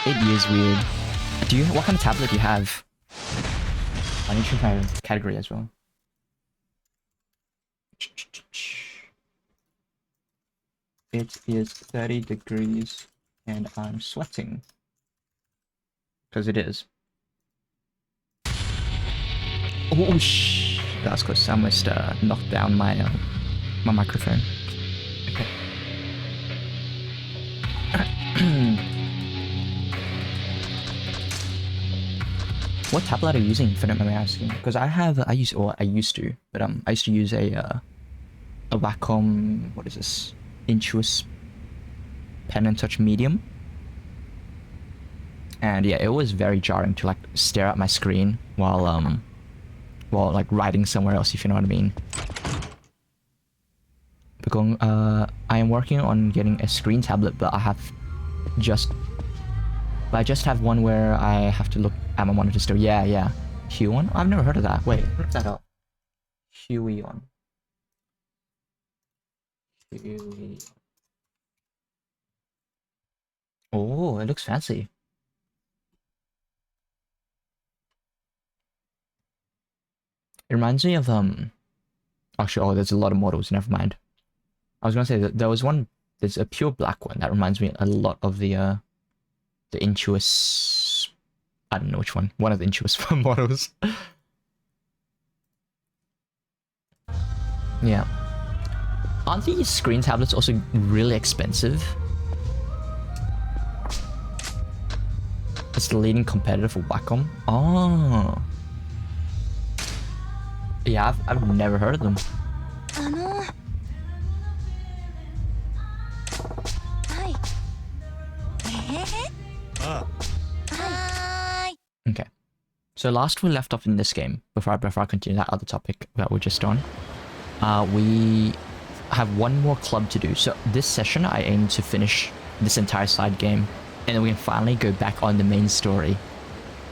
It is weird. What kind of tablet do you have? I need to choose my category as well. It is 30 degrees and I'm sweating. Because it is. Oh, shh. That's because I almost knocked down my my microphone. Okay. What tablet are you using, if I don't mind me asking? Because I used to, but I used to use a Wacom, what is this? Intuos Pen and Touch Medium. And yeah, it was very jarring to like stare at my screen while like writing somewhere else, if you know what I mean. Because I am working on getting a screen tablet, but I just have one where I have to look at my monitor still. Yeah. Huion? I've never heard of that. Wait, look that up. Huion. Oh, it looks fancy. It reminds me of actually, oh, there's a lot of models, never mind. I was gonna say that there's a pure black one that reminds me a lot of the Intuos, I don't know which one of the Intuos models. Yeah. Aren't these screen tablets also really expensive? It's the leading competitor for Wacom. Oh. Yeah, I've never heard of them. Okay. So last we left off in this game, before I continue that other topic that we're just on, we have one more club to do. So this session, I aim to finish this entire side game, and then we can finally go back on the main story.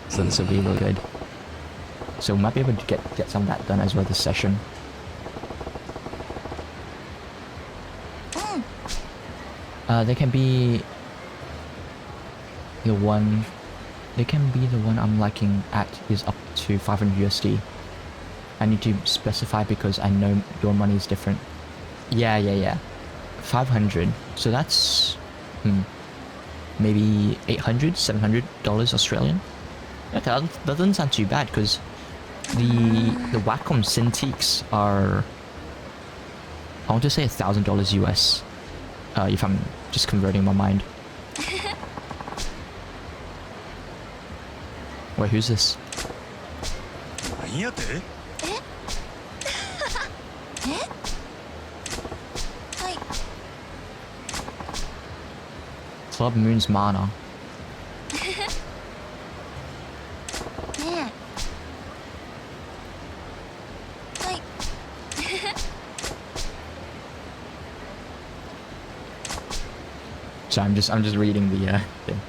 So this will be really good. So we might be able to get some of that done as well this session. They can be the one I'm liking at is up to 500 USD. I need to specify because I know your money is different. Yeah. 500. So that's maybe 800, $700 Australian. Okay, that doesn't sound too bad because the Wacom Cintiqs are, I want to say $1,000 US. If I'm just converting my mind. Wait, who's this? Club Moon's Mana. So I'm just reading the thing.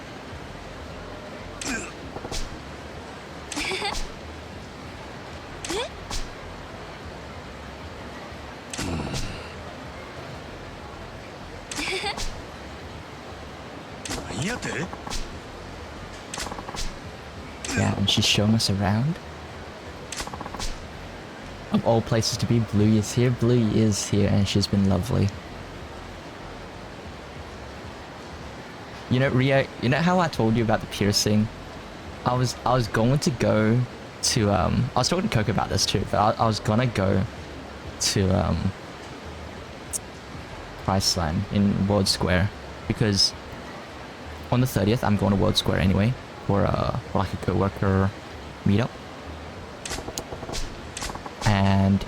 Yeah, and she's showing us around. Of all places to be, Bluey is here. Bluey is here, and she's been lovely. You know, Ria, you know how I told you about the piercing? I was going to go to I was talking to Coco about this too, but I was gonna go to Priceline in World Square because on the 30th I'm going to World Square anyway for like a co-worker meetup. And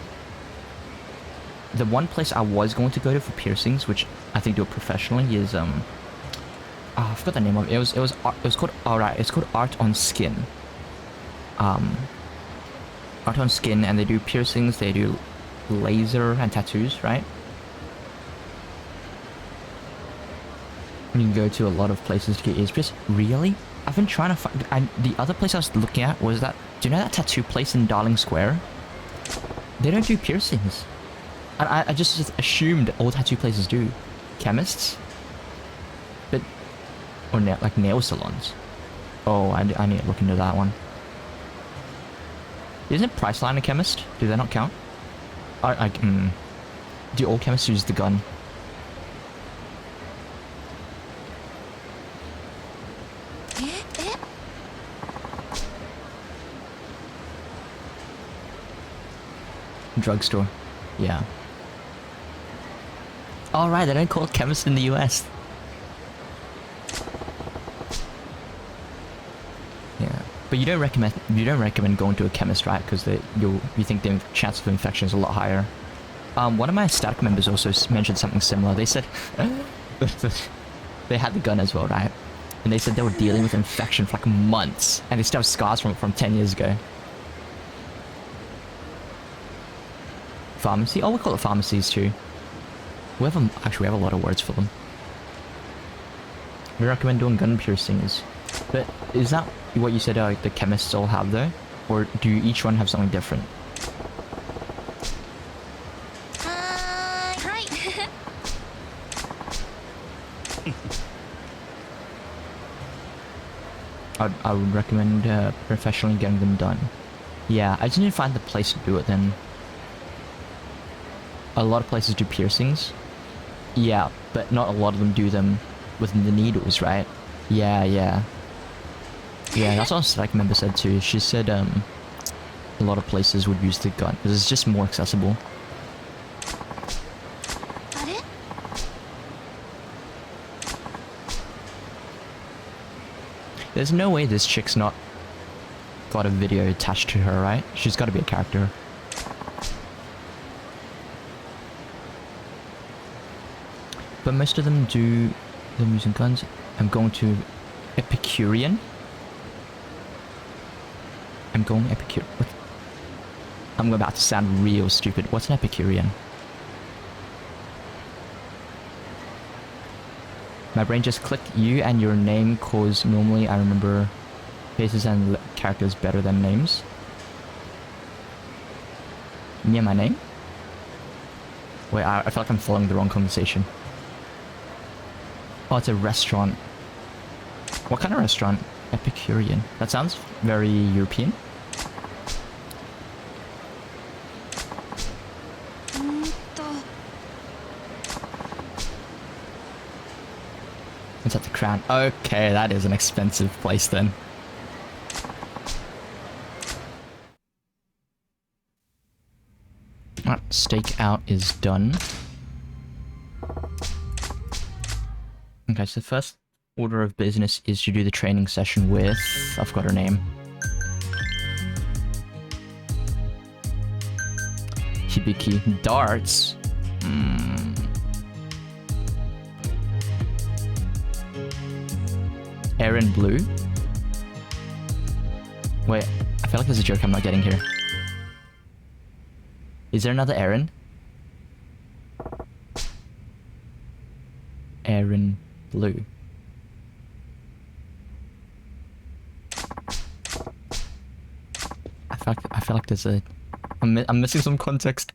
the one place I was going to go to for piercings, which I think do it professionally, is oh, I forgot the name of it. It was called it's called Art on Skin. Art on Skin, and they do piercings, they do laser and tattoos, right? You can go to a lot of places to get ears pierced. Really? I've been trying to find. The other place I was looking at was that. Do you know that tattoo place in Darling Square? They don't do piercings. And I just assumed all tattoo places do. Chemists? But... Or like nail salons. Oh, I need to look into that one. Isn't Priceline a chemist? Do they not count? Do all chemists use the gun? Drugstore. Yeah. Alright, they don't call it chemist in the US. Yeah. But you don't recommend going to a chemist, right? Because you think the chance of infection is a lot higher. One of my static members also mentioned something similar. They said they had the gun as well, right? And they said they were dealing with infection for like months, and they still have scars from 10 years ago. Pharmacy? Oh, we call it pharmacies too. Actually, we have a lot of words for them. We recommend doing gun piercings. But is that what you said the chemists all have though? Or do each one have something different? I would recommend professionally getting them done. Yeah, I just need to find the place to do it then. A lot of places do piercings. Yeah, but not a lot of them do them with the needles, right? Yeah. Yeah, that's what a member said too. She said a lot of places would use the gun because it's just more accessible. There's no way this chick's not got a video attached to her, right? She's got to be a character. But most of them do them using guns. I'm going to Epicurean. I'm about to sound real stupid. What's an Epicurean? My brain just clicked you and your name cause normally I remember faces and characters better than names. Me and my name? Wait, I feel like I'm following the wrong conversation. Oh, it's a restaurant. What kind of restaurant? Epicurean. That sounds very European. It's at the Crown. Okay, that is an expensive place then. Alright, stakeout is done. Okay, so the first order of business is to do the training session with... I forgot her name. Hibiki. Darts? Aaron Blue? Wait, I feel like there's a joke I'm not getting here. Is there another Aaron? Aaron Blue. I feel like there's a... I'm missing some context.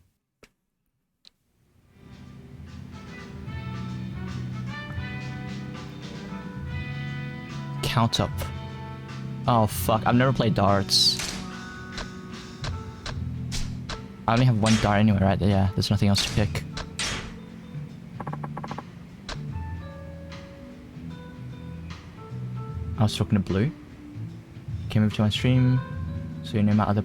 Count up. Oh fuck, I've never played darts. I only have one dart anyway, right? Yeah, there's nothing else to pick. I was talking to Blue. Came over to my stream, so you know my other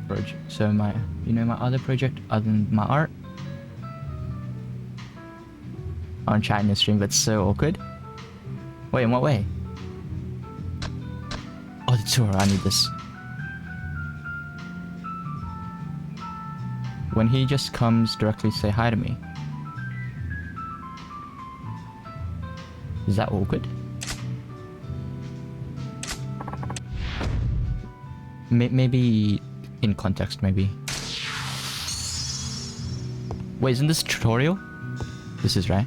project. You know my other project other than my art. I'm chatting your stream, but it's so awkward. Wait, in what way? Oh, the tour. I need this. When he just comes, directly say hi to me. Is that awkward? Maybe in context, maybe. Wait, isn't this a tutorial? This is right.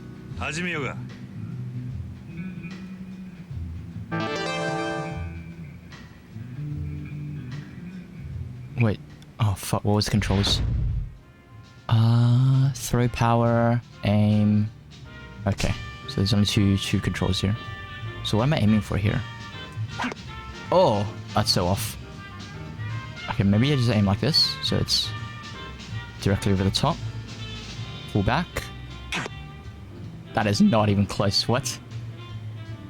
Wait. Oh fuck, what was the controls? Throw power, aim. Okay, so there's only two controls here. So what am I aiming for here? Oh, that's so off. Okay, maybe I just aim like this, so it's directly over the top. Pull back. That is not even close. What?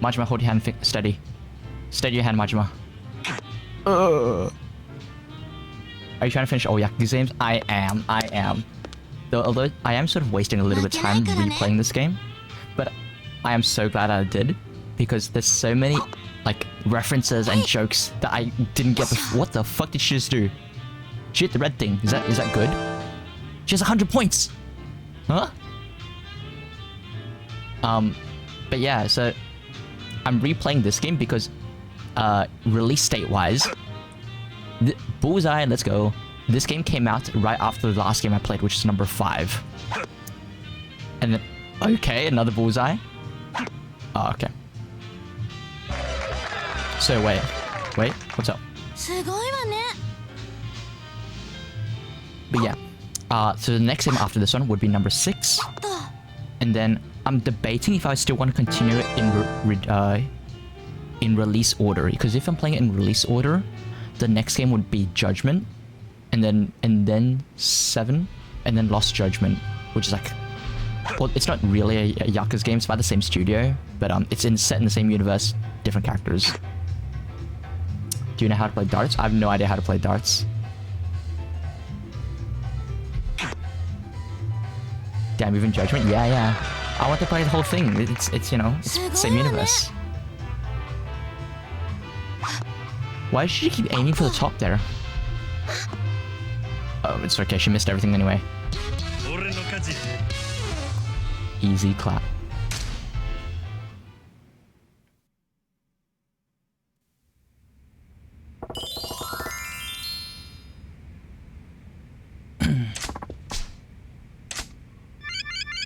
Majima, hold your hand steady. Steady your hand, Majima. Are you trying to finish all Yakuza games? I am. Though, although I am sort of wasting a little bit of time replaying this game, but I am so glad I did, because there's so many like references and jokes that I didn't get before. What the fuck did she just do? She hit the red thing. Is that good? She has 100 points. Huh? But yeah, so I'm replaying this game because release date wise, Bullseye, let's go. This game came out right after the last game I played, which is number 5. And then, okay, another Bullseye. Oh, okay. So wait, what's up? But yeah, so the next game after this one would be number 6. And then I'm debating if I still want to continue it in release order, because if I'm playing it in release order, the next game would be Judgment, and then 7, and then Lost Judgment, which is like, well, it's not really a Yakuza game. It's by the same studio, but it's set in the same universe, different characters. Do you know how to play darts? I have no idea how to play darts. Damn, even Judgment? Yeah. I want to play the whole thing. It's you know, it's the same universe. Why does she keep aiming for the top there? Oh, it's okay. She missed everything anyway. Easy clap.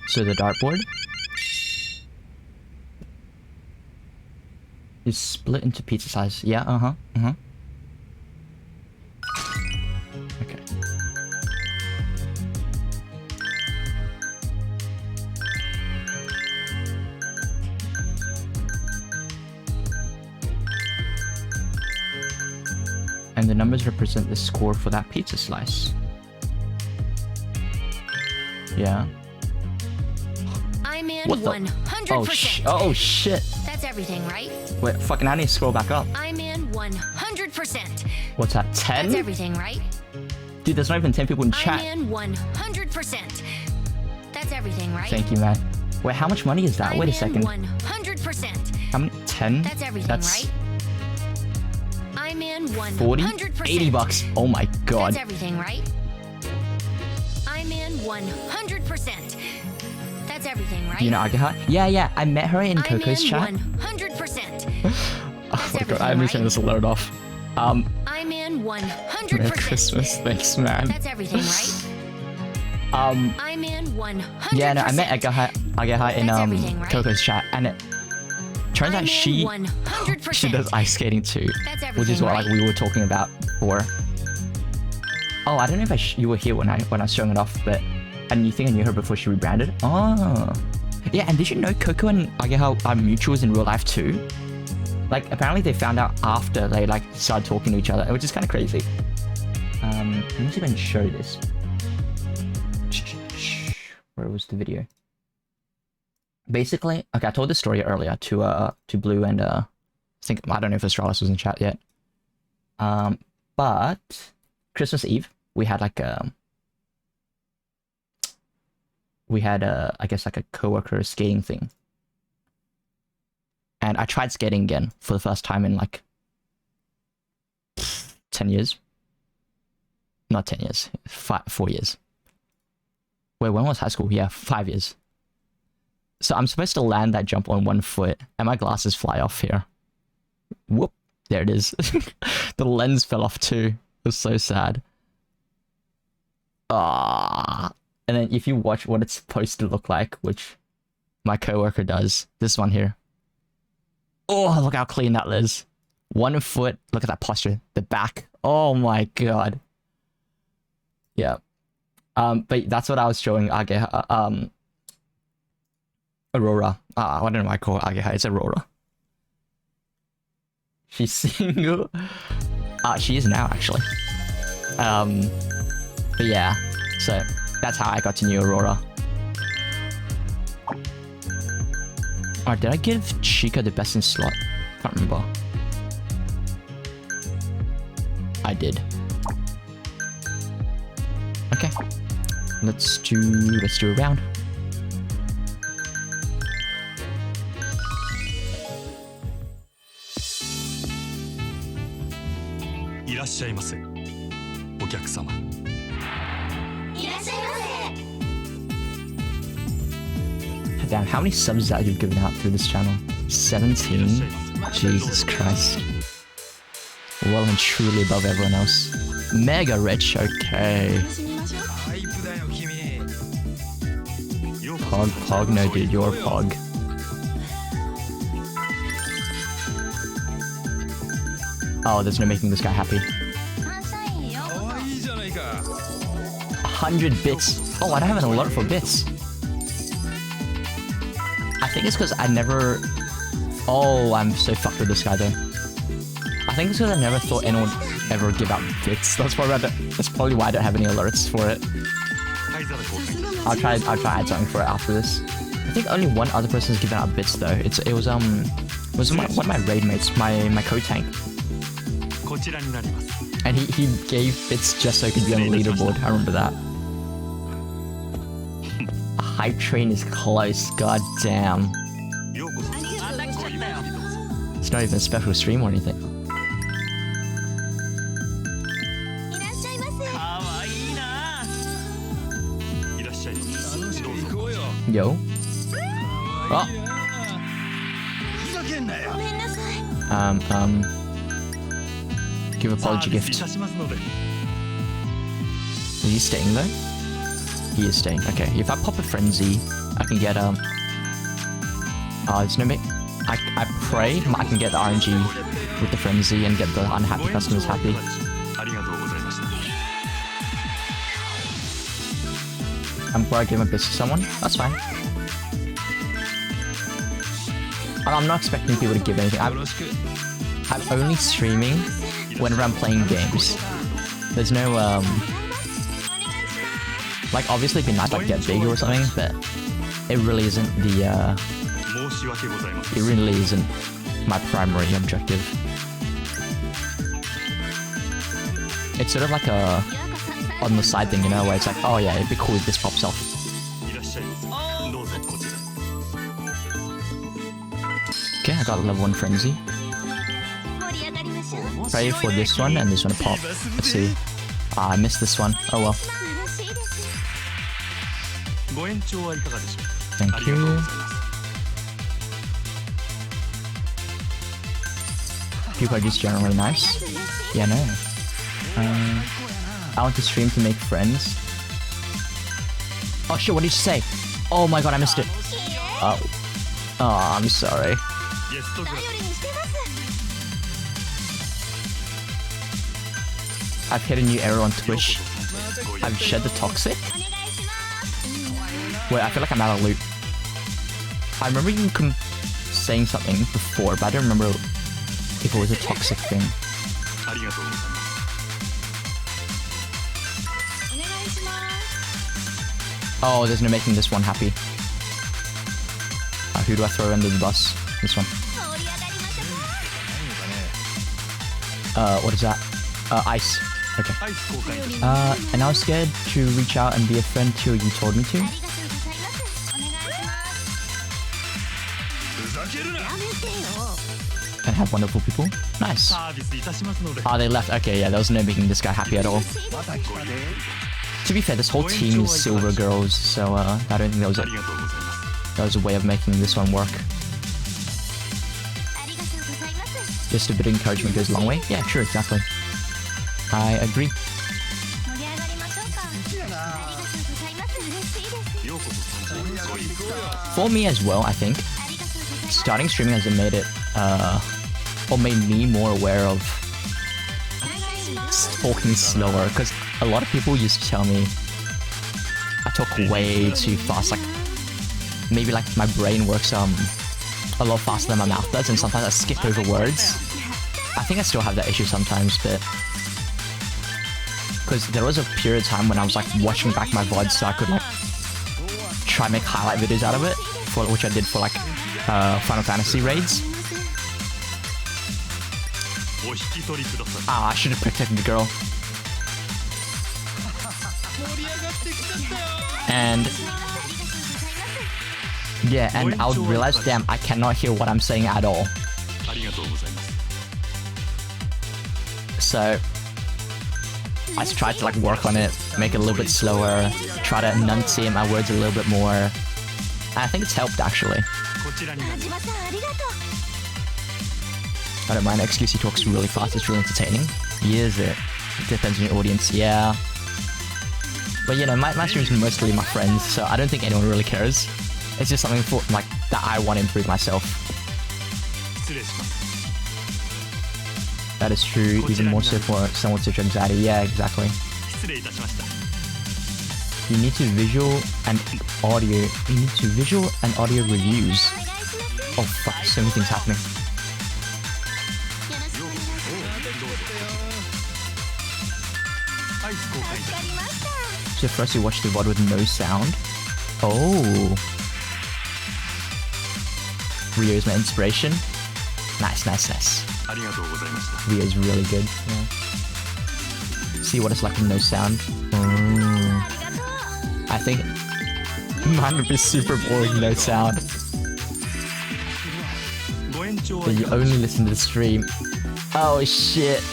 So the dartboard is split into pizza size. Yeah, Okay. And the numbers represent the score for that pizza slice. Yeah. I'm in What the? 100%. Oh shit. That's everything, right? Wait, fucking I need to scroll back up. I'm in 100%. What's that, 10? That's everything, right? Dude, there's not even 10 people in chat. I'm in 100%. That's everything, right? Thank you, man. Wait, how much money is that? Wait a second. 100%. How many? 10? That's everything, right? I'm in 100%. 40? 80 bucks. Oh my god. That's everything, right? I'm in 100%. That's everything, right? You know Agaha? Yeah. I met her in Coco's chat. I'm in 100%. Oh my god, I haven't turned this alert off. I'm in 100%. Merry Christmas, thanks, man. That's everything, right? I'm in 100%. Yeah, no, I met Agaha in right? Coco's chat, and it turns out she does ice skating too, which is what like we were talking about before. Oh, I don't know if you were here when I was showing it off, but and you think I knew her before she rebranded? Oh, yeah. And did you know Coco and Agaha are mutuals in real life too? Like apparently they found out after they like started talking to each other, which is kind of crazy. Let me see if I can show this. Where was the video? Basically, okay, I told this story earlier to Blue and I don't know if Astralis was in chat yet. But Christmas Eve we had like I guess like a coworker skating thing. And I tried skating again for the first time in like 10 years. Not 10 years, 4 years. Wait, when was high school? Yeah, 5 years. So I'm supposed to land that jump on 1 foot, and my glasses fly off here. Whoop, there it is. The lens fell off too. It was so sad. Ah. And then if you watch what it's supposed to look like, which my coworker does, this one here. Oh, look how clean that is. 1 foot. Look at that posture. The back. Oh my god. Yeah. But that's what I was showing Aurora. I don't know why I call it Ageha. It's Aurora. She's single. She is now, actually. But yeah, so that's how I got to New Aurora. Or did I give Chica the best in slot? Can't remember. I did. Okay. Let's do a round. Damn, how many subs that you've given out through this channel? 17? Jesus Christ. Well and truly above everyone else. Mega rich, okay. Pog, no dude, you're Pog. Oh, there's no making this guy happy. 100 bits. Oh, I don't have an alert for bits. I think it's because I never... Oh, I'm so fucked with this guy though. I think it's because I never thought anyone would ever give out bits. That's probably why I don't have any alerts for it. I'll try add something for it after this. I think only one other person's given out bits though. It was one of my raid mates, my co-tank. And he gave bits just so he could be on the leaderboard. I remember that. A hype train is close. God damn. It's not even a special stream or anything. Yo. Oh. Give apology gift. Is he staying though? He is staying. Okay, if I pop a frenzy, I can get there's no make. I pray I can get the RNG with the frenzy and get the unhappy customers happy. I'm glad I gave my bits to someone. That's fine. I'm not expecting people to give anything. I'm only streaming whenever I'm playing games. There's no like obviously it'd be nice to like get bigger or something, but it really isn't my primary objective. It's sort of like a on the side thing, you know, where it's like, oh yeah, it'd be cool if this pops off. Okay, I got a level 1 frenzy. Pray for this one and this one to pop. Let's see. I missed this one. Oh well. Thank you. People are just generally nice. Yeah, no. I want to stream to make friends. Oh shit, what did you say? Oh my god, I missed it. Oh. Oh, I'm sorry. I've hit a new error on Twitch. I've shed the toxic. Wait, I feel like I'm out of loop. I remember you saying something before, but I don't remember if it was a toxic thing. Oh, there's no making this one happy. Who do I throw under the bus? This one. What is that? Ice. Okay. And I was scared to reach out and be a friend till you told me to. And have wonderful people. Nice. Oh, they left. Okay, yeah, there was no making this guy happy at all. To be fair, this whole team is silver girls, so I don't think that was a way of making this one work. Just a bit of encouragement goes a long way. Yeah, sure, exactly. I agree. For me as well, I think starting streaming has made it, or made me more aware of talking slower, because a lot of people used to tell me I talk way too fast. Like maybe like my brain works a lot faster than my mouth does, and sometimes I skip over words. I think I still have that issue sometimes, but because there was a period of time when I was like watching back my VODs so I could like try and make highlight videos out of it, for which I did for like Final Fantasy raids. Ah, I should have protected the girl. And yeah, and I would realize, damn, I cannot hear what I'm saying at all. So I tried to like work on it, make it a little bit slower, try to enunciate my words a little bit more. And I think it's helped actually. I don't mind, excuse he talks really fast, it's really entertaining. Is it? It depends on your audience, yeah. But you know, my streams are mostly my friends, so I don't think anyone really cares. It's just something for like that I want to improve myself. That is true, even more so for someone with social anxiety. Yeah, exactly. You need to visual and audio. You need to visual and audio reviews. Oh fuck, so many things happening. So first you watch the VOD with no sound. Oh. Rio is my inspiration. Nice, nice, nice. Rio is really good. Yeah. See what it's like with no sound. I think mine would be super boring, no sound. But you only listen to the stream. Oh shit.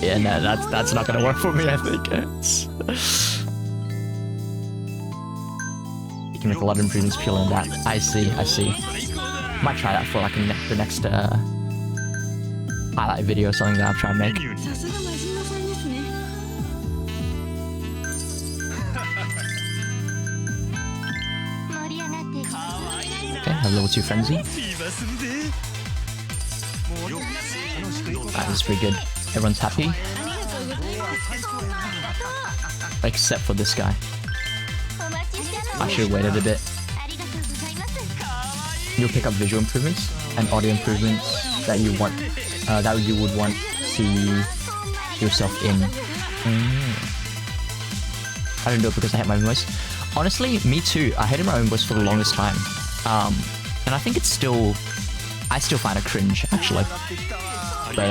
Yeah, no, that's not gonna work for me, I think. You can make a lot of improvements purely on that. I see, I see. Might try that for like the next highlight video or something that I'm trying to make. Okay, have level 2 frenzy. That is pretty good. Everyone's happy. Except for this guy. I should have waited a bit. You'll pick up visual improvements and audio improvements that you want, that you would want to see yourself in. I don't do it because I hate my own voice. Honestly, me too. I hated my own voice for the longest time. And I think it's still, I still find it cringe actually. But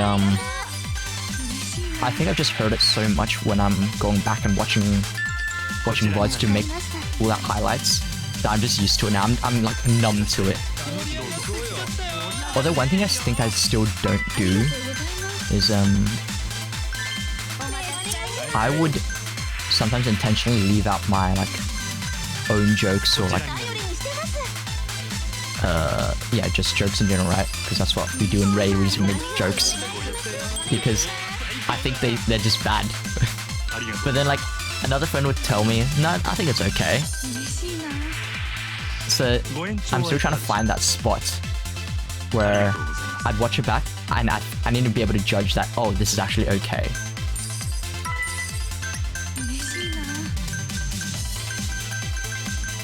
I think I've just heard it so much when I'm going back and watching VODs to make all that highlights that I'm just used to it now. I'm like numb to it. Although one thing I think I still don't do is I would sometimes intentionally leave out my like own jokes or like yeah, just jokes in general, right? Because that's what we do in raid, we just make jokes. Because I think they're just bad. But then like another friend would tell me, no, I think it's okay. So I'm still trying to find that spot where I'd watch it back and I need to be able to judge that, oh, this is actually okay.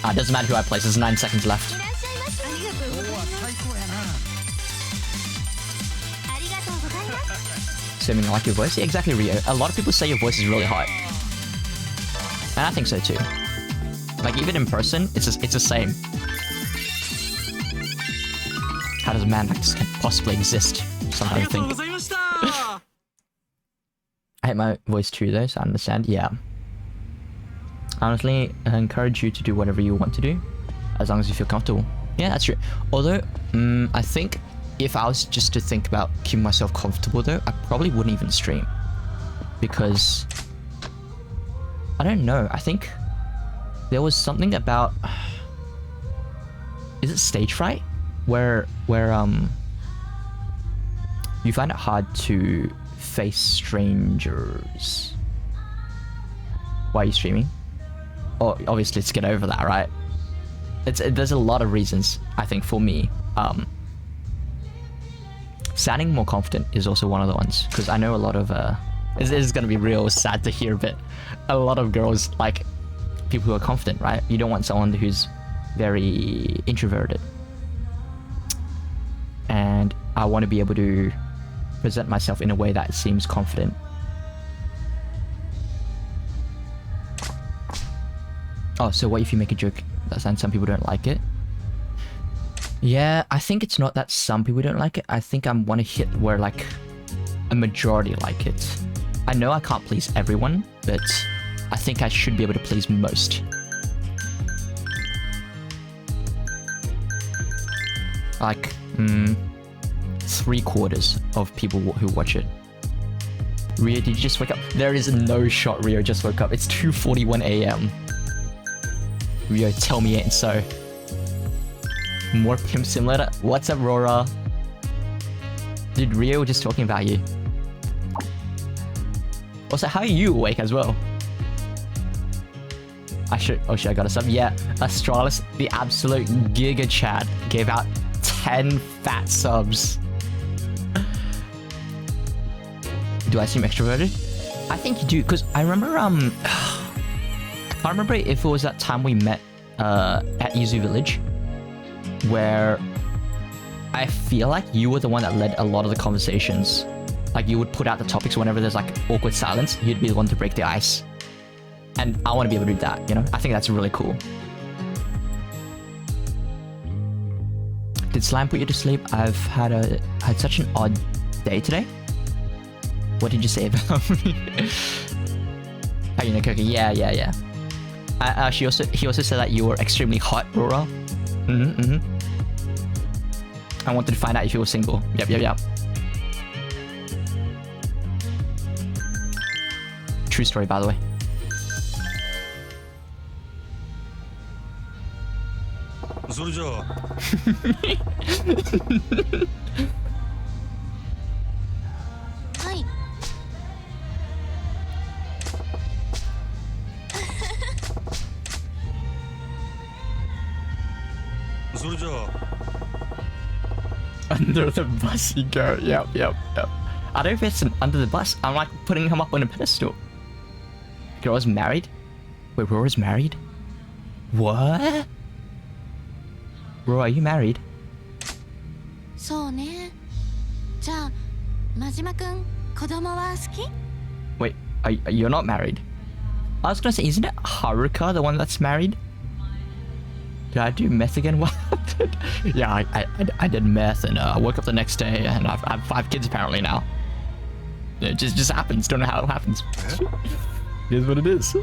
It doesn't matter who I place, there's 9 seconds left. Assuming I like your voice? Yeah, exactly, Rio. A lot of people say your voice is really hot. And I think so too. Like, even in person, it's the same. How does a man like this possibly exist? Sometimes I think. I hate my voice too though, so I understand. Yeah. Honestly, I encourage you to do whatever you want to do, as long as you feel comfortable. Yeah, that's true. Although, I think if I was just to think about keeping myself comfortable though, I probably wouldn't even stream. Because, I don't know, I think there was something about, is it stage fright? Where you find it hard to face strangers. Why are you streaming? Oh, obviously let's get over that, right? There's a lot of reasons, I think, for me. Sounding more confident is also one of the ones, because I know a lot of this is gonna be real sad to hear, but a lot of girls like people who are confident, right? You don't want someone who's very introverted. And I want to be able to present myself in a way that seems confident. Oh, so what if you make a joke and some people don't like it? Yeah, I think it's not that some people don't like it. I think I want to hit where like a majority like it. I know I can't please everyone, but I think I should be able to please most. Like, 3/4 of people who watch it. Rio, did you just wake up? There is no shot Rio just woke up. It's 2:41 AM. Rio, tell me it ain't so. More Pimp Simulator? What's up, Rora? Dude, Rio was just talking about you. Also, how are you awake as well? Oh shit, I got a sub. Yeah, Astralis, the absolute Giga Chad, gave out 10 fat subs. Do I seem extroverted? I think you do, because I remember, I can't remember if it was that time we met at Yuzu Village, where I feel like you were the one that led a lot of the conversations. Like, you would put out the topics whenever there's like awkward silence, you'd be the one to break the ice. And I want to be able to do that, you know? I think that's really cool. Did slime put you to sleep? I've had such an odd day today. What did you say about me? How you know, Cookie? Yeah. He also said that you were extremely hot, Rora. I wanted to find out if you were single. Yep. True story, by the way. Under the bus you go. Yep. I don't know if it's under the bus. I'm like putting him up on a pedestal. Girl's married? Wait, Rora's married? What? Rora, are you married? Wait, you're not married? I was gonna say, isn't it Haruka the one that's married? Did I do meth again? What happened? Yeah, I did meth and I woke up the next day and I have 5 kids apparently now. It just happens. Don't know how it happens. It is what it is.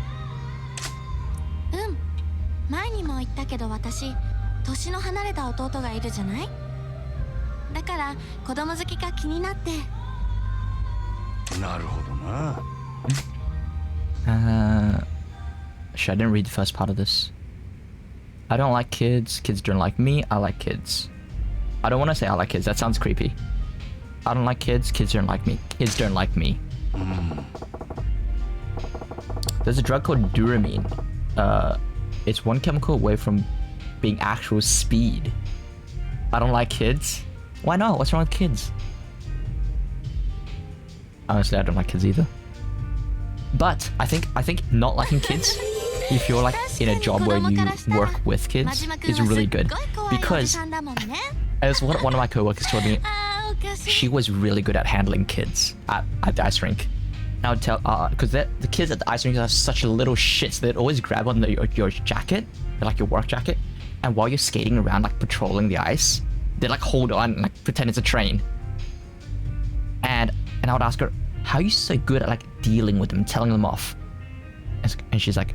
Shit, I didn't read the first part of this. I don't like kids. Kids don't like me. I like kids. I don't want to say I like kids. That sounds creepy. I don't like kids. Kids don't like me. Kids don't like me. There's a drug called Duramine. It's one chemical away from being actual speed. I don't like kids. Why not? What's wrong with kids? Honestly, I don't like kids either. But I think not liking kids, if you're like in a job where you work with kids, is really good. Because as one of my coworkers told me, she was really good at handling kids at the ice rink. And I would tell, because the kids at the ice rink are such little shits, they'd always grab on your jacket, like your work jacket, and while you're skating around, like patrolling the ice, they'd like hold on and like pretend it's a train. And I would ask her, how are you so good at like dealing with them, telling them off? And she's like,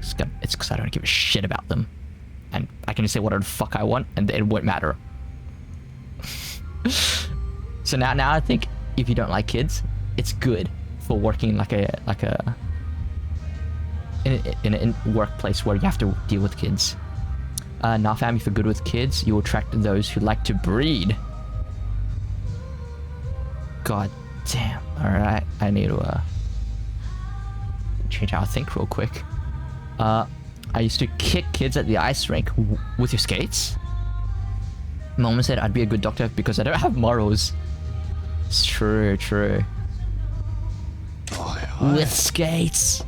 it's because I don't give a shit about them. And I can just say whatever the fuck I want and it won't matter. So now I think if you don't like kids, it's good for working in in a workplace where you have to deal with kids. Now fam, if you're good with kids, you attract those who like to breed. God damn. Alright, I need to change how I think real quick. I used to kick kids at the ice rink with your skates. Mama said I'd be a good doctor because I don't have morals. It's true. With skates.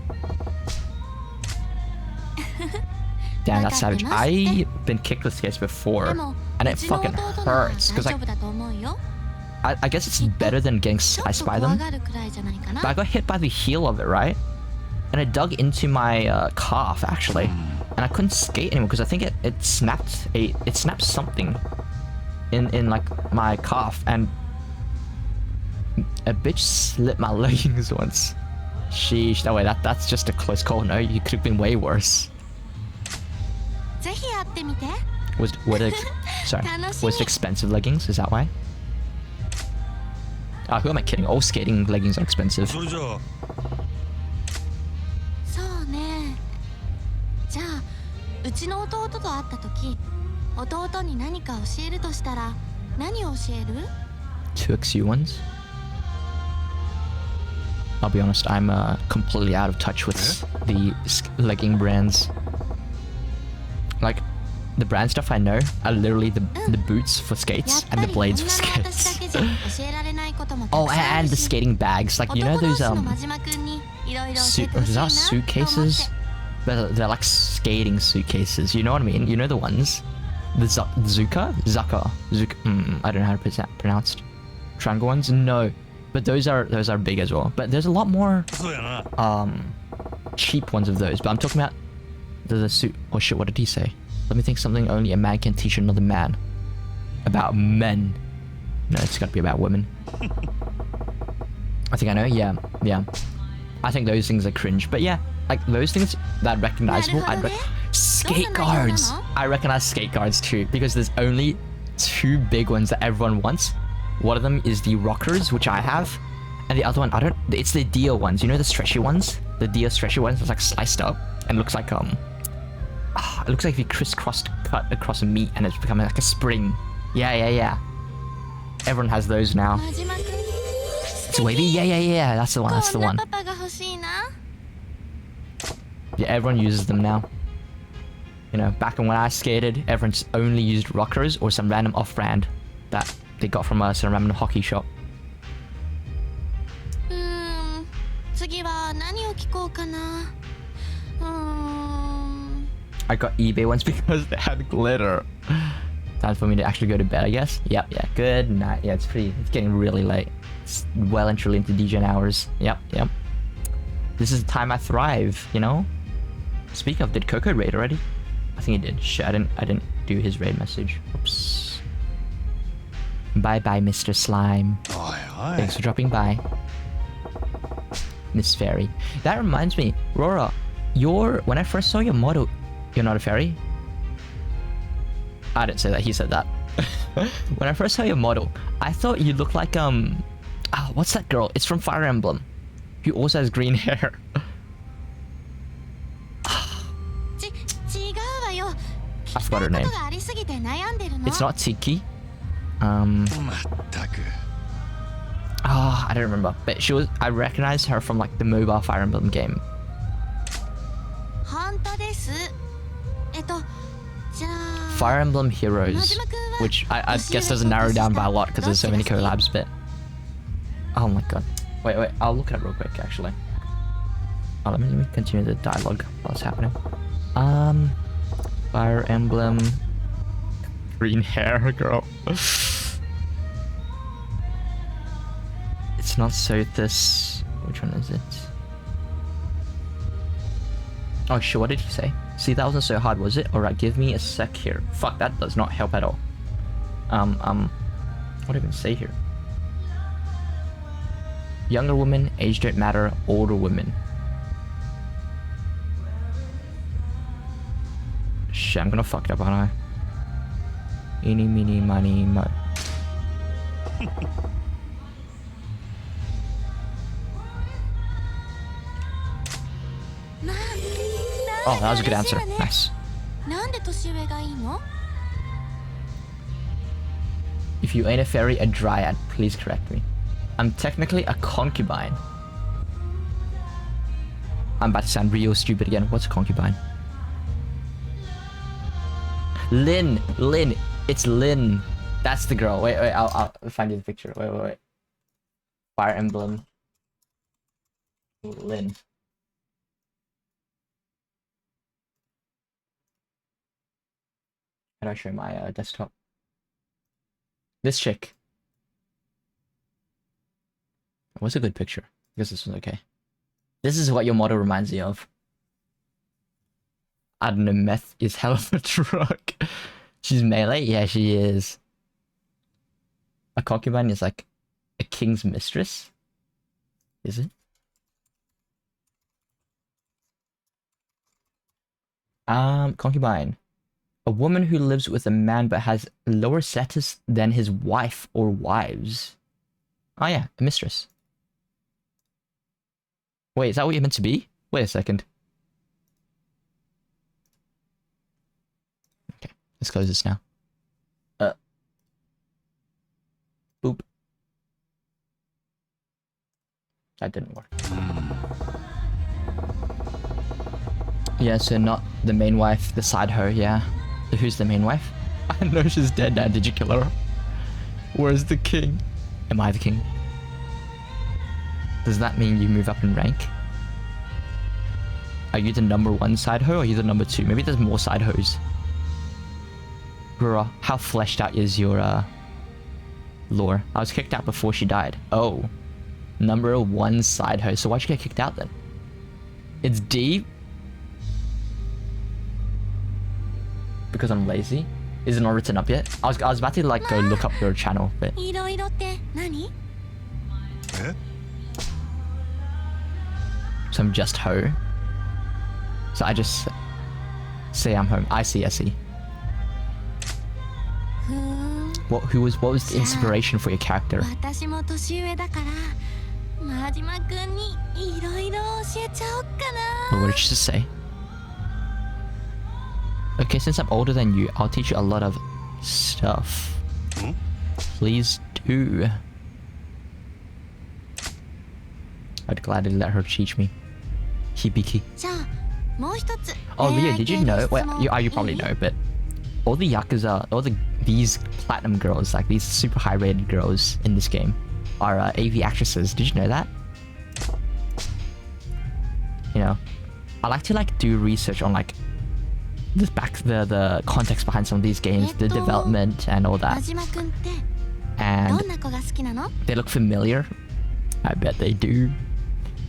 Damn, that's savage. I've been kicked with skates before, and it fucking hurts because like I guess it's better than getting sliced by them. But I got hit by the heel of it, right? And it dug into my calf, actually. And I couldn't skate anymore because I think it snapped something in like my calf, and a bitch slit my leggings once. Sheesh, no way, that's just a close call. No, you could have been way worse. Was it expensive leggings? Is that why? Who am I kidding? All skating leggings are expensive. そうね。じゃあ、うちの弟と会った時、弟に何か教えるとしたら、何を教える？ Two XU ones? I'll be honest, I'm completely out of touch with the legging brands. Like, the brand stuff I know are literally the boots for skates and the blades for skates. Oh, and the skating bags. Like, you know those suitcases? They're like skating suitcases. You know what I mean? You know the ones? The Zuka? I don't know how to pronounce it. Triangle ones? No. But those are big as well. But there's a lot more cheap ones of those. But I'm talking about the suit. Oh shit, what did he say? Let me think something only a man can teach another man. About men. No, it's gotta be about women. I think I know, yeah. I think those things are cringe. But yeah, like those things that are recognizable, skate guards! I recognize skate guards too, because there's only two big ones that everyone wants. One of them is the rockers, which I have. And the other one, it's the deer ones. You know the stretchy ones? The deer stretchy ones that's like sliced up and looks like, it looks like if you cut across a meat and it's becoming like a spring. Yeah. Everyone has those now. It's wavy? Yeah. That's the one. Yeah, everyone uses them now. You know, back when I skated, everyone just only used rockers or some random off-brand that they got from some random hockey shop. I got eBay ones because they had glitter. Time for me to actually go to bed, I guess. Yep. Good night. Yeah, it's getting really late. It's well and truly into DJ hours. Yep. This is the time I thrive, you know? Speaking of, did Coco raid already? I think he did. Shit, I didn't do his raid message. Oops. Bye, Mr. Slime. Thanks for dropping by. Miss Fairy. That reminds me, Rora, when I first saw your model, you're not a fairy? I didn't say that, he said that. When I first saw your model, I thought you looked like, what's that girl? It's from Fire Emblem. Who also has green hair. I forgot her name. It's not Tiki. I don't remember. But I recognized her from like the mobile Fire Emblem game. Fire Emblem Heroes, which I guess doesn't narrow down by a lot because there's so many collabs, but... Oh my god. Wait, I'll look it up real quick, actually. Oh, let me continue the dialogue while it's happening. Fire Emblem... Green hair, girl. It's not Sothis. Which one is it? Oh shit, what did he say? See, that wasn't so hard, was it? Alright, give me a sec here. Fuck, that does not help at all. What do I even say here? Younger women, age don't matter, older women. Shit, I'm gonna fuck it up, aren't I? Eeny, meeny, miny, mo. Oh, that was a good answer. Nice. If you ain't a fairy, a dryad. Please correct me. I'm technically a concubine. I'm about to sound real stupid again. What's a concubine? Lynn. It's Lynn. That's the girl. Wait. I'll find you the picture. Wait. Fire Emblem. Lynn. How do I show my desktop? This chick. What's a good picture? I guess this one's okay. This is what your model reminds me of. I don't know, meth is hell of a truck. She's melee? Yeah, she is. A concubine is like a king's mistress? Is it? Concubine. A woman who lives with a man but has lower status than his wife or wives. Oh yeah, a mistress. Wait, is that what you're meant to be? Wait a second. Okay, let's close this now. Boop. That didn't work. Yeah, so not the main wife, the side hoe, yeah. So who's the main wife? I know she's dead now, did you kill her? Where's the king? Am I the king? Does that mean you move up in rank? Are you the number 1 side hoe or are you the number 2? Maybe there's more side hoes. Bruh, how fleshed out is your lore? I was kicked out before she died. Oh. Number 1 side hoe. So why'd you get kicked out then? It's deep. Because I'm lazy? Is it not written up yet? I was about to like go look up your channel, but... So I'm just hoe. So I just say I'm home. I see. What was the inspiration for your character? What did she just say? Okay, since I'm older than you, I'll teach you a lot of stuff. Please do. I'd gladly let her teach me. Hibiki. Oh, Ria, did you know? Well, you probably know, but all the Yakuza, these platinum girls, like these super high rated girls in this game, are AV actresses. Did you know that? You know, I like to like do research on like the context behind some of these games, the development and all that. And they look familiar. I bet they do.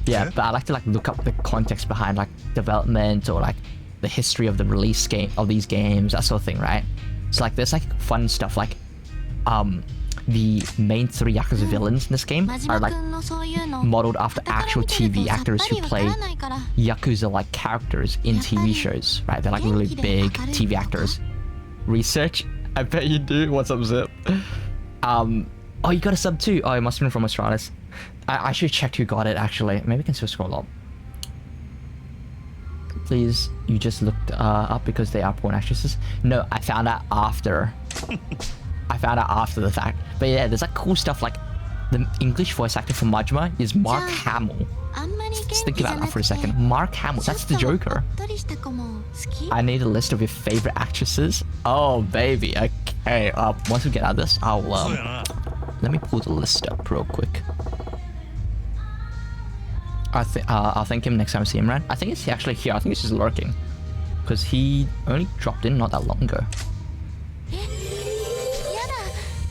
Yeah, but I like to like look up the context behind like development or like the history of the release game of these games, that sort of thing, right? So like there's like fun stuff like the main 3 Yakuza villains in this game are like modeled after actual TV actors who play Yakuza-like characters in TV shows, right? They're like really big TV actors. Research? I bet you do. What's up, Zip? Oh, you got a sub too? Oh, it must have been from Australis. I should have checked who got it, actually. Maybe I can still scroll up. Please, you just looked up because they are porn actresses? No, I found out after. I found out after the fact. But yeah, there's like cool stuff like the English voice actor for Majima is Mark Hamill. Just think about that for a second. Mark Hamill, that's the Joker. I need a list of your favorite actresses. Oh, baby. Okay, once we get out of this, I'll let me pull the list up real quick. I'll thank him next time I see him, right? I think it's actually here. I think it's just lurking. Because he only dropped in not that long ago.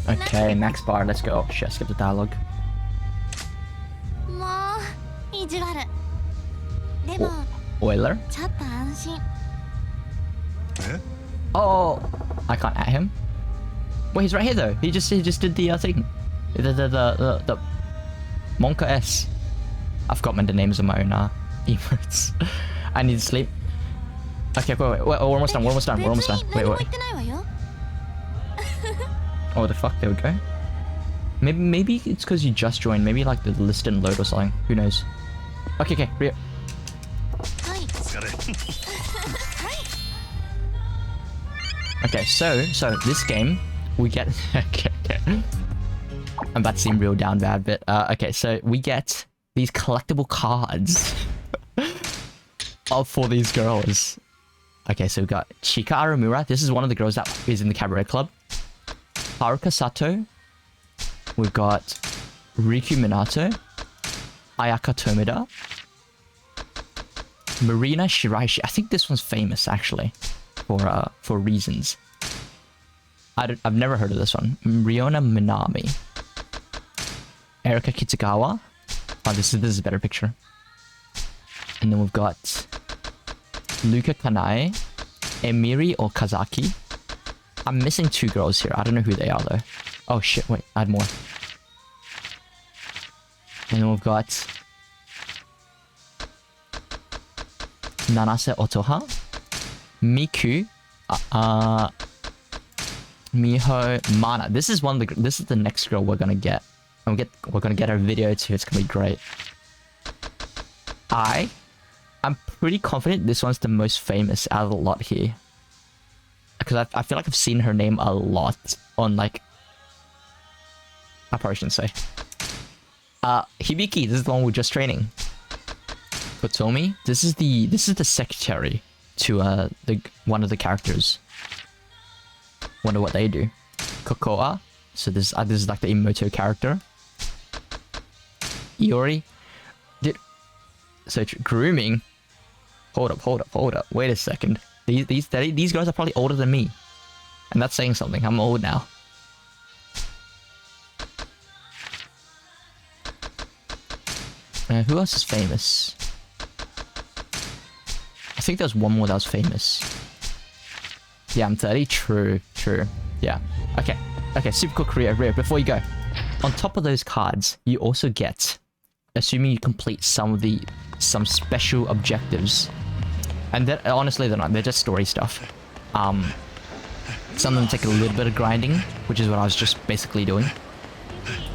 Okay, next bar, let's go. Oh, shit, I skipped the dialogue. Euler? Oh, I can't at him. Wait, he's right here though. He just did the thing. The Monka S. I forgot the names of my own emotes. I need to sleep. Okay, wait, we're almost done. Wait. Oh, the fuck, there we go. Maybe it's because you just joined. Maybe like the list didn't load or something. Who knows? Okay, Ria. Okay, so this game we get. Okay. I'm about to seem real down bad, but okay, so we get these collectible cards for these girls. Okay, so we've got Chika Aramura. This is one of the girls that is in the cabaret club. Haruka Sato. We've got Riku Minato. Ayaka Tomida. Marina Shiraishi. I think this one's famous actually for reasons. I've never heard of this one. Riona Minami. Erika Kitagawa. Oh, this is a better picture. And then we've got Luka Kanae, Emiri or Kazaki. I'm missing 2 girls here. I don't know who they are though. Oh shit, wait, add more. And then we've got Nanase Otoha, Miku, Miho, Mana. This is the next girl we're gonna get. And we're gonna get her video too. It's gonna be great. I'm pretty confident this one's the most famous out of the lot here. Because I feel like I've seen her name a lot on like... I probably shouldn't say. Hibiki, this is the one we're just training. Kotomi, this is the secretary to one of the characters. Wonder what they do. Kokoa, so this is like the Emoto character. Iori, grooming. Hold up. Wait a second. These guys are probably older than me, and that's saying something. I'm old now. Who else is famous? I think there's one more that was famous. Yeah, I'm 30. True. Yeah. Okay, super cool career. Before you go, on top of those cards, you also get, assuming you complete some special objectives. And honestly, they're not. They're just story stuff. Some of them take a little bit of grinding, which is what I was just basically doing.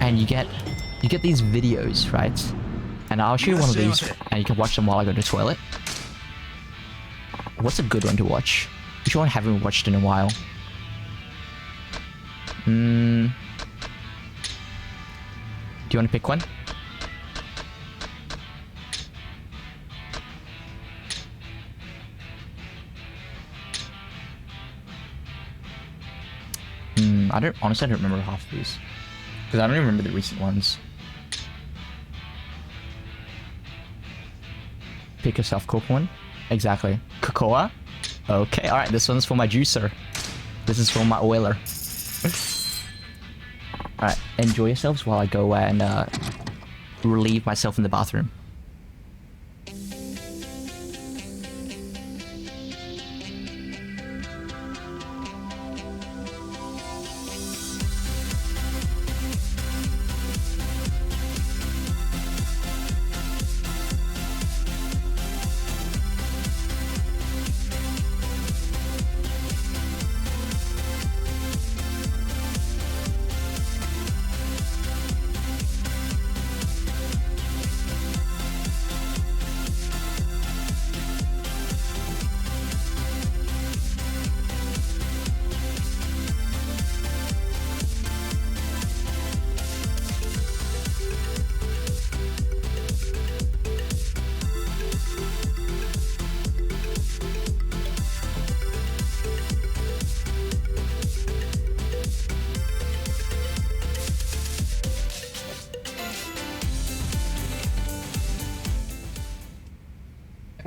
And you get these videos, right? And I'll show you one of these, and you can watch them while I go to the toilet. What's a good one to watch? Which one haven't watched in a while? Do you want to pick one? Honestly, I don't remember half of these. Because I don't even remember the recent ones. Pick a self-cook one. Exactly. Cocoa? Okay, alright, this one's for my juicer. This is for my oiler. Alright, enjoy yourselves while I go and relieve myself in the bathroom.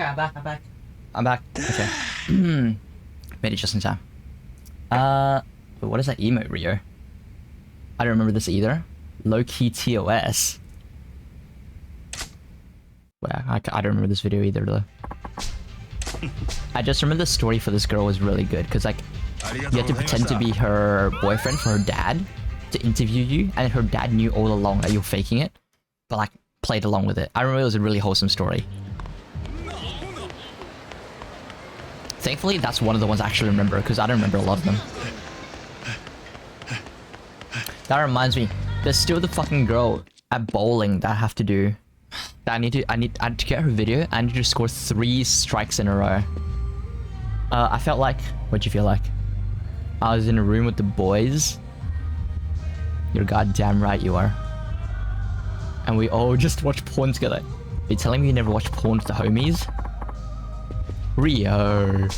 Okay, I'm back. Okay. Made it just in time. But what is that emote, Rio? I don't remember this either. Low-key TOS. Well, I don't remember this video either, though. I just remember the story for this girl was really good, because, like, you had to pretend to be her boyfriend for her dad to interview you, and her dad knew all along that you were faking it, but, like, played along with it. I remember it was a really wholesome story. Thankfully, that's one of the ones I actually remember, because I don't remember a lot of them. That reminds me, there's still the fucking girl at bowling that I have to do. That I need to get her video. I need to score 3 strikes in a row. I felt like, what'd you feel like? I was in a room with the boys. You're goddamn right you are. And we all just watch porn together. Are you telling me you never watch porn with the homies? Rio.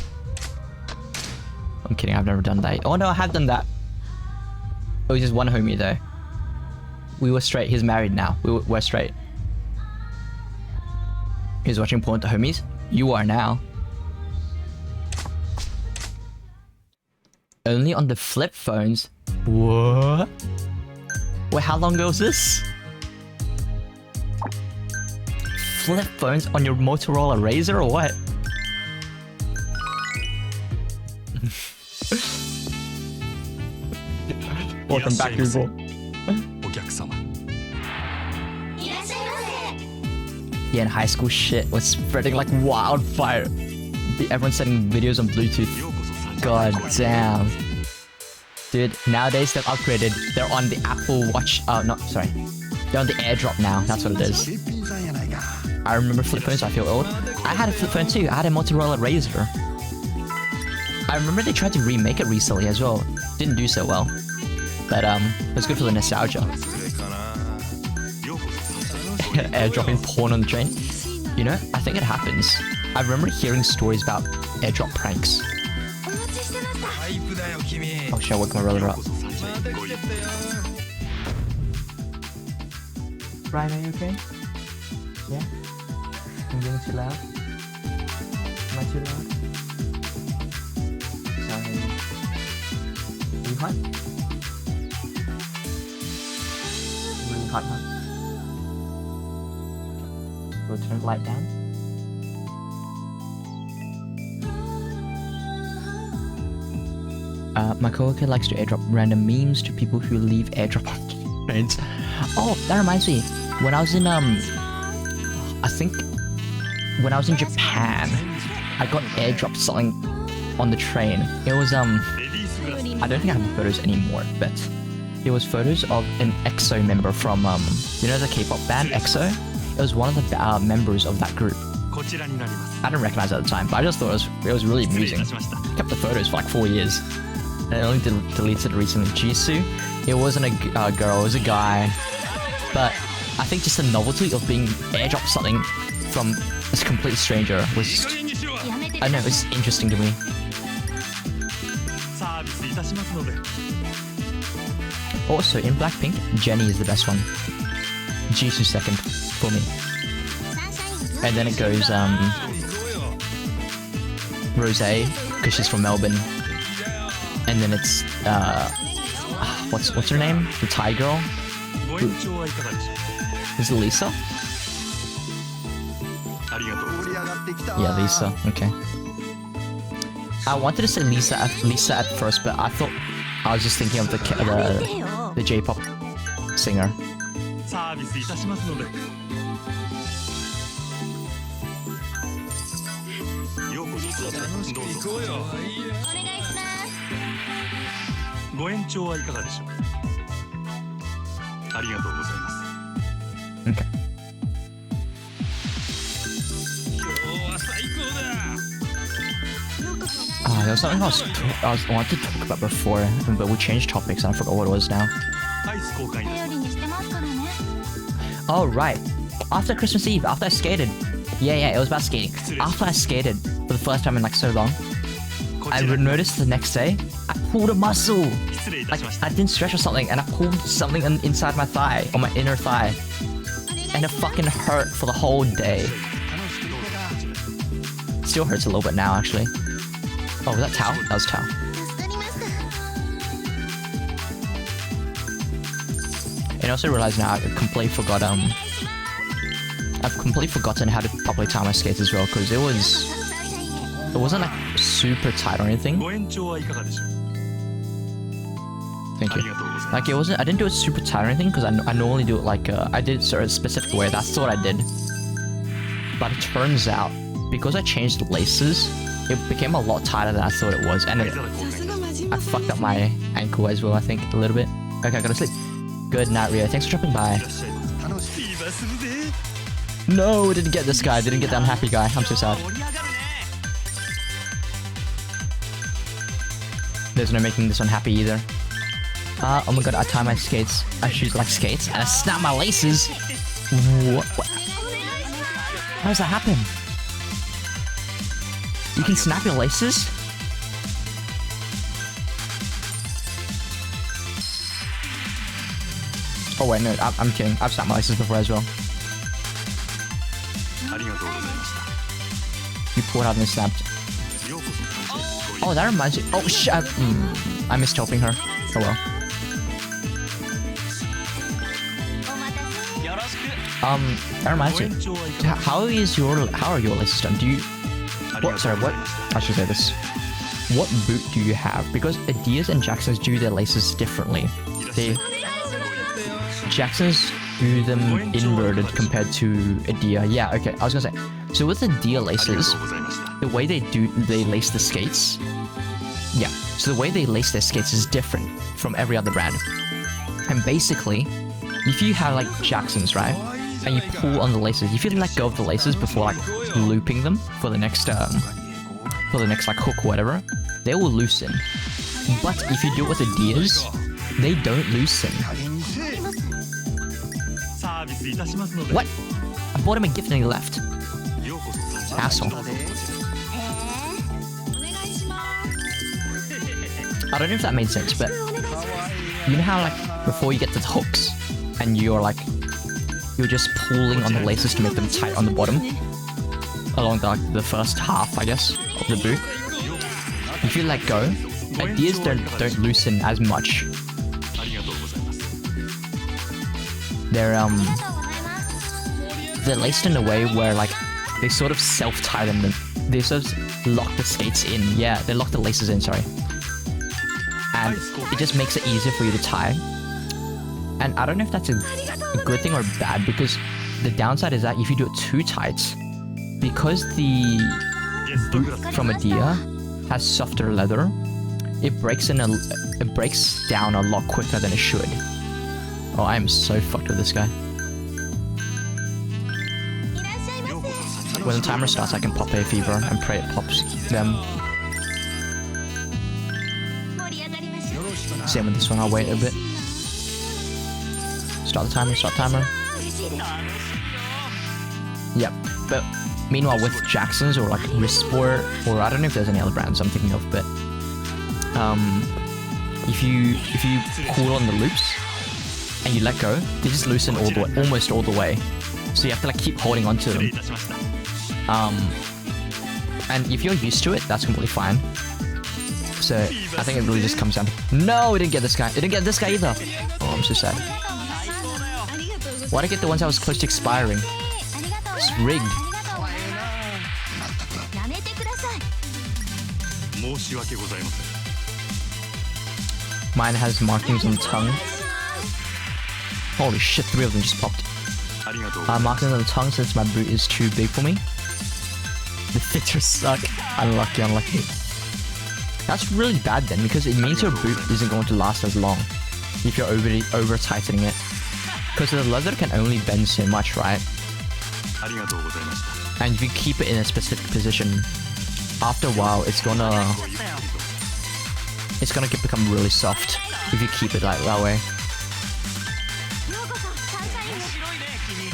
I'm kidding, I've never done that. Oh no, I have done that. It was just one homie though. We were straight. He's married now. We're straight. He's watching porn with the homies. You are now. Only on the flip phones. What? Wait, how long ago was this? flip phones on your Motorola Razr or what? Welcome back, people. Yeah, in high school, shit was spreading like wildfire. Everyone's sending videos on Bluetooth. God damn. Dude, nowadays they've upgraded. They're on the Apple Watch. They're on the AirDrop now. That's what it is. I remember flip phones. I feel old. I had a flip phone too. I had a Motorola Razr. I remember they tried to remake it recently as well. Didn't do so well. But it was good for the nostalgia. Airdropping porn on the train. You know, I think it happens. I remember hearing stories about airdrop pranks. Oh shit, I woke my brother up. Brian, are you okay? Yeah? I'm getting too loud? Am I too loud? Sorry. Are you hot? Really hot, huh? We'll turn the light down. My coworker likes to airdrop random memes to people who leave airdrop on trains. Oh, that reminds me. When I was in I think when I was in Japan, I got airdropped something on the train. It was I don't think I have the photos anymore, but it was photos of an EXO member from you know the K-pop band EXO. It was one of the members of that group. I didn't recognize it at the time, but I just thought it was really amusing. Kept the photos for like 4 years. And I only deleted it recently. Jisoo. It wasn't a girl, it was a guy. But I think just the novelty of being airdropped something from a complete stranger was just, I don't know, it's interesting to me. Also, in Blackpink, Jennie is the best one. Jisoo second for me. And then it goes Rosé, because she's from Melbourne. And then it's what's her name? The Thai girl? Is it Lisa? Yeah, Lisa. Okay. I wanted to say Lisa at first, but I thought I was just thinking of the J-pop singer. Okay. There was something I wanted to talk about before, but we changed topics and I forgot what it was now. Oh, right. After Christmas Eve, after I skated. Yeah, it was about skating. After I skated for the first time in like so long, I noticed the next day, I pulled a muscle. Like, I didn't stretch or something, and I pulled something inside my thigh, or my inner thigh. And it fucking hurt for the whole day. Still hurts a little bit now, actually. Oh, was that Tao? That was Tao. And I also realized now I completely forgot, I've completely forgotten how to properly tie my skates as well, because it wasn't like super tight or anything. Thank you. Like I didn't do it super tight or anything, because I normally do it like, I did it a specific way, that's what I did. But it turns out, because I changed the laces, it became a lot tighter than I thought it was, and I fucked up my ankle as well, I think, a little bit. Okay, I gotta sleep. Good night, Rio. Thanks for dropping by. No, I didn't get this guy. I didn't get the unhappy guy. I'm so sad. There's no making this one happy either. Oh my god, I tie my skates. I shoot like skates, and I snap my laces. What? How does that happen? You can snap your laces? Oh wait, no, I'm kidding. I've snapped my laces before as well. You pulled out and snapped. Oh, that reminds me. Oh shit! I missed helping her. Oh well. That reminds me. How are your laces done? Do you... What I should say this. What boot do you have? Because Adidas and Jacksons do their laces differently. Jacksons do them inverted compared to Adidas. Yeah, okay, I was gonna say. So with Adidas laces, the way they lace the skates... Yeah, so the way they lace their skates is different from every other brand. And basically, if you have like Jacksons, right? And you pull on the laces, if you let go of the laces before like looping them for the next like hook or whatever, they will loosen. But if you do it with Adidas, they don't loosen. What? I bought him a gift and he left. Asshole. I don't know if that made sense, but you know how like before you get to the hooks and you're just pulling on the laces to make them tight on the bottom along the first half, I guess, of the boot. If you let go, Adidas don't loosen as much. They're laced in a way where like they sort of self-tie them. They sort of lock the skates in. Yeah, they lock the laces in, sorry. And it just makes it easier for you to tie. And I don't know if that's a good thing or bad, because the downside is that if you do it too tight, because the boot from Adidas has softer leather, it breaks down a lot quicker than it should. Oh, I am so fucked with this guy. When the timer starts, I can pop a fever and pray it pops them. Same with this one, I'll wait a bit. Start the timer, start timer. Yep, but meanwhile with Jacksons or like Wrist Sport, or I don't know if there's any other brands I'm thinking of, but if you pull on the loops and you let go, they just loosen almost all the way. So you have to like keep holding onto them. And if you're used to it, that's completely fine. So I think it really just comes down to... No, we didn't get this guy. It didn't get this guy either. Oh, I'm so sad. Why'd I get the ones that was close to expiring? It's rigged. Mine has markings on the tongue. Holy shit, 3 of them just popped. Markings on the tongue since my boot is too big for me. The fitters suck. Unlucky, unlucky. That's really bad then, because it means your boot isn't going to last as long if you're over tightening it. Because the leather can only bend so much, right? And if you keep it in a specific position, after a while it's gonna become really soft if you keep it like that way.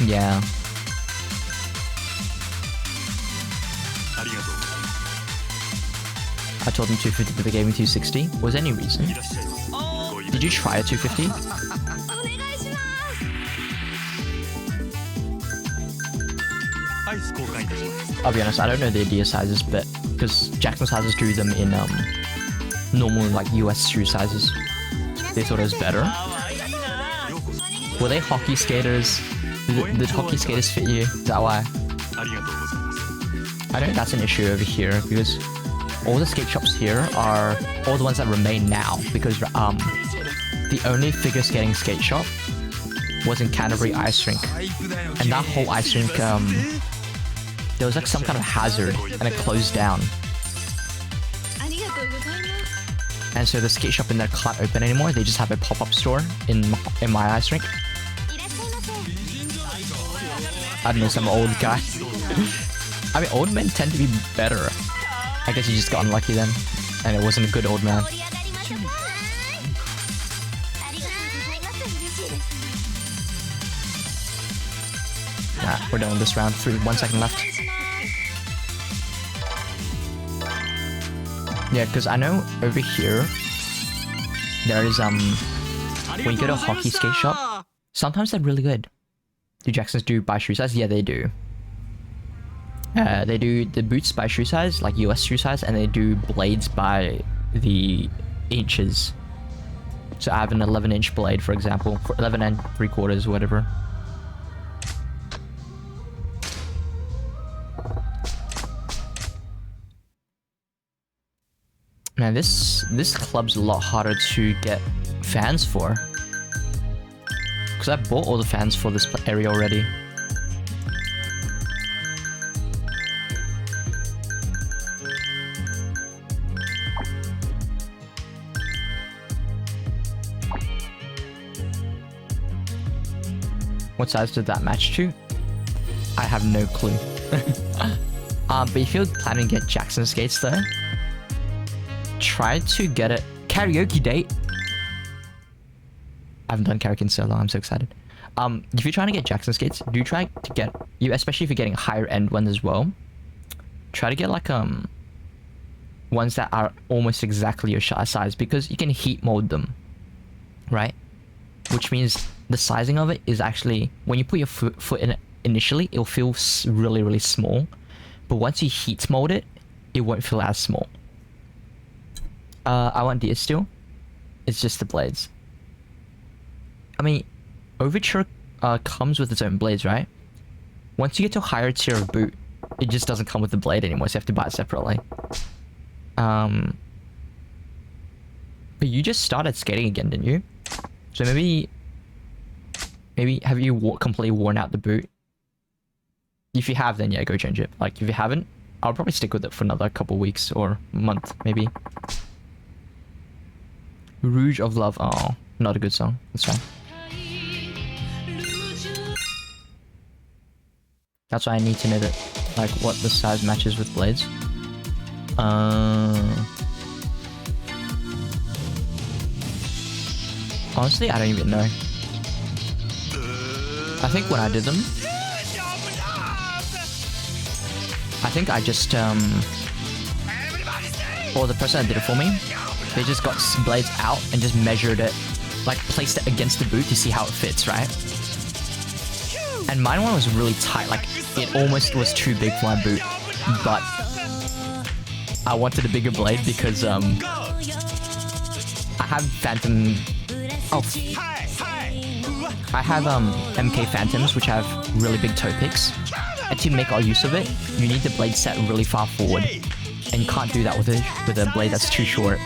Yeah. I told them 250, but they gave me 260. Was there any reason? Did you try a 250? I'll be honest, I don't know the Adidas sizes, but because Jackson's sizes do them in normal like US shoe sizes, they thought it was better. Were they hockey skaters? Did hockey skaters fit you? Is that why? I know that's an issue over here, because all the skate shops here are all the ones that remain now, because the only figure skating skate shop was in Canterbury Ice Rink, and that whole ice rink there was like some kind of hazard and it closed down, and so the skate shop in there can't open anymore. They just have a pop-up store in my ice rink. I don't know, some old guy. I mean, old men tend to be better. I guess you just got unlucky then, and it wasn't a good old man. Nah, we're done with this round. 1 second left. Yeah, because I know over here, there is, when you go to a hockey skate shop, sometimes they're really good. Do Jacksons do by shoe size? Yeah, they do. They do the boots by shoe size, like US shoe size, and they do blades by the inches. So I have an 11-inch blade, for example, 11 and 3/4, whatever. Man, this club's a lot harder to get fans for. Because I bought all the fans for this area already. What size did that match to? I have no clue. But if you're planning to get Jackson skates though, try to get it. Karaoke date. I haven't done karaoke in so long. I'm so excited. If you're trying to get Jackson skates, do try to get you, especially if you're getting higher end ones as well. Try to get like ones that are almost exactly your size, because you can heat mold them, right? Which means the sizing of it is actually, when you put your foot in it initially, it'll feel really, really small. But once you heat mold it, it won't feel as small. I want DS still. It's just the blades. I mean, Overture comes with its own blades, right? Once you get to a higher tier of boot, it just doesn't come with the blade anymore, so you have to buy it separately. But you just started skating again, didn't you? So maybe have you completely worn out the boot? If you have, then yeah, go change it. Like, if you haven't, I'll probably stick with it for another couple weeks or month, maybe. Rouge of Love. Oh, not a good song. That's fine. That's why I need to know that, like, what the size matches with blades. Honestly, I don't even know. I think when I did them, I think I just or the person that did it for me, they just got blades out and just measured it, like placed it against the boot to see how it fits, right? And mine one was really tight, like it almost was too big for my boot, but I wanted a bigger blade because I have Phantom. Oh, I have MK Phantoms, which have really big toe picks, and to make all use of it, you need the blade set really far forward, and you can't do that with a blade that's too short.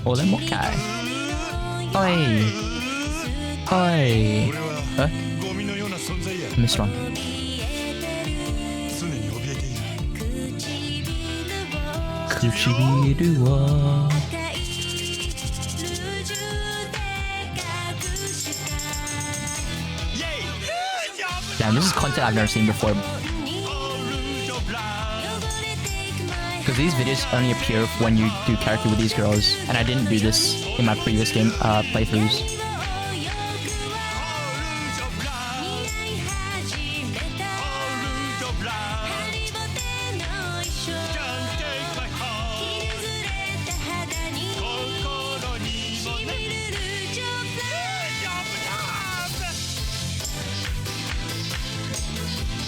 Olemokai. Oi. Oi. Huh? Missed one. Kuchibiru wa. Damn, this is content I've never seen before. Because these videos only appear when you do character with these girls, and I didn't do this in my previous game playthroughs.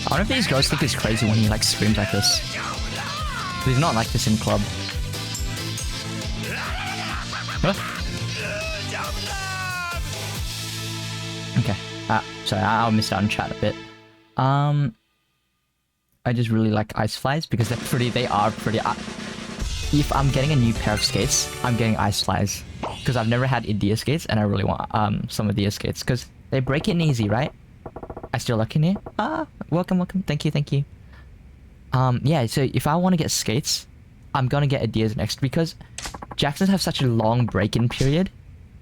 I wonder if these girls think it's crazy when he like screams like this. He's not like this in club. Huh? Okay. Sorry, I missed out on chat a bit. I just really like ice flies because they're pretty. They are pretty. If I'm getting a new pair of skates, I'm getting ice flies because I've never had India skates, and I really want some of the skates because they break in easy, right? I still lucky here. Welcome. Thank you. Yeah, so if I want to get skates, I'm gonna get Adidas next because Jacksons have such a long break-in period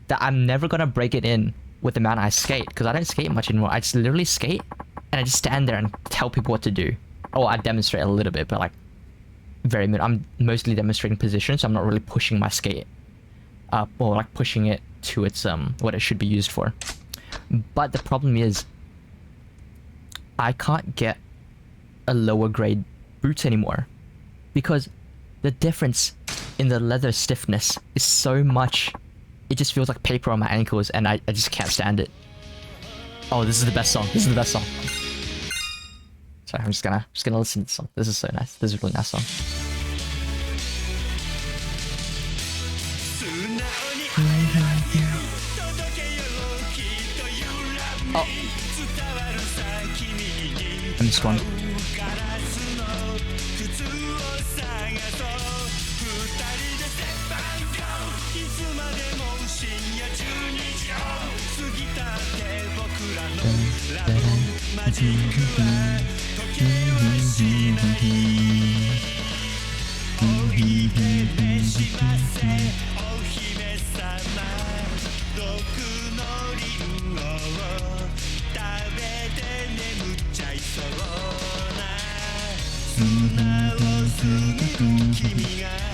that I'm never gonna break it in with the amount I skate because I don't skate much anymore. I just literally skate and I just stand there and tell people what to do. Oh, I demonstrate a little bit, but like very minute. I'm mostly demonstrating position, so I'm not really pushing my skate up or like pushing it to its what it should be used for. But the problem is I can't get a lower grade boots anymore because the difference in the leather stiffness is so much. It just feels like paper on my ankles and I just can't stand it. Oh, this is the best song. Sorry, I'm just gonna listen to the song. This is so nice. This is a really nice song. released one.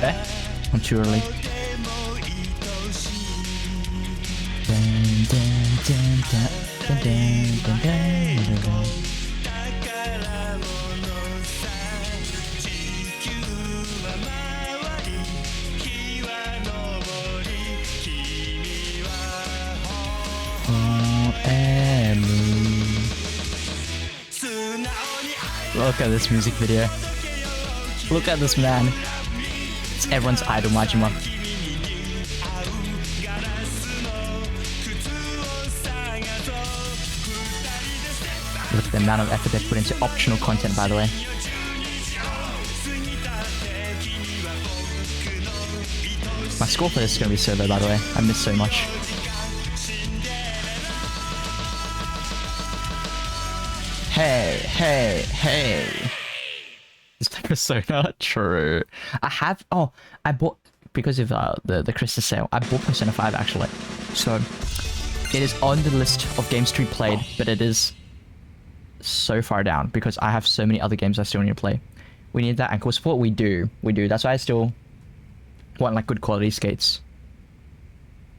Eh? I'm too early. Look at this music video. Look at this man. It's everyone's idol, Majima. Look at the amount of effort they put into optional content, by the way. My score for this is going to be so low, by the way. I miss so much. Hey. This Persona, true. I bought, because of the Christmas sale, I bought Persona 5 actually. So, it is on the list of games to be played, but it is so far down because I have so many other games I still need to play. We need that ankle support, we do. That's why I still want like good quality skates.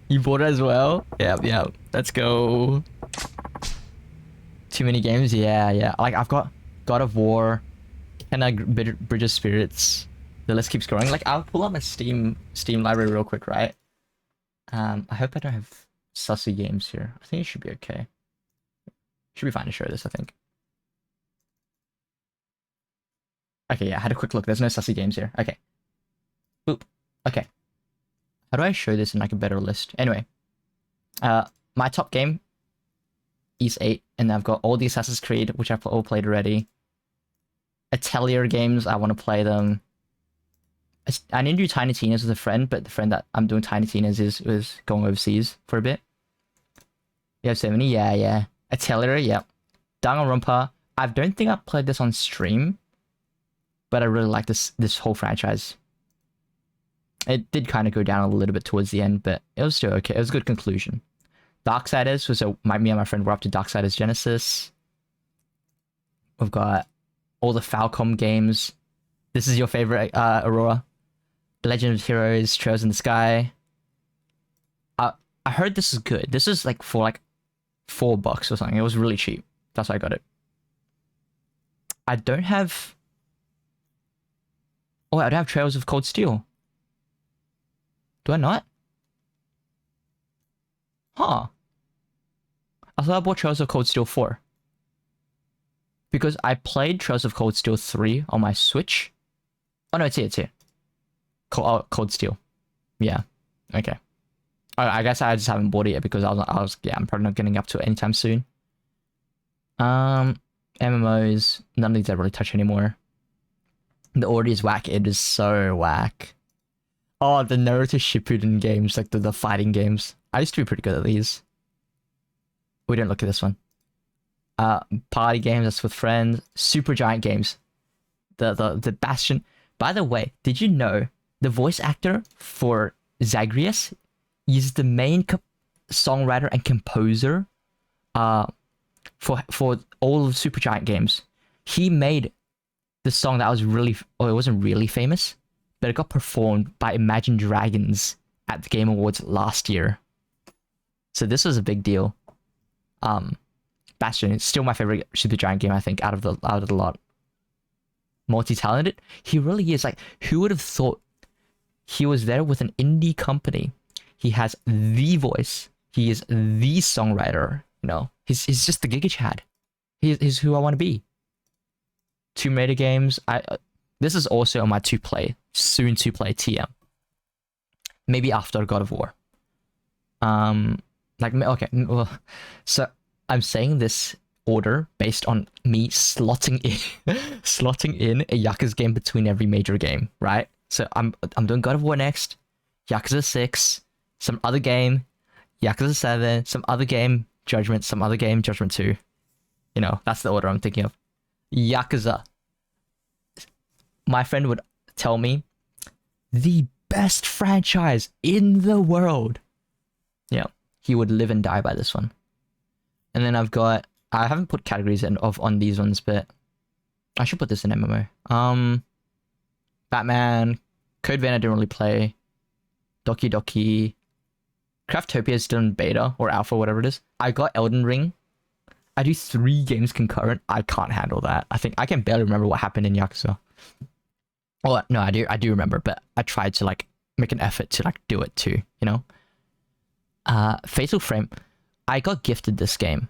You bought it as well? Yeah. Let's go. Too many games? Yeah. Like I've got God of War and like Bridge of Spirits. The list keeps growing. Like I'll pull up my Steam library real quick, right? I hope I don't have sussy games here. I think it should be okay. Should be fine to show this, I think. Okay, yeah, I had a quick look. There's no sussy games here. Okay. Boop. Okay. How do I show this in like a better list? Anyway. My top game is 8, and I've got all the Assassin's Creed, which I've all played already. Atelier games, I want to play them. I need to do Tiny Tina's with a friend, but the friend that I'm doing Tiny Tina's is going overseas for a bit. You have 70? Yeah. Atelier, yep. Danganronpa. I don't think I've played this on stream, but I really like this whole franchise. It did kind of go down a little bit towards the end, but it was still okay. It was a good conclusion. Darksiders was me and my friend were up to Darksiders Genesis. We've got all the Falcom games. This is your favorite, Aurora. Legend of Heroes, Trails in the Sky. I heard this is good. This is like for like $4 or something. It was really cheap. That's why I got it. I don't have... Oh, I don't have Trails of Cold Steel. Do I not? Huh. I thought I bought Trails of Cold Steel 4. Because I played Trails of Cold Steel 3 on my Switch. Oh no, it's here. Cold Steel. Yeah. Okay. I guess I just haven't bought it yet because I'm probably not getting up to it anytime soon. MMOs, none of these I really touch anymore. The audio is whack. It is so whack. Oh, the Naruto Shippuden games, like the fighting games. I used to be pretty good at these. We don't look at this one. Party games, that's with friends. Super Giant games. The Bastion. By the way, did you know the voice actor for Zagreus is the main songwriter and composer for all of Super Giant games? He made the song that was really... Oh, it wasn't really famous, but it got performed by Imagine Dragons at the Game Awards last year. So this was a big deal. Bastion is still my favorite Super Giant game, I think, out of the lot. Multi-talented. He really is. Like, who would have thought he was there with an indie company? He has the voice. He is the songwriter. You know, he's just the Giga Chad. He's who I want to be. Tomb Raider games. This is also on my soon to play TM. Maybe after God of War. Okay. Well, so I'm saying this order based on me slotting in slotting in a Yakuza game between every major game, right? So I'm doing God of War next, Yakuza 6, some other game, Yakuza 7, some other game, Judgment, some other game, Judgment 2. You know, that's the order I'm thinking of. Yakuza. My friend would tell me, the best franchise in the world. Yeah, he would live and die by this one. And then I haven't put categories on these ones, but I should put this in MMO. Batman, Code Vein I didn't really play. Doki Doki. Craftopia is still in beta or alpha, whatever it is. I got Elden Ring. I do 3 games concurrent. I can't handle that. I think I can barely remember what happened in Yakuza. Oh no, I do remember, but I tried to like make an effort to like do it too, you know? Fatal Frame. I got gifted this game.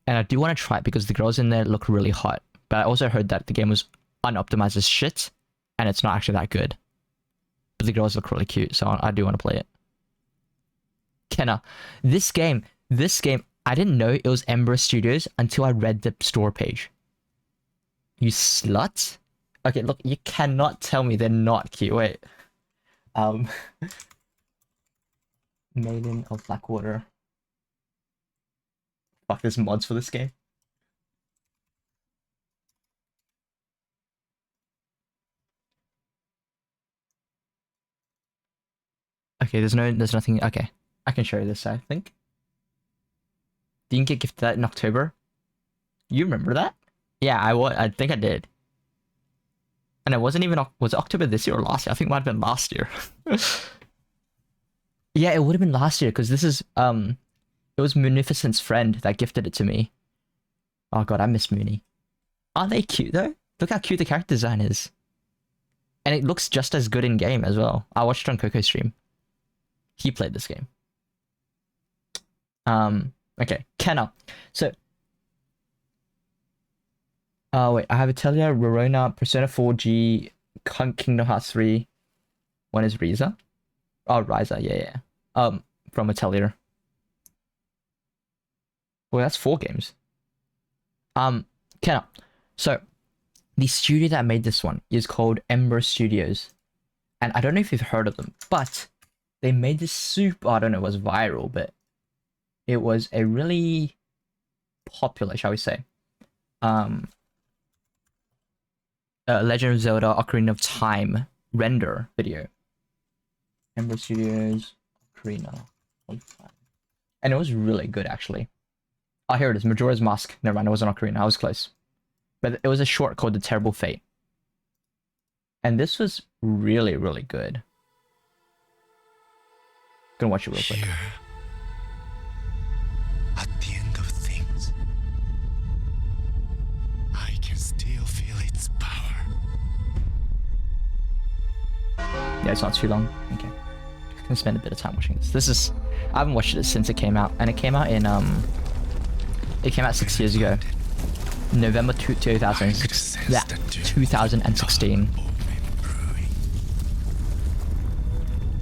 And I do want to try it because the girls in there look really hot. But I also heard that the game was unoptimized as shit. And it's not actually that good. But the girls look really cute, so I do want to play it. Kenna. This game, I didn't know it was Ember Studios until I read the store page. You slut? Okay, look, you cannot tell me they're not cute. Wait. Maiden of Blackwater. Fuck, there's mods for this game. Okay, there's nothing. Okay, I can show you this, I think. Didn't get gifted that in October. You remember that? Yeah, I think I did. And it wasn't even, was it October this year or last year? I think it might have been last year. Yeah, it would have been last year because this is, it was Munificent's friend that gifted it to me. Oh god, I miss Mooney. Aren't they cute though? Look how cute the character design is. And it looks just as good in game as well. I watched it on Coco's stream. He played this game. Okay, Kenna. So, wait, I have Atelier, Rorona, Persona 4G, Kingdom Hearts 3. One is Riza. Oh, Riza, yeah. From Atelier. Well, that's 4 games. Kenna. So, the studio that made this one is called Ember Studios. And I don't know if you've heard of them, but they made this super, I don't know, it was viral, but it was a really popular, shall we say, Legend of Zelda Ocarina of Time render video. Ember Studios, Ocarina of Time. And it was really good, actually. Oh, here it is, Majora's Mask. Never mind, it wasn't Ocarina, I was close. But it was a short called The Terrible Fate. And this was really, really good. Gonna watch it real quick. Here, at the end of things, I can still feel its power. Yeah, it's not too long. Okay. I'm gonna spend a bit of time watching this. I haven't watched it since it came out. And it came out in, it came out 6 years ago. November 2006. Yeah, 2016.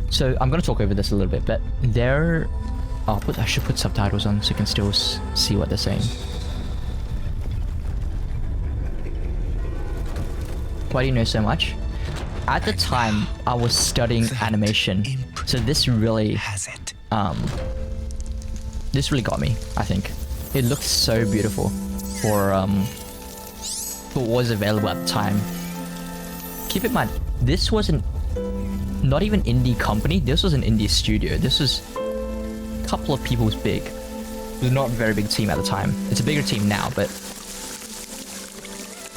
So I'm gonna talk over this a little bit, but I should put subtitles on so you can still see what they're saying. Why do you know so much? At the time, I was studying animation, so this really got me. I think it looked so beautiful for what was available at the time. Keep in mind, this wasn't not even indie company. This was an indie studio. This was a couple of people's big. It was not a very big team at the time. It's a bigger team now, but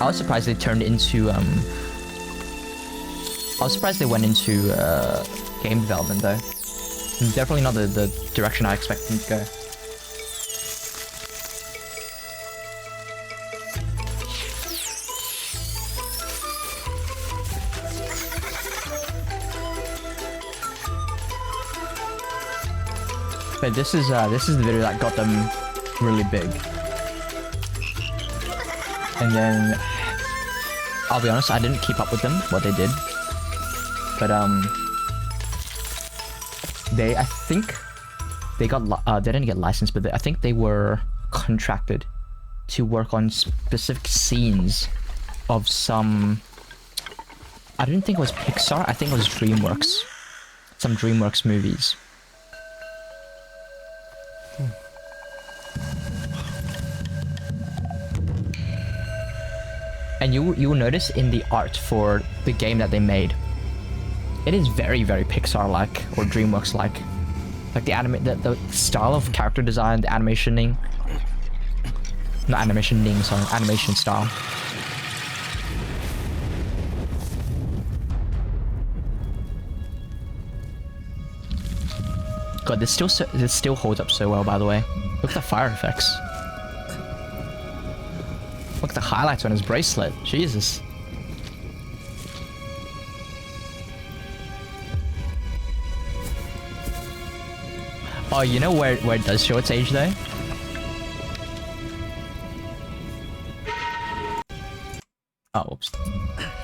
I was surprised they turned into I was surprised they went into game development though. Definitely not the direction I expected them to go. But this is the video that got them really big. And then I'll be honest, I didn't keep up with them, what they did. But I think they got they didn't get licensed, but I think they were contracted to work on specific scenes of some... I didn't think it was Pixar, I think it was DreamWorks. Some DreamWorks movies. And you will notice in the art for the game that they made, it is very, very Pixar-like or DreamWorks-like. Like the style of character design, the animationing. Not animationing, sorry, animation style. God, this still holds up so well, by the way. Look at the fire effects. Look at the highlights on his bracelet. Jesus. Oh, you know where it does show its age though? Oh, oops.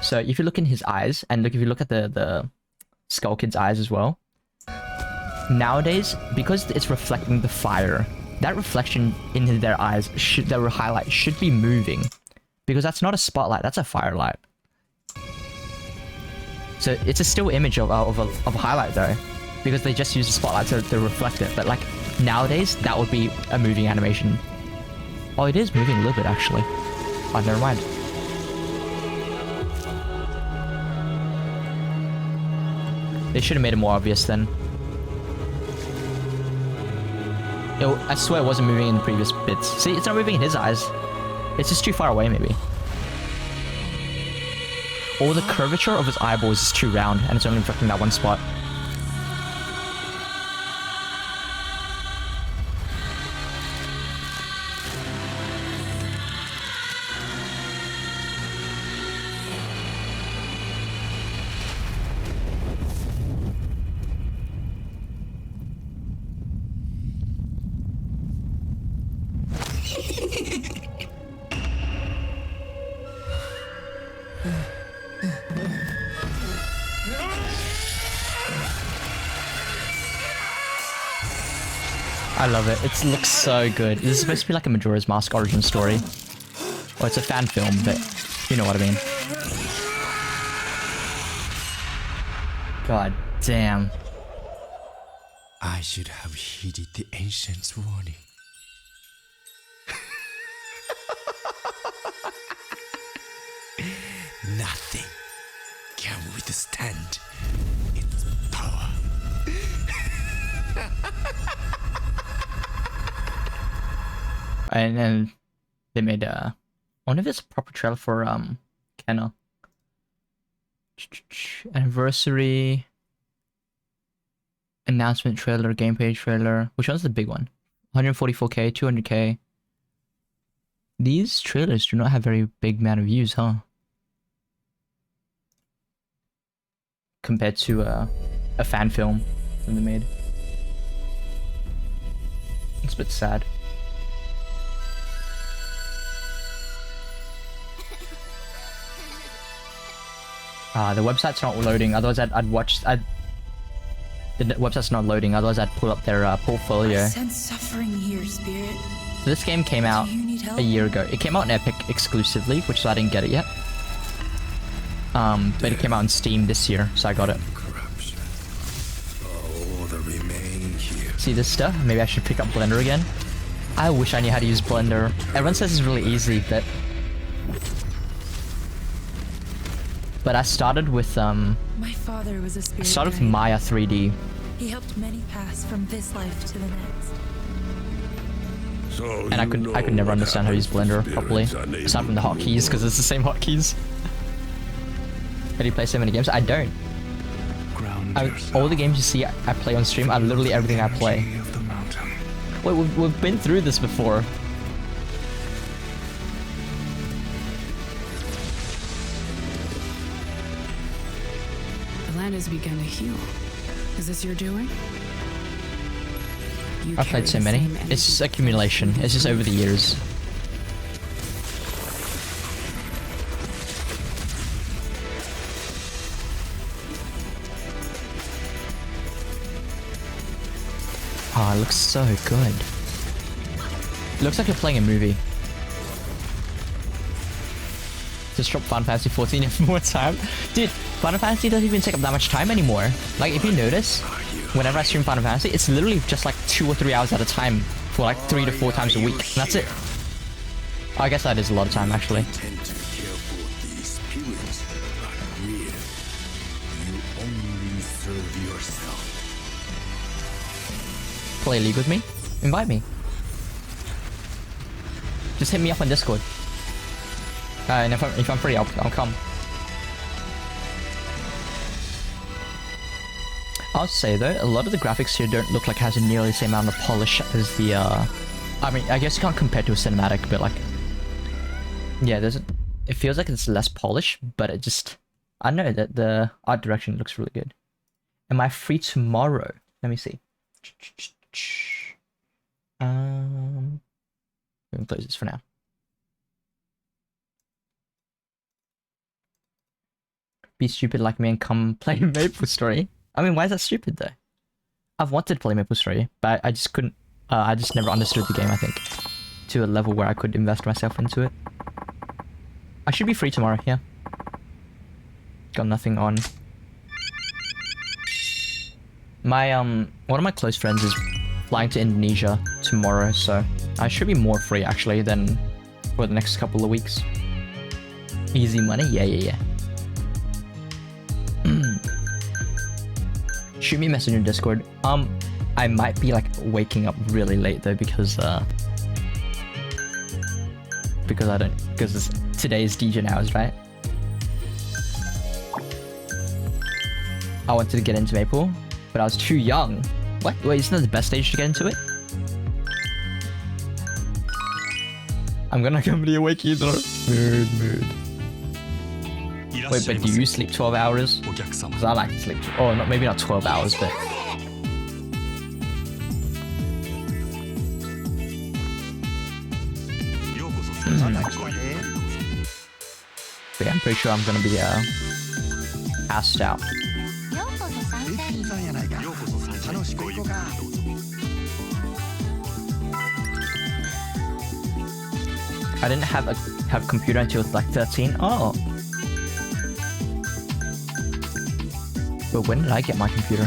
So if you look in his eyes, and if you look at the Skull Kid's eyes as well, nowadays, because it's reflecting the fire, that reflection in their eyes, their highlight should be moving. Because that's not a spotlight, that's a firelight. So it's a still image of a highlight though. Because they just use the spotlight to reflect it. But like, nowadays, that would be a moving animation. Oh, it is moving a little bit actually. Oh, never mind. They should have made it more obvious then. I swear it wasn't moving in the previous bits. See, it's not moving in his eyes. It's just too far away, maybe. Or the curvature of his eyeballs is too round, and it's only reflecting that one spot. I love it. It looks so good. This is supposed to be like a Majora's Mask origin story. Well, it's a fan film, but you know what I mean. God damn. I should have heeded the ancient's warning. Nothing can withstand its power. And then they made I wonder if it's a proper trailer for Kenna. Anniversary announcement trailer, gameplay trailer. Which one's the big one? 144k, 200k. These trailers do not have very big amount of views, huh? Compared to a fan film that they made. It's a bit sad. The website's not loading, otherwise the website's not loading, otherwise I'd pull up their portfolio. I sense suffering here, Spirit. So this game came out Do you need help? a year ago. It came out on Epic exclusively, which is why I didn't get it yet. But it came out on Steam this year, so I got it. Corruption. All the remain here. See this stuff? Maybe I should pick up Blender again. I wish I knew how to use Blender. Everyone says it's really easy, but I started with My father was a spirit. I started with guide. Maya 3D. He helped many pass from this life to the next. So And I could never understand how to use Blender properly, aside from the hotkeys, because it's the same hotkeys. How do you play so many games? I don't. All the games you see I play on stream are literally everything I play. Wait, we've been through this before. The land has begun to heal. Is this your doing? You I've carry played so the many. same energy It's just accumulation. It's just over the years. Oh, it looks so good. It looks like you're playing a movie. Just drop Final Fantasy 14 in more time. Dude, Final Fantasy doesn't even take up that much time anymore. Like, if you notice, whenever I stream Final Fantasy, it's literally just like 2 or 3 hours at a time for like 3 to 4 times a week. And that's it. I guess that is a lot of time, actually. Tend to care for these spirits, but really, you only serve yourself. Play League with me? Invite me. Just hit me up on Discord. And if I'm free, I'll come. I'll say though, a lot of the graphics here don't look like it has nearly the same amount of polish as the I mean, I guess you can't compare to a cinematic, but like, yeah, it feels like it's less polished, but it just, I don't know, that the art direction looks really good. Am I free tomorrow? Let me see. We can close this for now. Be stupid like me and come play Maple Story. I mean, why is that stupid though? I've wanted to play Maple Story, but I just couldn't. I just never understood the game, I think, to a level where I could invest myself into it. I should be free tomorrow, yeah. Got nothing on. My one of my close friends is flying to Indonesia tomorrow, so I should be more free actually than for the next couple of weeks. Easy money, yeah. Shoot me a message in Discord. I might be like waking up really late though because today's DJ hours, right? I wanted to get into Maple, but I was too young. What? Wait, isn't that the best stage to get into it? I'm gonna come to awake either. Mood. Wait, but do you sleep 12 hours? Because I like to sleep. Oh, not maybe not 12 hours, but. But yeah, I'm pretty sure I'm gonna be passed out. I didn't have a computer until like 13. Oh. But when did I get my computer?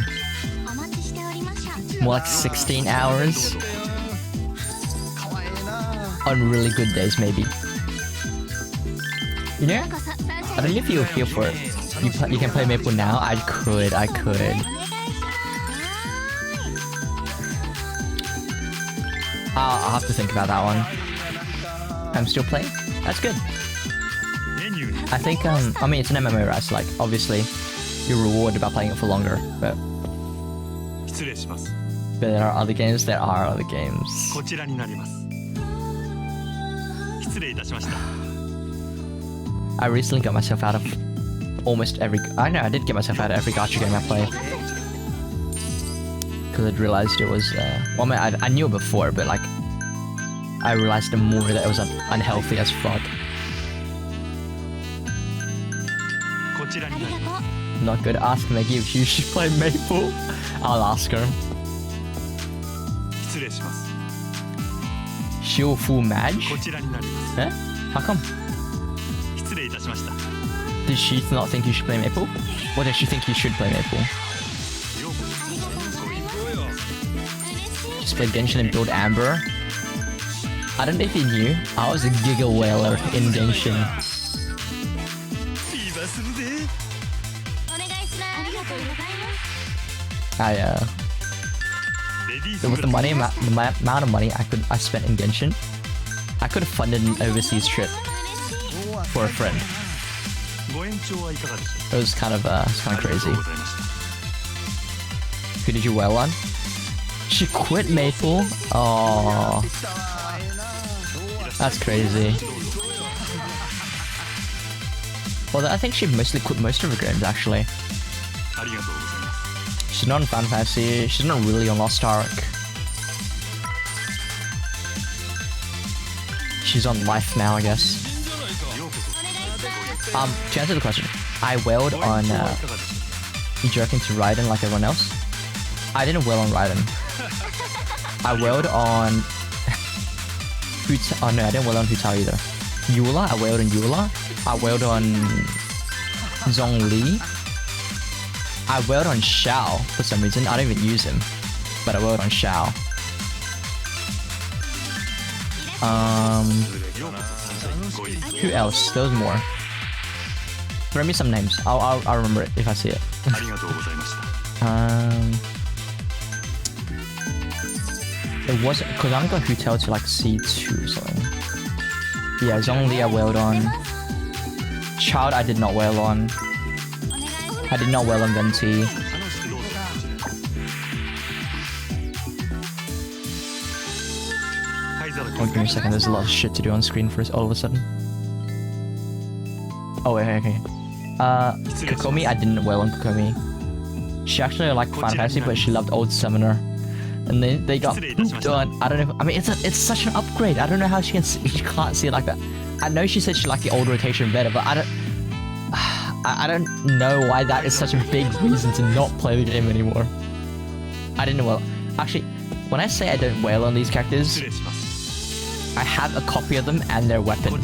More like 16 hours. On really good days, maybe. You know, I don't know if you'll feel for it. You can play Maple now. I could. I'll have to think about that one. I'm still playing. That's good. I think I mean it's an MMO, right? So like obviously you're rewarded by playing it for longer, but there are other games. I recently got myself out of almost every. I know I did get myself out of every gacha game I played because I'd realized it was. Well, I mean, I knew it before, but like I realized the more that it was unhealthy as fuck. Not good. Ask Maggie if you should play Maple. I'll ask her. She'll full Madge? Huh? How come? Did she not think you should play Maple? Or does she think you should play Maple? Just play Genshin and build Amber? I don't know if you knew, I was a Giga Whaler in Genshin. With the money, the amount of money I spent in Genshin, I could have funded an overseas trip for a friend. It was kind of crazy. Who did you well on? She quit Maple? Oh, that's crazy. Well, I think she mostly quit most of her games actually. She's not in Final Fantasy. She's not really on Lost Ark. She's on Life now, I guess. To answer the question, I wailed on you joking to Raiden like everyone else. I didn't wail on Raiden. I wailed on oh no, I didn't wail on Huta either. Eula, I wailed on Eula. I wailed on Zhongli. I wailed on Xiao for some reason. I don't even use him, but I wailed on Xiao. Who else? There was more. Throw me some names. I'll remember it if I see it. It wasn't because I'm gonna hotel to like C2 or something. Yeah, Zhongli I wailed on. Child I did not wail on. I did not wail on Venti. Oh, give me a second. There's a lot of shit to do on screen for us all of a sudden. Oh wait, okay. Kokomi I didn't wail on Kokomi. She actually liked Final Fantasy, but she loved Old Summoner. And then they got pooped on. I don't know. I mean, it's such an upgrade. I don't know how she can't see it like that. I know she said she liked the old rotation better, but I don't know why that is such a big reason to not play the game anymore. I didn't wail. Actually, when I say I don't wail on these characters, I have a copy of them and their weapon,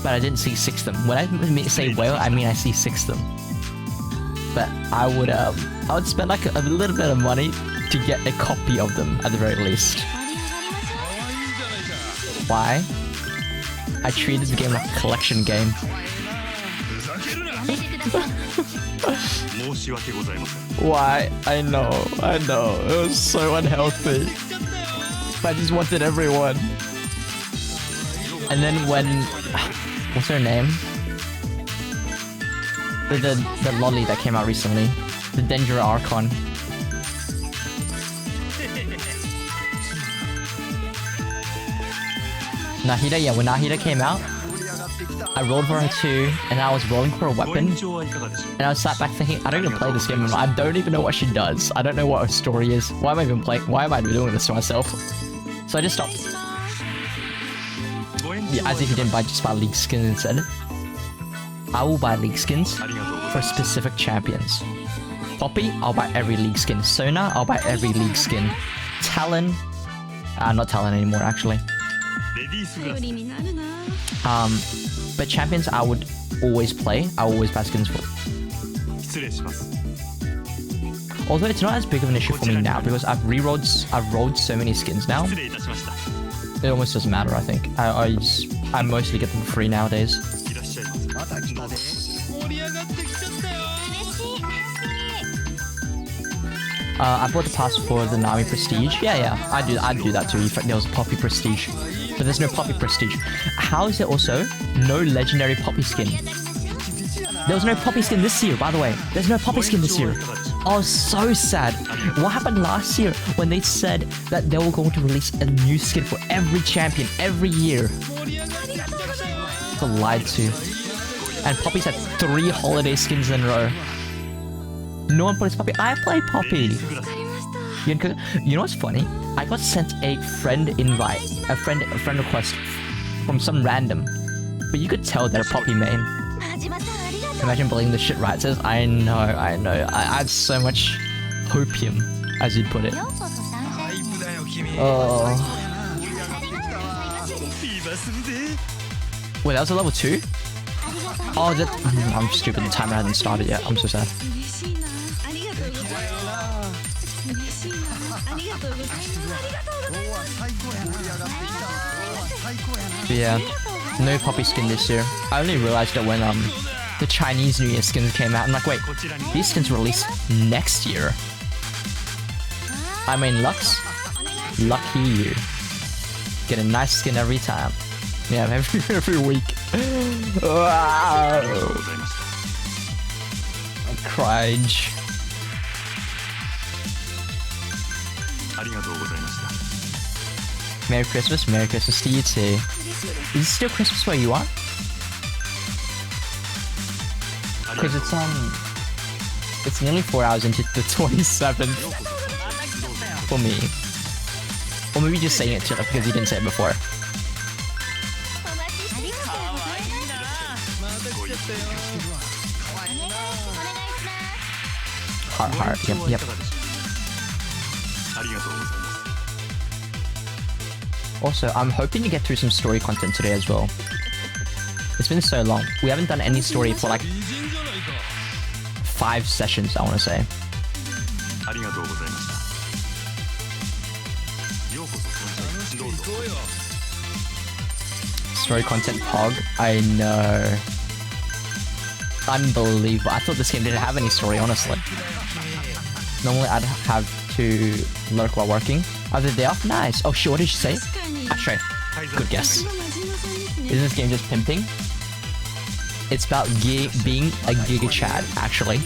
but I didn't C6 them. When I say wail, I mean I C6 them. But I would spend like a little bit of money to get a copy of them at the very least. Why? I treated the game like a collection game. Why? I know. It was so unhealthy. I just wanted everyone. And then when... What's her name? The lolly that came out recently. The Dendra Archon. Nahida, yeah, when Nahida came out, I rolled for her too, and I was rolling for a weapon, and I was sat back thinking, I don't even play this game anymore. I don't even know what she does. I don't know what her story is. Why am I even playing? Why am I doing this to myself? So I just stopped. Yeah, as if you didn't just buy League skins instead. I will buy League skins for specific champions. Poppy, I'll buy every League skin. Sona, I'll buy every League skin. Talon, not Talon anymore actually. But champions I would always play. I will always buy skins for. Although it's not as big of an issue for me now because I've rolled so many skins now. It almost doesn't matter, I think. I mostly get them for free nowadays. I bought the pass for the Nami Prestige. Yeah, I'd do that too if there was a Poppy Prestige. But there's no Poppy Prestige. How is there also no legendary Poppy skin? There was no Poppy skin this year, by the way. There's no Poppy skin this year. Oh, so sad. What happened last year when they said that they were going to release a new skin for every champion every year? So lied to. And Poppy's had 3 holiday skins in a row. No one plays Poppy. I play Poppy. You know what's funny? I got sent a friend invite, a friend request from some random, but you could tell they're a Poppy main. Imagine believing this shit right. It says, I know. I had so much hopium, as you'd put it. Oh. Wait, that was a level 2? Oh, I'm stupid. The timer hadn't started yet. I'm so sad. But yeah, no Poppy skin this year. I only realized it when the Chinese New Year skins came out. I'm like, wait, these skins release next year. I mean, Lux, lucky you. Get a nice skin every time. Yeah, every week. Wow. I cried. Merry Christmas to you too. Is it still Christmas where you are? Because it's nearly 4 hours into the 27th for me. Or maybe just saying it to because you didn't say it before. Heart, yep. Also, I'm hoping to get through some story content today as well. It's been so long. We haven't done any story for like 5 sessions, I want to say. Story content Pog. I know. Unbelievable. I thought this game didn't have any story, honestly. Normally I'd have to lurk while working. Are they there? Nice. Oh shit, what did she say? Ashtray. Good guess. Isn't this game just pimping? It's about being a Giga Chad, actually.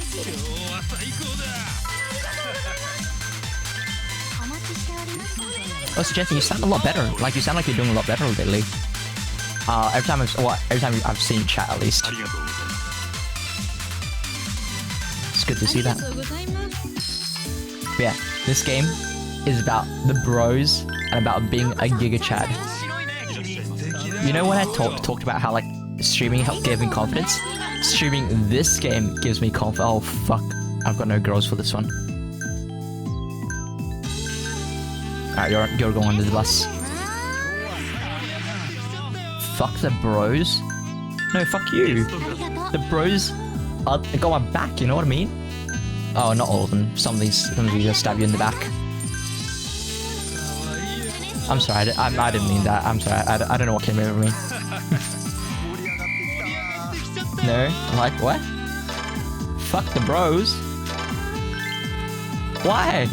Oh, suggesting you sound a lot better. Like, you sound like you're doing a lot better lately. Every time I've seen chat, at least. It's good to see that. But yeah, this game is about the bros and about being a Giga Chad. You know when I talked about how like streaming gave me confidence? Streaming this game gives me confidence. Oh fuck, I've got no girls for this one. Alright, you're going under the bus. Fuck the bros. No, fuck you. The bros got my back, you know what I mean? Oh, not all of them. Some of these just stab you in the back. I'm sorry, I didn't mean that. I'm sorry, I don't know what came over me. No, I'm like, what? Fuck the bros. Why?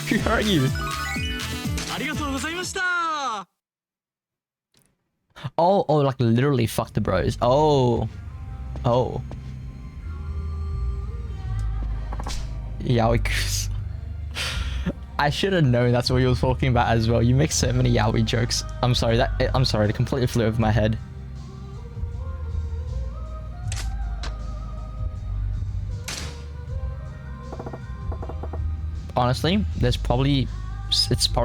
Who hurt you? Oh, like literally fuck the bros. Oh. Yakuza. I should have known that's what you were talking about as well. You make so many yaoi jokes. I'm sorry, they completely flew over my head. Honestly, it's probably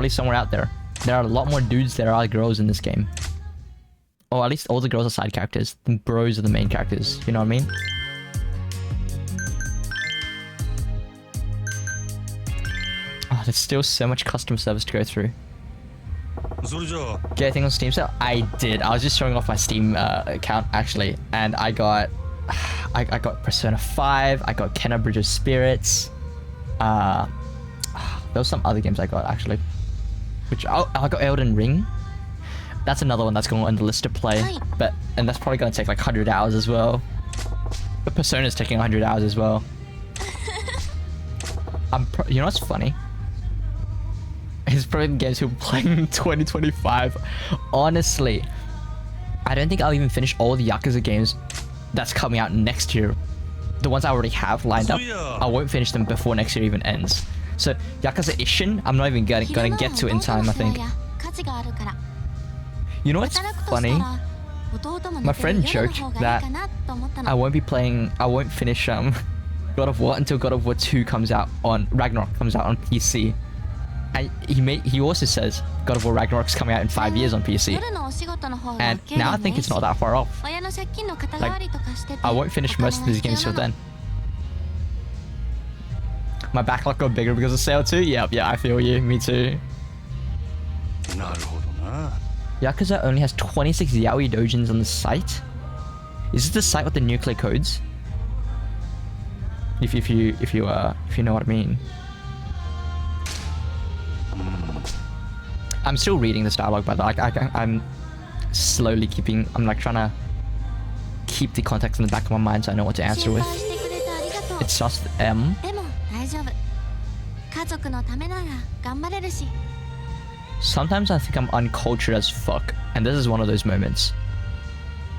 somewhere out there. There are a lot more dudes than there are girls in this game. Or at least all the girls are side characters. The bros are the main characters. You know what I mean? Oh, there's still so much customer service to go through. Get anything on Steam sale? I did. I was just showing off my Steam account actually, and I got Persona 5. I got Kenna Bridge of Spirits. There was some other games I got actually. Which I got Elden Ring. That's another one that's going on the list to play, and that's probably going to take like 100 hours as well. But Persona's taking 100 hours as well. You know what's funny? It's probably games we're playing in 2025. Honestly, I don't think I'll even finish all the Yakuza games that's coming out next year. The ones I already have lined up, I won't finish them before next year even ends. So Yakuza Ishin, I'm not even gonna get to it in time, I think. You know what's funny? My friend joked that I won't finish God of War until God of War 2 comes out on Ragnarok comes out on PC. And he also says God of War Ragnarok's coming out in 5 years on PC. And now I think it's not that far off. Like, I won't finish most of these games till then. My backlog got bigger because of sale too? Yeah, I feel you. Me too. Yakuza only has 26 yaoi dojins on the site. Is this the site with the nuclear codes? If you know what I mean. I'm still reading this dialogue, but like I'm slowly I'm like trying to keep the context in the back of my mind so I know what to answer with. It's just M. Sometimes I think I'm uncultured as fuck, and this is one of those moments.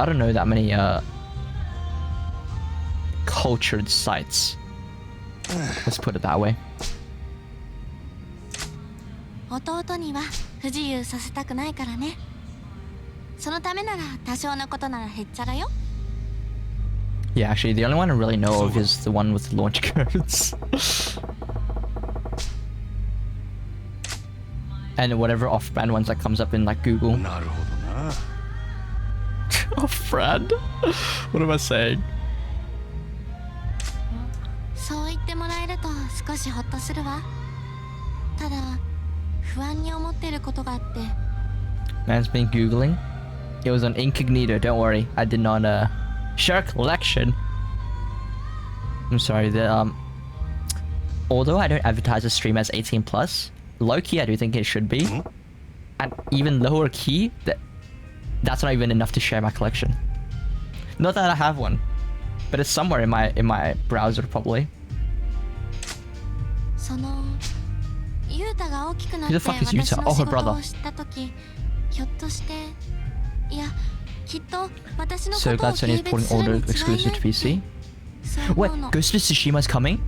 I don't know that many cultured sites. Let's put it that way. Yeah, actually, the only one I really know of is the one with the launch codes. And whatever off-brand ones that comes up in like Google. Off-brand? What am I saying? Man's been Googling. It was on incognito, don't worry. I did not share collection. I'm sorry, although I don't advertise the stream as 18 plus, low key I do think it should be. And even lower key, that's not even enough to share my collection. Not that I have one, but it's somewhere in my browser probably. Who the fuck is Yuta? Oh, her brother. So glad Sony's porting all the exclusive to PC. What? Ghost of Tsushima's coming?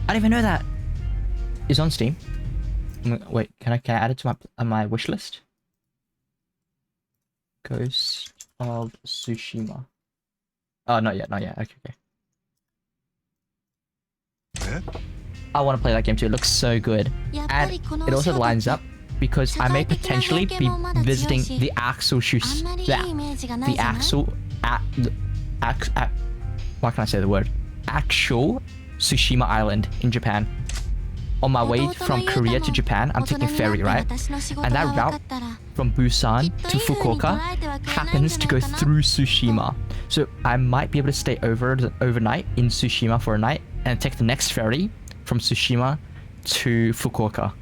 I didn't even know that. It's on Steam. Wait, can I add it to my wish list? Ghost of Tsushima. Oh, not yet. Okay. I want to play that game too. It looks so good, and it also lines up because I may potentially be visiting the actual why can I say the word? Actual Tsushima Island in Japan. On my way from Korea to Japan, I'm taking ferry, right? And that route from Busan to Fukuoka happens to go through Tsushima. So I might be able to stay overnight in Tsushima for a night and take the next ferry from Tsushima to Fukuoka.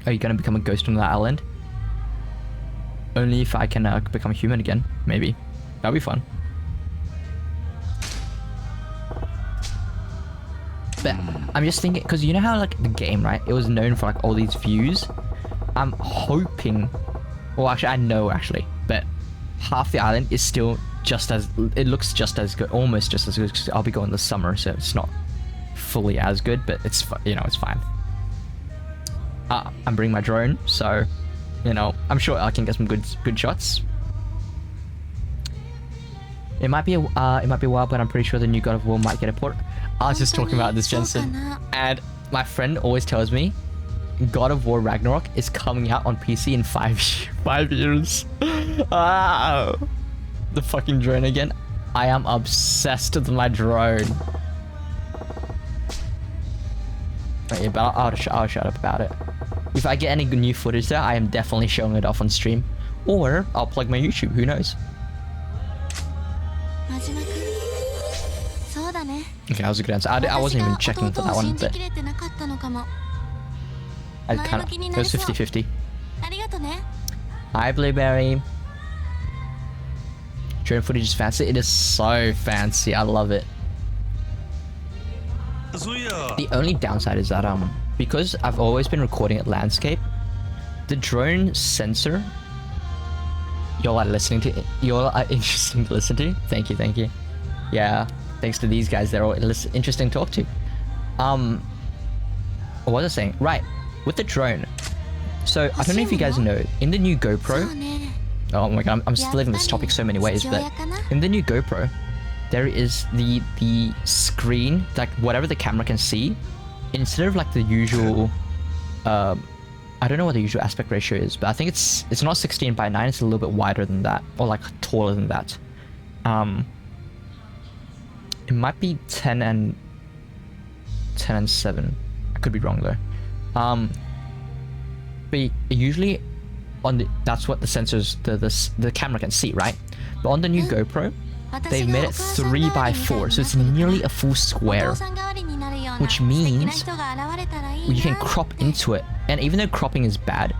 Are you gonna become a ghost on that island? Only if I can become a human again, maybe. That'd be fun. But I'm just thinking, because you know how like the game, right? It was known for like all these views. I'm hoping, well actually I know actually, but half the island is still just as, it looks just as good, almost just as good, because I'll be going this summer, so it's not fully as good, but it's, you know, it's fine. I'm bringing my drone, so, you know, I'm sure I can get some good shots. It might be a while, but I'm pretty sure the new God of War might get a port. I was just talking about this, Jensen, and my friend always tells me God of War Ragnarok is coming out on PC in 5 years. The fucking drone again. I am obsessed with my drone. Right, but I'll shut up about it. If I get any new footage there, I am definitely showing it off on stream. Or I'll plug my YouTube, who knows? Okay, that was a good answer. I wasn't even checking for that one, but I kind of, it was 50-50. Hi, Blueberry. Drone footage is fancy. It is so fancy. I love it. The only downside is that because I've always been recording at landscape, the drone sensor. Y'all are listening to. Y'all are interesting to listen to. Thank you. Yeah. Thanks to these guys, they're all interesting to talk to. What was I saying? Right, with the drone. So I don't know if you guys know, in the new GoPro. Oh my god, I'm splitting this topic so many ways, but in the new GoPro, there is the screen, like whatever the camera can see, instead of like the usual. I don't know what the usual aspect ratio is, but I think it's not 16:9. It's a little bit wider than that, or like taller than that. It might be 10 and 7. I could be wrong though. But usually on that's what the sensors, the camera can see, right? But on the new GoPro, they've made it 3x4, so it's nearly a full square, which means you can crop into it. And even though cropping is bad,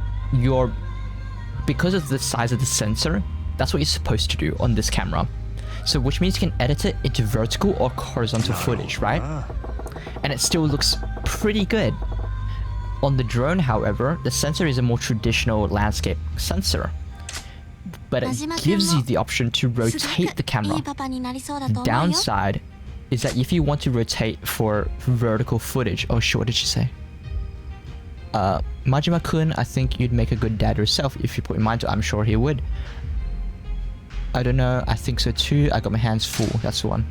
because of the size of the sensor, that's what you're supposed to do on this camera. So which means you can edit it into vertical or horizontal footage, right? And it still looks pretty good. On the drone, however, the sensor is a more traditional landscape sensor, but it gives you the option to rotate the camera. The downside is that if you want to rotate for vertical footage, oh shit, what did she say? Majima-kun, I think you'd make a good dad yourself if you put your mind to it. I'm sure he would. I don't know, I think so too. I got my hands full, that's the one.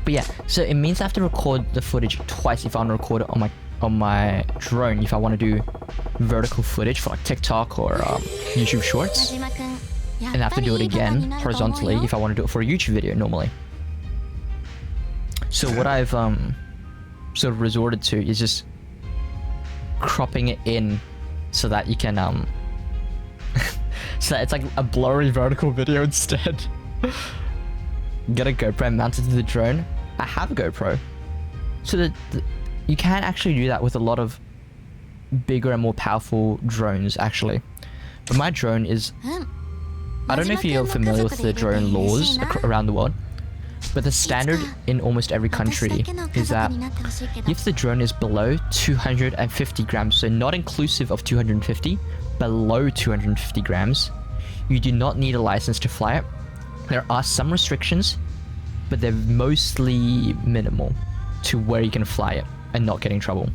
But yeah, so it means I have to record the footage twice if I want to record it on my drone, if I want to do vertical footage for like TikTok or YouTube Shorts. And I have to do it again horizontally if I want to do it for a YouTube video normally. So what I've sort of resorted to is just cropping it in so that you can so that it's like a blurry vertical video instead. Get a GoPro mounted to the drone. I have a GoPro, so that you can actually do that with a lot of bigger and more powerful drones actually. But my drone is, I don't know if you're familiar with the drone laws around the world, but the standard in almost every country is that if the drone is below 250 grams, so not inclusive of 250, below 250 grams, you do not need a license to fly it. There are some restrictions, but they're mostly minimal to where you can fly it and not get in trouble.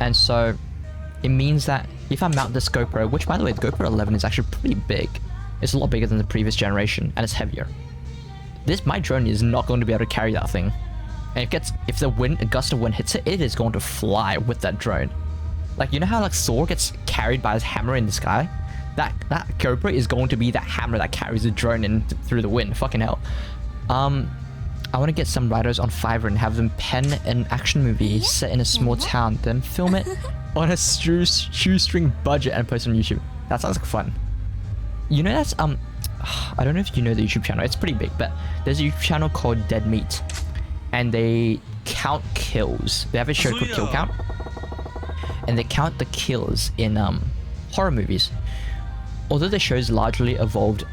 And so it means that if I mount this GoPro, which by the way, the GoPro 11 is actually pretty big. It's a lot bigger than the previous generation and it's heavier. My drone is not going to be able to carry that thing. And if a gust of wind hits it, it is going to fly with that drone. Like, you know how like Thor gets carried by his hammer in the sky? That GoPro is going to be that hammer that carries the drone in through the wind. Fucking hell. I want to get some writers on Fiverr and have them pen an action movie set in a small town, then film it on a shoestring budget and post it on YouTube. That sounds like fun. You know, that's I don't know if you know the YouTube channel. It's pretty big, but there's a YouTube channel called Dead Meat, and they count kills. They have a show called Kill Count, and they count the kills in horror movies. Although the show's largely evolved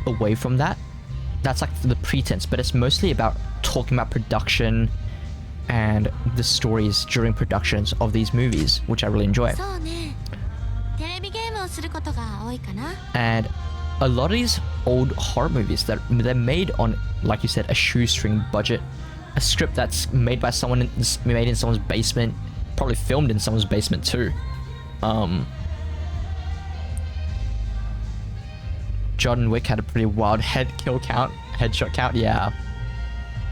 away from that, that's like the pretense, but it's mostly about talking about production and the stories during productions of these movies, which I really enjoy. And a lot of these old horror movies, they're made on, like you said, a shoestring budget, a script that's made by someone, made in someone's basement, probably filmed in someone's basement too. John Wick had a pretty wild headshot count. Yeah,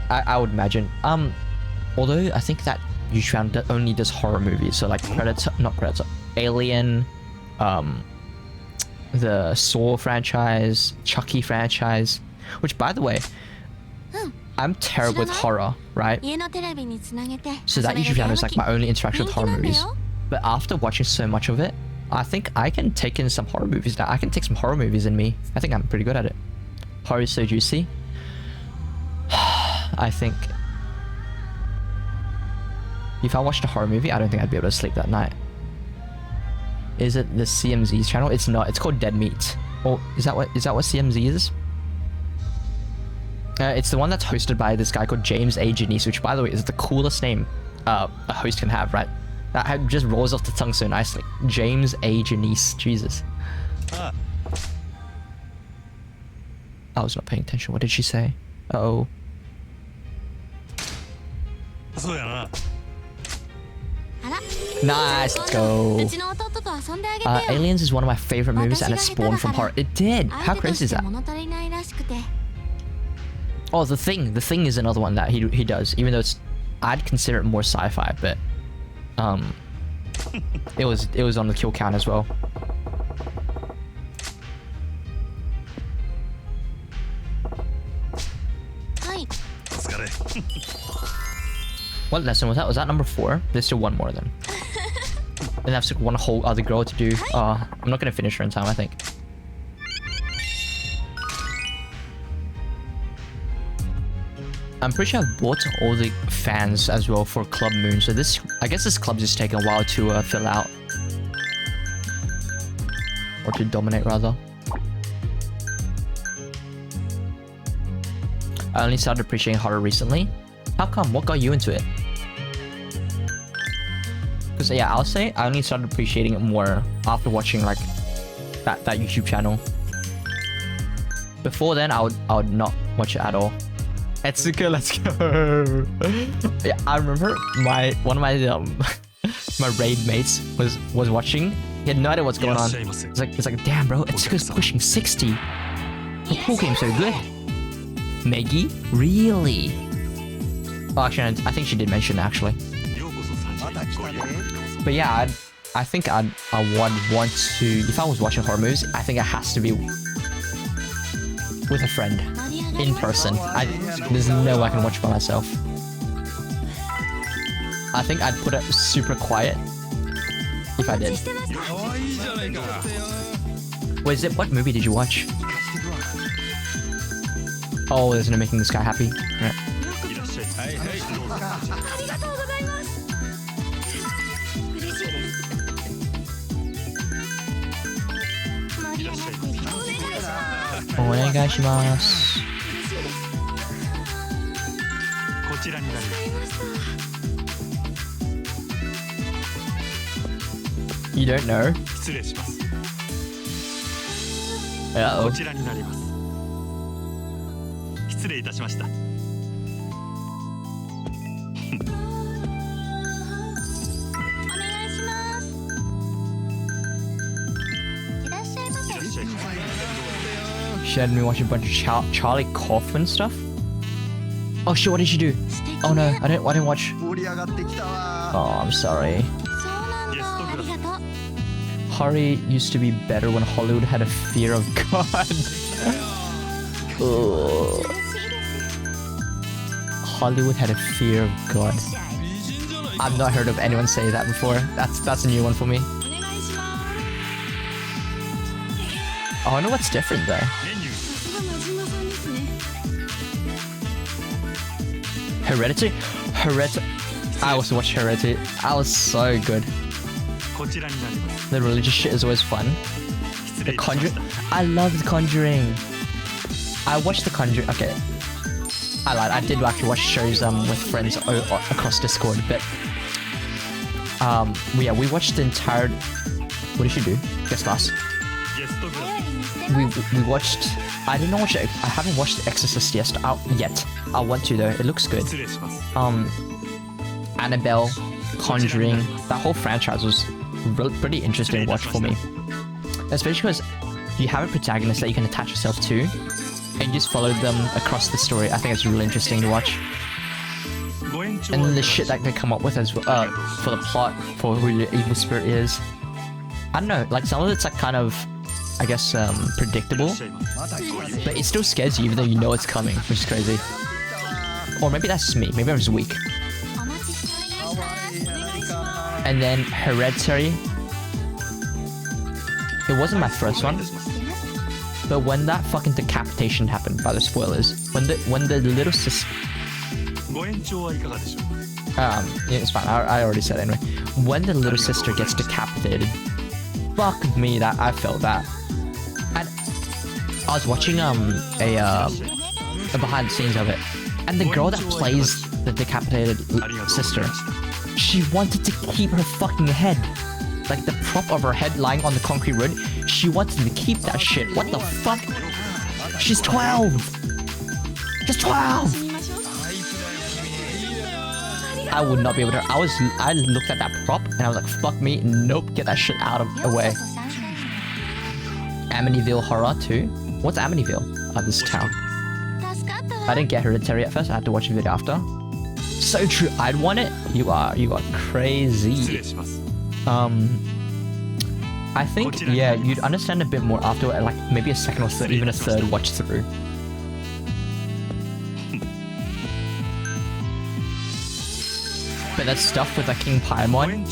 I would imagine. Although I think that YouTube channel only does horror movies, so like Predator, Alien, the Saw franchise, Chucky franchise. Which, by the way, I'm terrible with horror, right? So that YouTube channel is like my only interaction with horror movies. But after watching so much of it, I think I can take in some horror movies now. I can take some horror movies in me. I think I'm pretty good at it. Horror is so juicy. I think if I watched a horror movie, I don't think I'd be able to sleep that night. Is it the CMZ's channel? It's not. It's called Dead Meat. Or is that what CMZ is? It's the one that's hosted by this guy called James A. Janice, which by the way is the coolest name a host can have, right? That just rolls off the tongue so nicely. James A. Janice. Jesus. I was not paying attention. What did she say? Uh-oh. Nice, let's go. Aliens is one of my favorite movies and it spawned from horror. It did! How crazy is that? Oh, The Thing. The Thing is another one that he does, even though I'd consider it more sci-fi, but it was on the kill count as well. What lesson was that? Was that number 4? There's still one more then. And that's one whole other girl to do. I'm not gonna finish her in time, I think. I'm pretty sure I've bought all the fans as well for Club Moon. So I guess this club's just taking a while to fill out. Or to dominate, rather. I only started appreciating horror recently. How come? What got you into it? Because yeah, I'll say I only started appreciating it more after watching like that YouTube channel. Before then, I would not watch it at all. Etsuka, let's go. Yeah, I remember one of my my raid mates was watching. He had no idea what's going on. It's like damn bro, Etsuka's pushing 60. The pool game's so good. Meggy? Really? Oh, actually, I think she did mention it, actually. But yeah, I think I would want to... If I was watching horror movies, I think it has to be with a friend. In person. There's no way I can watch by myself. I think I'd put it super quiet if I did. Wait, what movie did you watch? Oh, isn't it making this guy happy? Right. Onegaishimasu. You don't know? Uh-oh. 失礼いたしました。She had me watch a bunch of Charlie Kaufman stuff. Oh shit! What did you do? Oh no! I didn't watch. Oh, I'm sorry. Horror used to be better when Hollywood had a fear of God. Hollywood had a fear of God. I've not heard of anyone say that before. That's a new one for me. I wonder what's different though. Hereditary? I also watched Hereditary. That was so good. The religious shit is always fun. The Conjuring. I love The Conjuring. I watched The Conjuring. Okay. I lied. I did actually watch shows with friends across Discord, but yeah, we watched the entire. What did you do? Guess last. We watched. I did not watch it. I haven't watched The Exorcist yet. I want to though. It looks good. Annabelle, Conjuring. That whole franchise was pretty interesting to watch for me, especially because you have a protagonist that you can attach yourself to. And just follow them across the story. I think it's really interesting to watch. And then the shit that they come up with as for the plot, for who the evil spirit is. I don't know, like some of it's like kind of, I guess, predictable. But it still scares you even though you know it's coming, which is crazy. Or maybe that's just me, maybe I'm just weak. And then Hereditary. It wasn't my first one. But when that fucking decapitation happened, by the spoilers, when the little sister, yeah, it's fine. I already said it anyway. When the little sister gets decapitated, fuck me, that I felt that. And I was watching a behind the scenes of it, and the girl that plays the decapitated sister, she wanted to keep her fucking head. Like the prop of her head lying on the concrete road, she wanted to keep that shit. What the fuck? She's 12! Just 12! I would not be able to. I looked at that prop and I was like, fuck me, nope, get that shit out of the way. Amityville Horror 2? What's Amityville? Oh, this town. I didn't get Hereditary at first, I had to watch a video after. So true, I'd want it. You are crazy. I think, yeah, you'd understand a bit more after, like, maybe a second or third, even a third watch through. But that stuff with the King Paimon,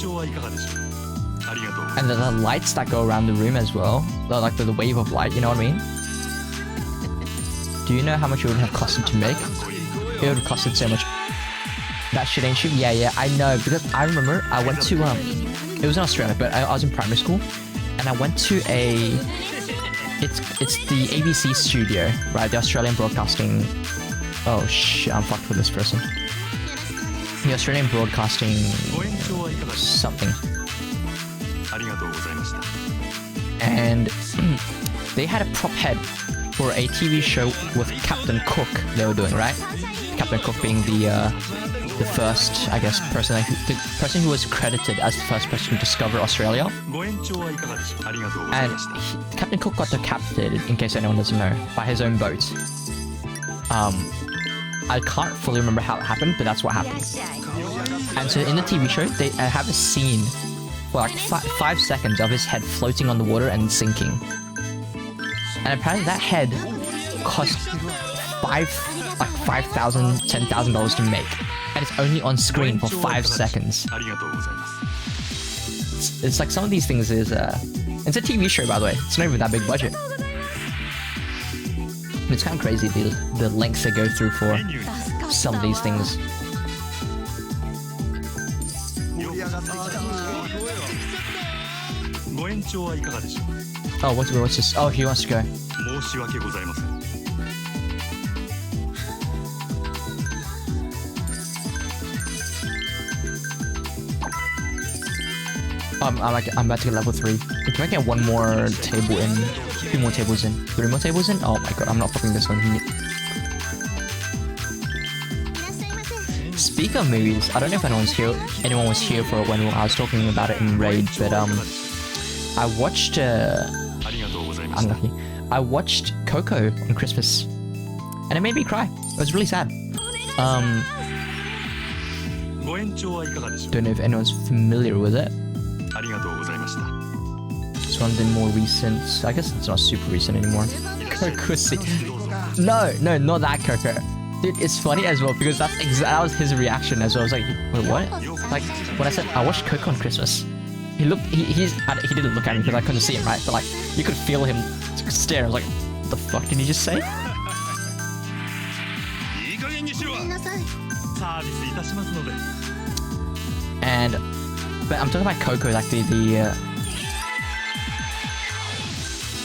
and the lights that go around the room as well, like the wave of light, you know what I mean? Do you know how much it would have costed to make? It would have costed so much. That shit ain't cheap. Yeah, I know, because I remember I went to, it was in Australia, but I was in primary school, and I went to it's the ABC studio, right? The Australian Broadcasting. Oh shit, I'm fucked with this person. The Australian Broadcasting something. And they had a prop head for a TV show with Captain Cook they were doing, right? Captain Cook being the first, I guess, person who was credited as the first person to discover Australia. And Captain Cook got decapitated, in case anyone doesn't know, by his own boat. I can't fully remember how it happened, but that's what happened. And so in the TV show, they have a scene for like 5 seconds of his head floating on the water and sinking. And apparently that head cost like $5,000, $10,000 to make, and it's only on screen for 5 seconds. ありがとうございます It's like some of these things is it's a TV show, by the way. It's not even that big budget. It's kind of crazy the lengths they go through for some of these things. ご延長はいかがでしょう Oh, what's this? Oh, he wants to go. 申し訳ございません I'm about to get level 3. Can I get one more table in? 2 more tables in. 3 more tables in? Oh my god, I'm not fucking this one. Speaking of movies, I don't know if anyone was here for it when I was talking about it in Raid, but I watched unlucky. I watched Coco on Christmas, and it made me cry. It was really sad. ご延長はいかがでしょう Don't know if anyone's familiar with it. ありがとうございました It's one of the more recent. I guess it's not super recent anymore. Coco. No, not that Coco. Dude, it's funny as well because that was his reaction as well. I was like, wait, what? Like when I said I watched Coco on Christmas, he didn't look at me because I couldn't see him, right? But like you could feel him stare. I was like, what the fuck did he just say? いい加減にしろサービスいたしますので But I'm talking about Coco, like the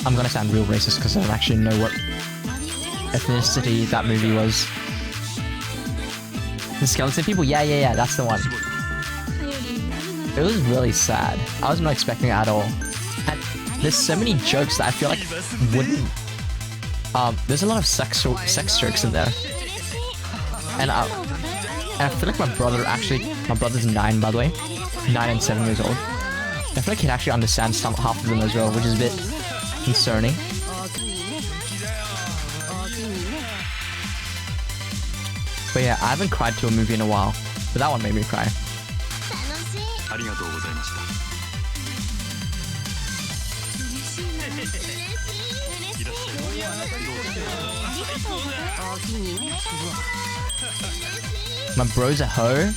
I'm gonna sound real racist because I don't actually know what ethnicity that movie was. The skeleton people? Yeah, that's the one. It was really sad. I was not expecting it at all. And there's so many jokes that I feel like wouldn't... there's a lot of sex jokes in there. And I feel like my brother's 9, by the way. 9 and 7 years old. I feel like he'd actually understand half of them as well, which is a bit concerning. But yeah, I haven't cried to a movie in a while. But that one made me cry. ありがとうございました My bro's a hoe.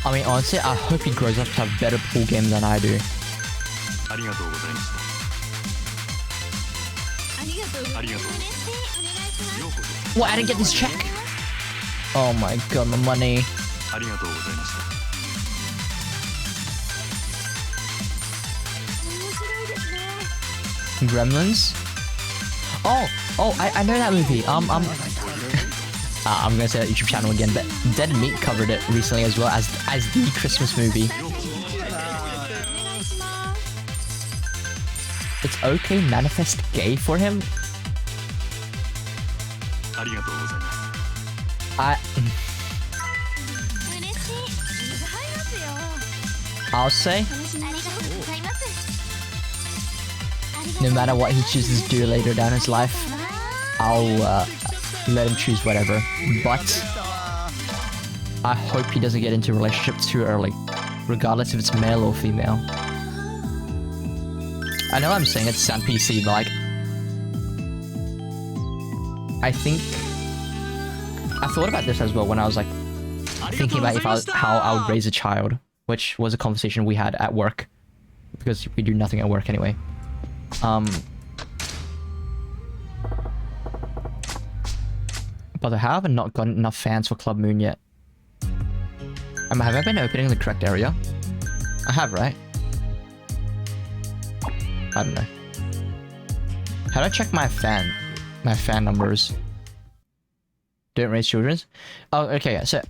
I mean, honestly, I hope he grows up to have better pool games than I do. ありがとうございましたありがとう What? I didn't get this check. Oh my god, my money. ありがとうございました Gremlins? Oh, I know that movie. I'm gonna say that YouTube channel again, but Dead Meat covered it recently as well as the Christmas movie. It's okay, manifest gay for him? ありがとうございます I'll say, no matter what he chooses to do later down his life, I'll let him choose whatever. But I hope he doesn't get into a relationship too early, regardless if it's male or female. I know I'm saying it to sound PC, but like, I thought about this as well when I was like thinking about how I would raise a child, which was a conversation we had at work because we do nothing at work anyway. But I haven't not gotten enough fans for Club Moon yet. Have I been opening the correct area? I have, right? I don't know. How do I check my fan numbers? Don't raise children's? Oh, okay, yeah, so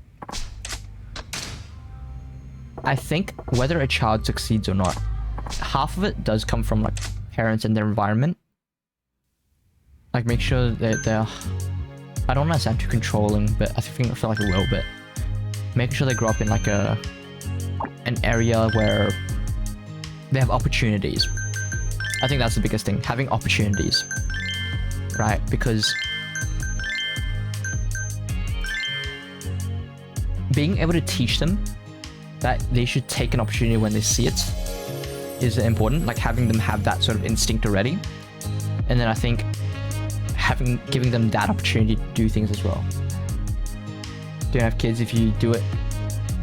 I think whether a child succeeds or not, half of it does come from like parents and their environment. Like make sure that they're, I don't want to sound too controlling, but I feel like a little bit. Making sure they grow up in like an area where they have opportunities. I think that's the biggest thing, having opportunities, right? Because being able to teach them that they should take an opportunity when they see it is important, like having them have that sort of instinct already. And then I think giving them that opportunity to do things as well. Don't have kids if you do it.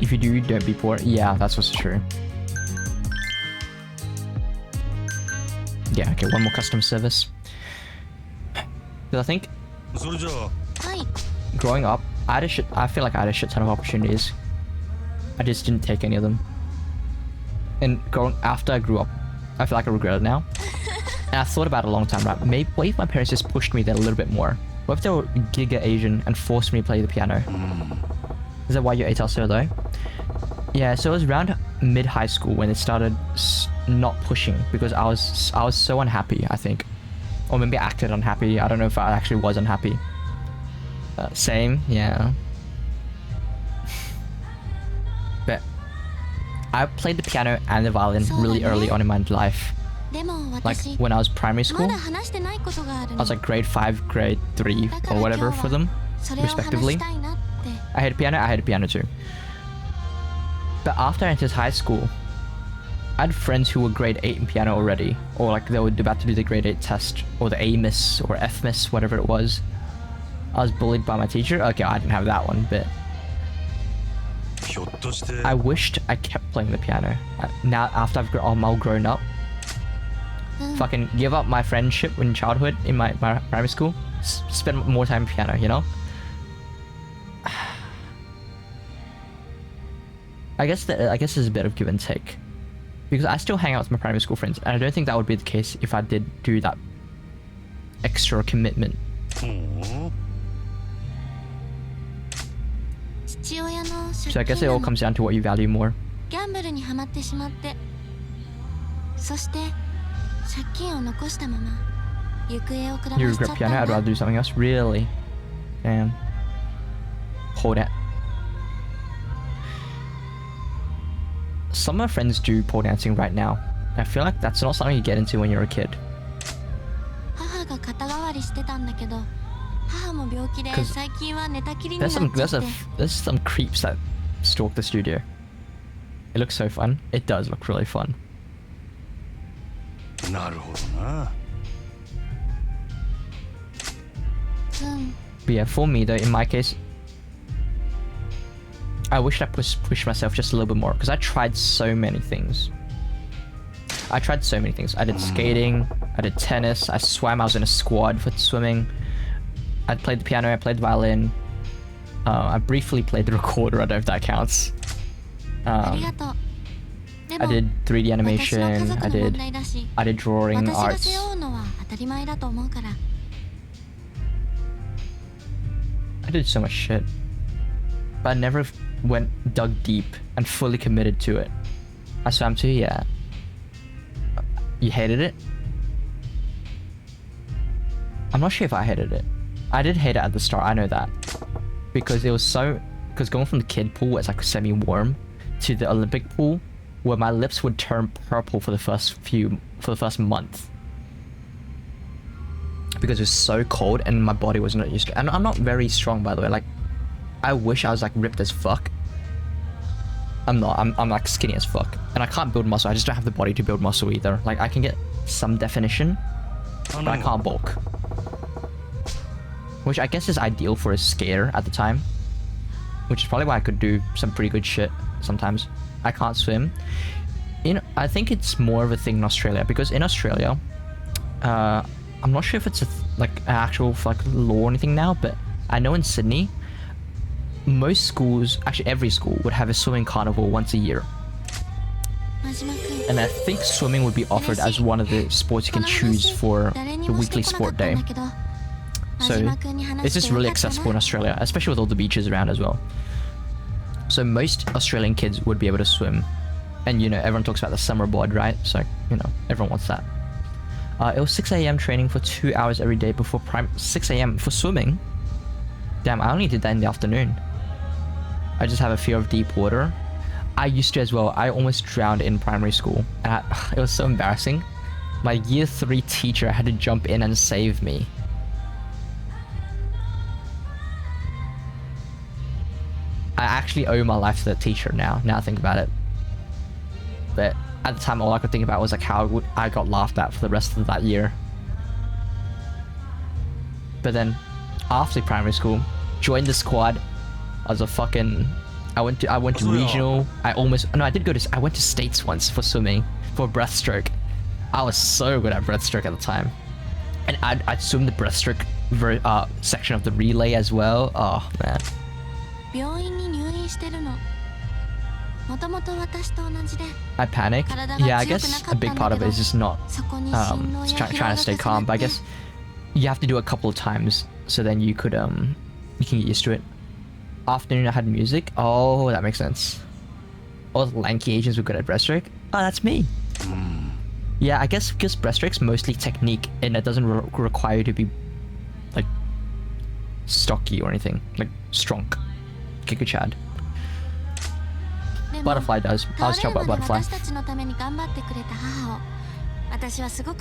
If you do, don't be poor. Yeah, that's also true. Yeah, okay, one more customer service. Because I think それじゃあ growing up, I feel like I had a shit ton of opportunities. I just didn't take any of them. And after I grew up, I feel like I regret it now. And I thought about it a long time, right? What if my parents just pushed me there a little bit more? What if they were giga Asian and forced me to play the piano? Is that why you're ATAL so low? Yeah, so it was around mid-high school when it started not pushing because I was so unhappy, I think. Or maybe I acted unhappy. I don't know if I actually was unhappy. Same, yeah. But I played the piano and the violin really early on in my life. Like when I was primary school, I was like grade 5, grade 3 or whatever for them, respectively. I had piano too. But after I entered high school, I had friends who were grade 8 in piano already, or like they were about to do the grade 8 test, or the A-miss, or F-miss, whatever it was. I was bullied by my teacher. Okay, I didn't have that one, but I wished I kept playing the piano. Now, after I'm all grown up, fucking give up my friendship in childhood in my primary school, spend more time piano, you know? I guess there's a bit of give and take. Because I still hang out with my primary school friends, and I don't think that would be the case if I did do that extra commitment. So I guess it all comes down to what you value more. You regret piano? I'd rather do something else. Really? Damn. Hold it. Some of my friends do pole dancing right now. I feel like that's not something you get into when you're a kid. There's some creeps that stalk the studio. It looks so fun. It does look really fun. But yeah, for me though, in my case, I wish I pushed myself just a little bit more because I tried so many things. I did skating, I did tennis, I swam, I was in a squad for swimming. I played the piano, I played the violin. I briefly played the recorder, I don't know if that counts. I did 3D animation, I did drawing, arts. I did so much shit. But I never dug deep and fully committed to it. I swam too, yeah. You hated it? I'm not sure if I hated it. I did hate it at the start, I know that. Because going from the kid pool where it's like semi-warm to the Olympic pool where my lips would turn purple for the first month. Because it was so cold and my body was not used to it. And I'm not very strong, by the way. Like, I wish I was like ripped as fuck. I'm not. I'm like skinny as fuck. And I can't build muscle. I just don't have the body to build muscle either. Like, I can get some definition, but I can't bulk. Which I guess is ideal for a skater at the time. Which is probably why I could do some pretty good shit sometimes. I can't swim. I think it's more of a thing in Australia. Because in Australia, I'm not sure if it's an actual law or anything now, but I know in Sydney, most schools, actually every school, would have a swimming carnival once a year. And I think swimming would be offered as one of the sports you can choose for the weekly sport day. So it's just really accessible in Australia, especially with all the beaches around as well. So most Australian kids would be able to swim. And everyone talks about the summer bod, right? So, everyone wants that. It was 6 AM training for 2 hours every day before 6 AM for swimming? Damn, I only did that in the afternoon. I just have a fear of deep water. I used to as well. I almost drowned in primary school. And it was so embarrassing. My year 3 teacher had to jump in and save me. I actually owe my life to that teacher now I think about it. But at the time, all I could think about was like how I got laughed at for the rest of that year. But then after primary school, joined the squad. I went to regional. I went to states once for swimming, for breaststroke. I was so good at breaststroke at the time. And I'd swim the breaststroke section of the relay as well. Oh man. 病院に入院してるの。もともと私と同じで。 I panicked. Yeah, I guess a big part of it is just not trying to stay calm. But I guess you have to do it a couple of times so then you can get used to it. Afternoon I had music. Oh, that makes sense. All the lanky Asians were good at breaststroke. Oh, that's me. Yeah, I guess because breaststroke's mostly technique and it doesn't require you to be like stocky or anything, like strong. Kick a chad. Butterfly does. I was talking about butterfly. I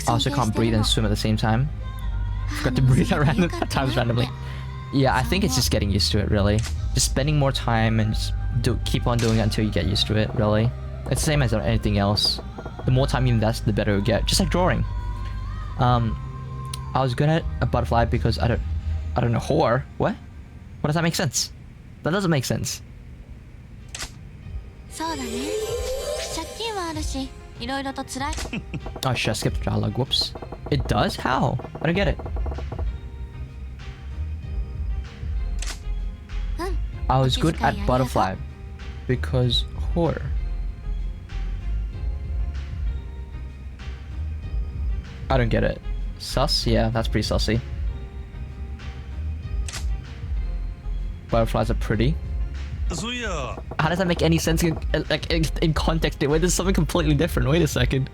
also can't breathe and swim at the same time. Forgot to breathe at times randomly. Yeah, I think it's just getting used to it, really. Just spending more time and just keep on doing it until you get used to it, really. It's the same as anything else. The more time you invest, the better you get. Just like drawing. I was good at a butterfly because I don't know, whore. What? What does that make sense? That doesn't make sense. そうだね。借金はあるし、いろいろと辛い。 Oh shit, I skipped the dialogue. Whoops. It does? How? I don't get it. I was good at butterfly because whore. I don't get it. Sus? Yeah, that's pretty sussy. Butterflies are pretty. How does that make any sense in context where there's something completely different? Wait a second.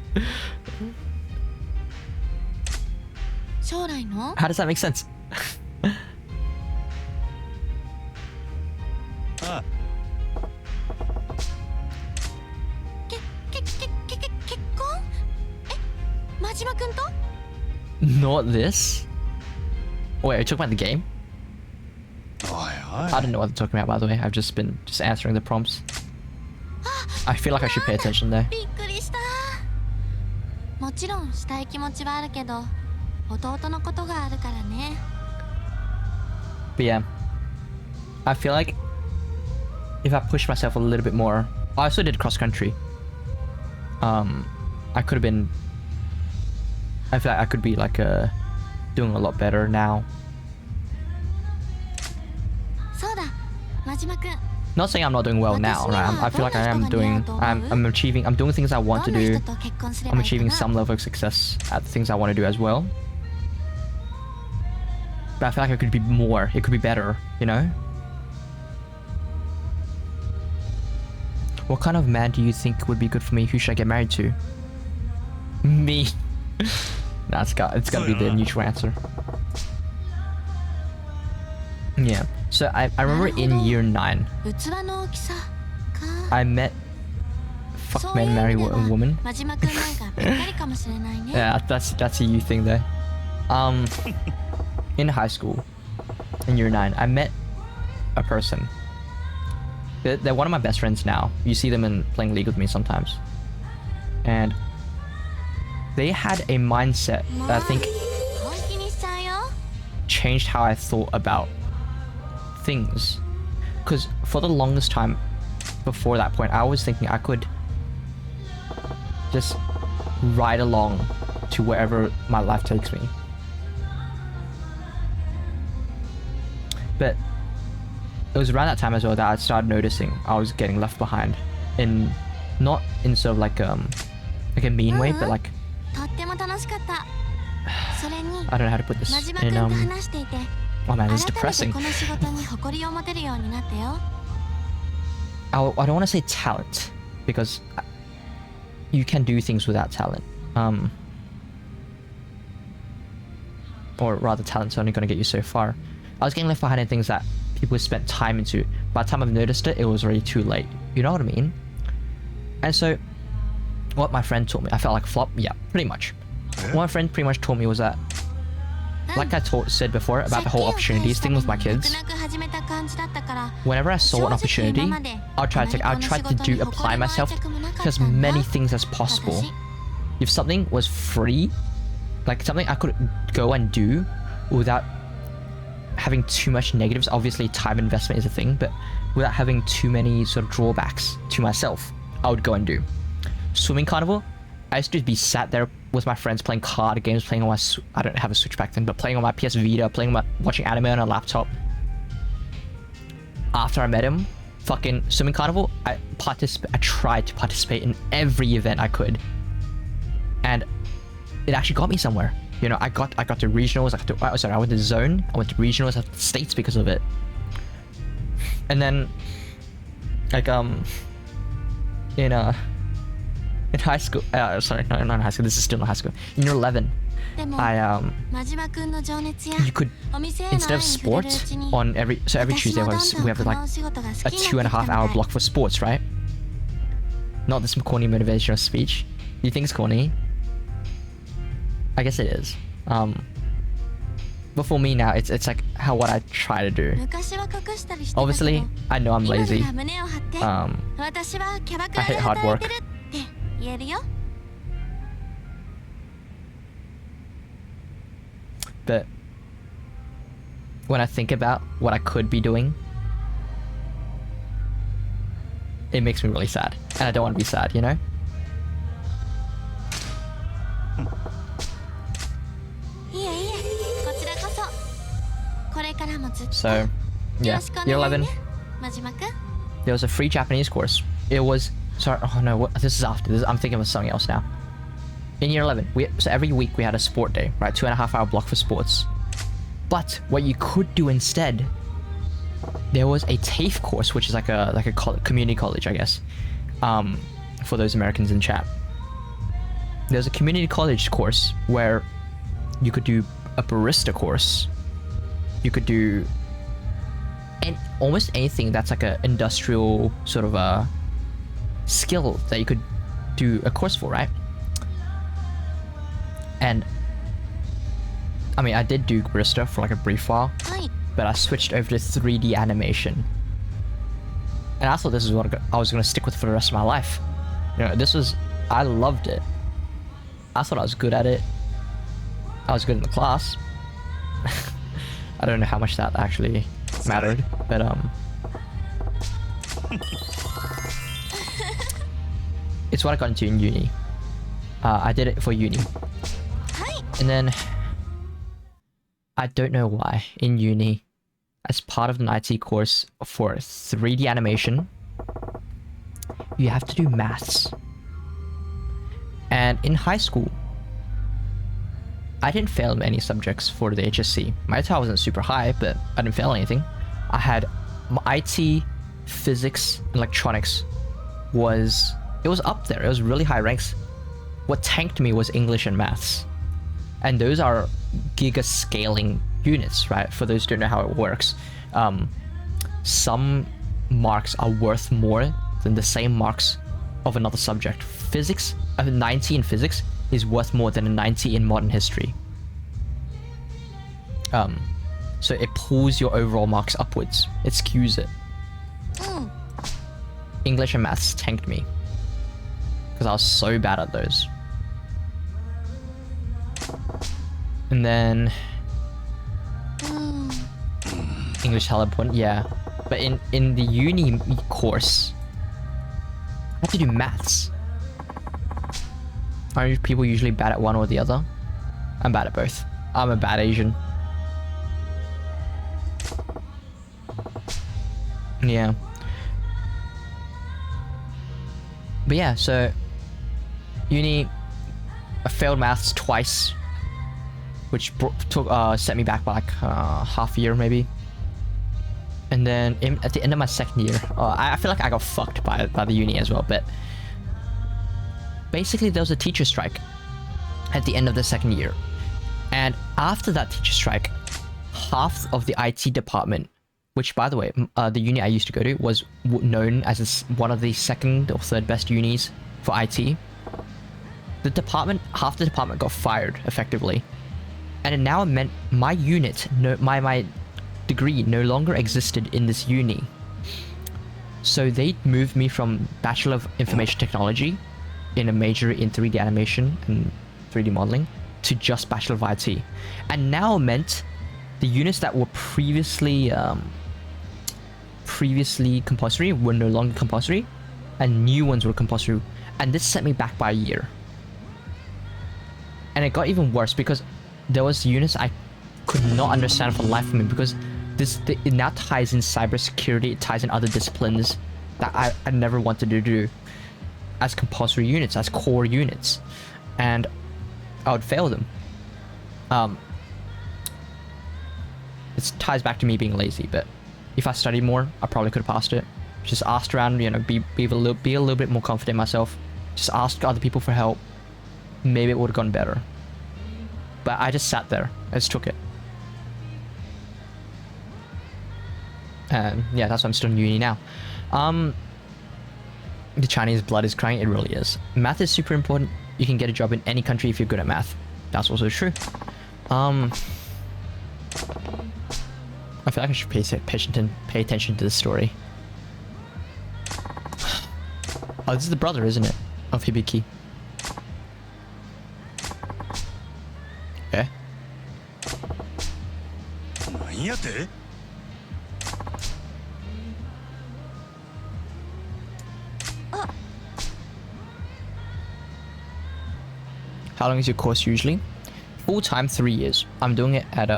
How does that make sense? Not this? Wait, are you talking about the game? I don't know what they're talking about, by the way. I've just been answering the prompts. I feel like I should pay attention there. もちろんしたい気持ちはあるけど、弟のことがあるからね。 But yeah, I feel like if I push myself a little bit more, I also did cross country. I could have been. I feel like I could be like doing a lot better now. そうだ、真島くん。 Not saying I'm not doing well now, right? I feel like I'm doing things I want to do. I'm achieving some level of success at the things I want to do as well. But I feel like it could be more. It could be better, you know? What kind of man do you think would be good for me? Who should I get married to? Me. Nah, it's gotta be the neutral answer. Yeah. So I remember in year 9, I met fuck man, marry woman. Yeah, that's a you thing there. In high school, in year 9, I met a person. They're one of my best friends now. You see them playing League with me sometimes. And they had a mindset that I think changed how I thought about things. Because for the longest time before that point, I was thinking I could just ride along to wherever my life takes me. But it was around that time as well that I started noticing I was getting left behind, not in sort of like a mean way, but like I don't know how to put this in oh man, it's depressing. I don't want to say talent, because you can do things without talent. Or rather, talent's only going to get you so far. I was getting left behind in things that people spent time into. By the time I've noticed it, it was already too late. You know what I mean? And so, what my friend taught me, I felt like a flop. Yeah, pretty much. What my friend pretty much taught me was that, like I said before about the whole opportunities thing with my kids, whenever I saw an opportunity, I'll try to apply myself to as many things as possible. If something was free, like something I could go and do without having too much negatives. Obviously, time investment is a thing, but without having too many sort of drawbacks to myself, I would go and do. Swimming carnival, I used to be sat there with my friends playing card games, playing on my, I don't have a Switch back then, but playing on my PS Vita, watching anime on a laptop. After I met him, fucking swimming carnival, I tried to participate in every event I could, and it actually got me somewhere. You know, I got to regionals. I went to zone. I went to regionals. I went to states because of it. And then, like in high school. Sorry, not in high school. This is still not high school. In year 11, you could, instead of sports on every Tuesday we have like a 2.5 hour block for sports, right? Not this corny motivational speech. You think it's corny? I guess it is. But for me now, it's like what I try to do. Obviously, I know I'm lazy. I hate hard work. But when I think about what I could be doing, it makes me really sad. And I don't want to be sad, you know? So, yeah, year 11, there was a free Japanese course. It was, sorry, oh no, this is after this. I'm thinking of something else now. In year 11, so every week we had a sport day, right? 2.5 hour block for sports. But what you could do instead, there was a TAFE course, which is like a community college, I guess, for those Americans in chat. There's a community college course where you could do a barista course. You could do almost anything that's like an industrial sort of a skill that you could do a course for, right? And I mean, I did do barista for like a brief while, but I switched over to 3D animation. And I thought this is what I was going to stick with for the rest of my life. You know, I loved it. I thought I was good at it. I was good in the class. I don't know how much that actually mattered, but it's what I got into in uni. I did it for uni. And then, I don't know why, in uni, as part of an IT course for 3D animation, you have to do maths. And in high school, I didn't fail in any subjects for the HSC. My TOEFL wasn't super high, but I didn't fail anything. I had my IT, physics, and electronics was up there. It was really high ranks. What tanked me was English and maths. And those are giga scaling units, right? For those who don't know how it works. Some marks are worth more than the same marks of another subject. Physics, a 90 in physics is worth more than a 90 in modern history. So it pulls your overall marks upwards. It skews it. English and maths tanked me because I was so bad at those. And then English hella important, yeah. But in the uni course, I had to do maths. Aren't people usually bad at one or the other? I'm bad at both. I'm a bad Asian. Yeah. But yeah, so uni, I failed maths twice, which set me back by like half a year maybe. And then at the end of my second year, I feel like I got fucked by the uni as well, but basically there was a teacher strike at the end of the second year. And after that teacher strike, half of the IT department, which by the way, the uni I used to go to was known as one of the second or third best unis for IT. Half the department got fired effectively. And it now meant my unit, my degree no longer existed in this uni. So they moved me from Bachelor of Information Technology in a major in 3D animation and 3D modeling to just Bachelor of IT. And now meant the units that were previously compulsory were no longer compulsory, and new ones were compulsory, and this set me back by a year. And it got even worse because there was units I could not understand for the life of me, because it now ties in cybersecurity, it ties in other disciplines that I never wanted to do as compulsory units, as core units, and I would fail them. It ties back to me being lazy, but if I studied more, I probably could have passed it. Just asked around, you know, be a little bit more confident in myself. Just ask other people for help. Maybe it would have gone better. But I just sat there. I just took it. And yeah, that's why I'm still in uni now. The Chinese blood is crying. It really is. Math is super important. You can get a job in any country if you're good at math. That's also true. I feel like I should pay attention to the story. Oh, this is the brother, isn't it? Of Hibiki. Okay. How long is your course usually? Full time, 3 years. I'm doing it at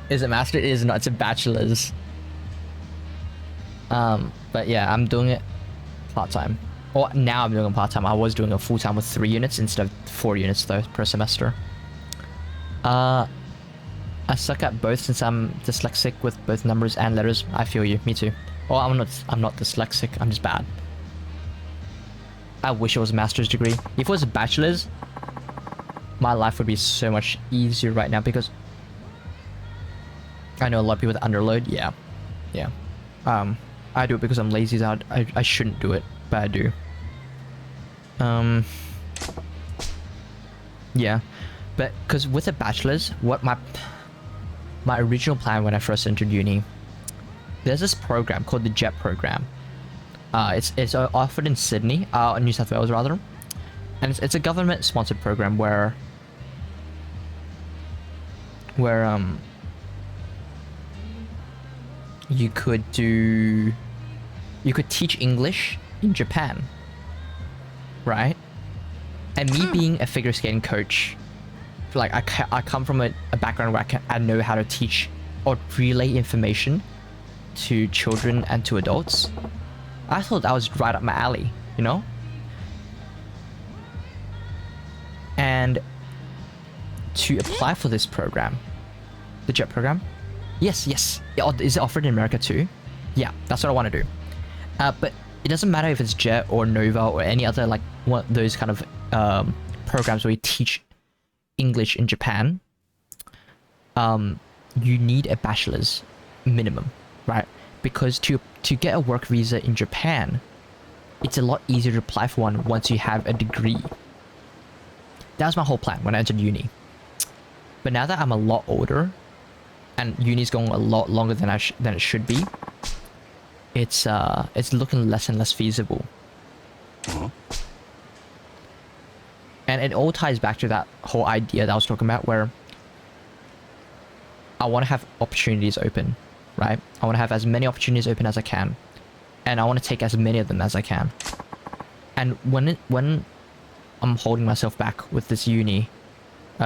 is it master? It is not. It's a bachelor's. But yeah, I'm doing it part time. Or now I'm doing it part time. I was doing it full time with 3 units instead of 4 units though per semester. I suck at both since I'm dyslexic with both numbers and letters. I feel you. Me too. Well, I'm not dyslexic. I'm just bad. I wish it was a master's degree. If it was a bachelor's, my life would be so much easier right now, because I know a lot of people that underload. Yeah. I do it because I'm lazy. I shouldn't do it, but I do. Yeah, but because with a bachelor's, what my original plan when I first entered uni, there's this program called the JET program. It's offered in Sydney, New South Wales rather, and it's a government sponsored program where you could teach English in Japan, right? And me being a figure skating coach, like I come from a background where I know how to teach or relay information to children and to adults. I thought that was right up my alley, you know? And to apply for this program, the JET program, yes, is it offered in America too? Yeah, that's what I want to do. But it doesn't matter if it's JET or Nova or any other like one of those kind of programs where you teach English in Japan. You need a bachelor's minimum, right? Because to get a work visa in Japan, it's a lot easier to apply for one once you have a degree. That was my whole plan when I entered uni. But now that I'm a lot older, and uni's going a lot longer than it should be, it's looking less and less feasible. And it all ties back to that whole idea that I was talking about, where I want to have opportunities open, right? I want to have as many opportunities open as I can, and I want to take as many of them as I can. And when I'm holding myself back with this uni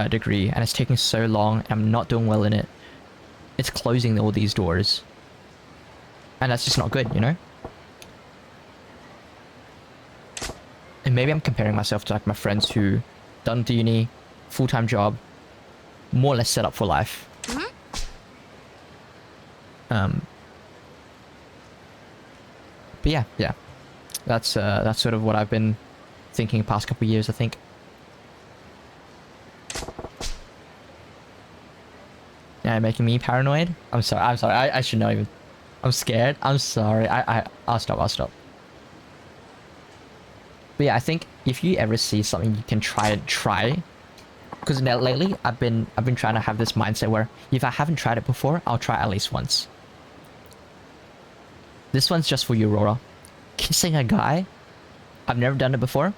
degree, and it's taking so long, and I'm not doing well in it, it's closing all these doors, and that's just not good, you know? And maybe I'm comparing myself to like my friends who done to uni, full-time job, more or less set up for life. But yeah, that's sort of what I've been thinking the past couple of years, I think. Yeah, making me paranoid. I'm sorry. I should not even. I'm scared. I'm sorry. I'll stop. But yeah, I think if you ever see something you can try, because lately I've been trying to have this mindset where if I haven't tried it before, I'll try at least once. This one's just for you, Aurora. Kissing a guy, I've never done it before.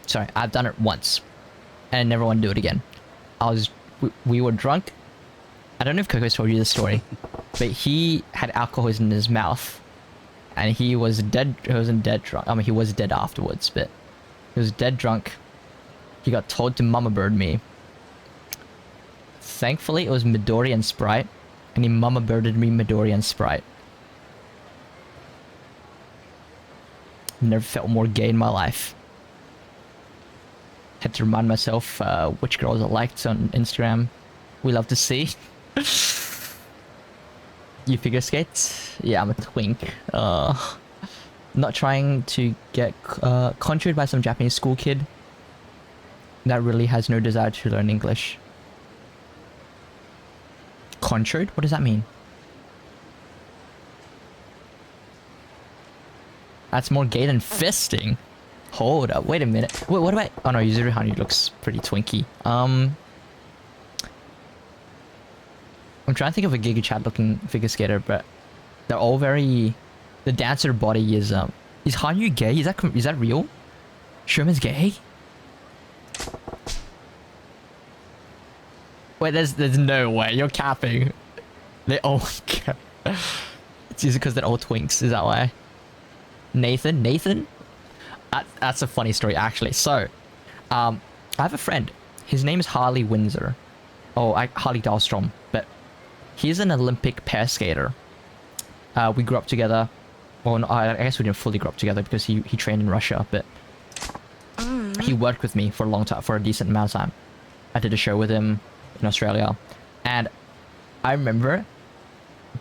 Sorry, I've done it once, and I never want to do it again. We were drunk, I don't know if Coco's told you this story, but he had alcohol in his mouth, and he was dead. He wasn't dead drunk. I mean, he was dead afterwards, but he was dead drunk. He got told to mama bird me. Thankfully, it was Midori and Sprite, and he mama birded me Midori and Sprite. Never felt more gay in my life. Had to remind myself which girls I liked on Instagram. We love to see. You figure skate? Yeah, I'm a twink. Not trying to get conjured by some Japanese school kid that really has no desire to learn English. Conjured? What does that mean? That's more gay than fisting. Hold up, wait a minute. Wait, what about... Oh no, Yuzuru Hani looks pretty twinky. I'm trying to think of a Giga Chad looking figure skater, but they're all very... The dancer body is Hanyu gay? Is that real? Sherman's gay? Wait, there's no way. You're capping. They all... It's easy because they're all twinks. Is that why? Nathan? That's a funny story, actually. So, I have a friend. His name is Harley Windsor. Harley Dahlstrom. But he's an Olympic pair skater. We grew up together. Well, no, I guess we didn't fully grow up together because he trained in Russia, but he worked with me for a long time, for a decent amount of time. I did a show with him in Australia, and I remember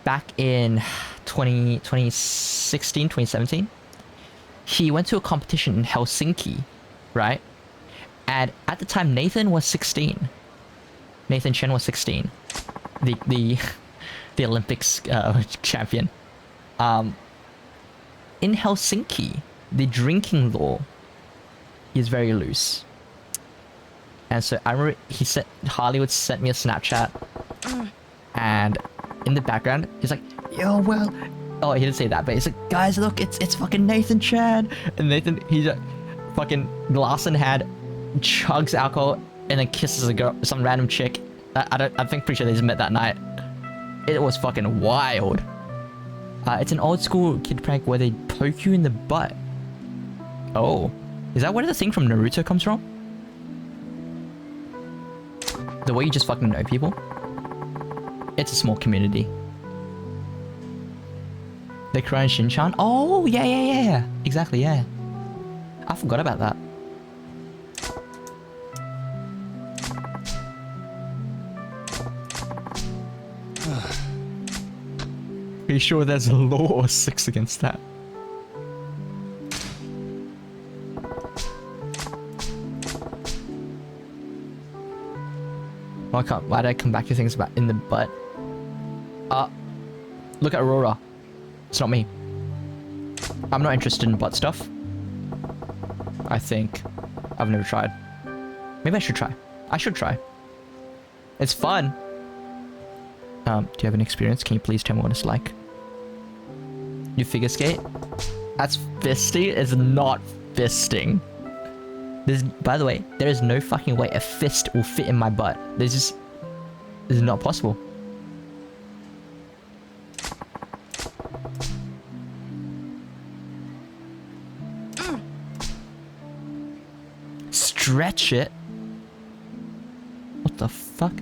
back in 2016, 2017, he went to a competition in Helsinki, right? And at the time, Nathan was 16. Nathan Chen was 16. The Olympics champion. In Helsinki, the drinking law is very loose. And so I remember Hollywood sent me a Snapchat, and in the background, he's like, yo, well, oh, he didn't say that, but he's like, guys, look, it's fucking Nathan Chan. And Nathan, he's like, fucking glass in hand, chugs alcohol, and then kisses a girl, some random chick. I think pretty sure they just met that night. It was fucking wild. It's an old school kid prank where they poke you in the butt. Oh, is that where the thing from Naruto comes from? The way you just fucking know people? It's a small community. They cry in Shin-chan? Oh, yeah. Exactly, yeah. I forgot about that. Are you sure there's a law or 6 against that? Why did I come back to things about in the butt? Look at Aurora. It's not me. I'm not interested in butt stuff. I think. I've never tried. Maybe I should try. I should try. It's fun. Do you have an experience? Can you please tell me what it's like? You figure skate? That's fisting? It's not fisting. By the way, there is no fucking way a fist will fit in my butt. This is not possible. Stretch it? What the fuck?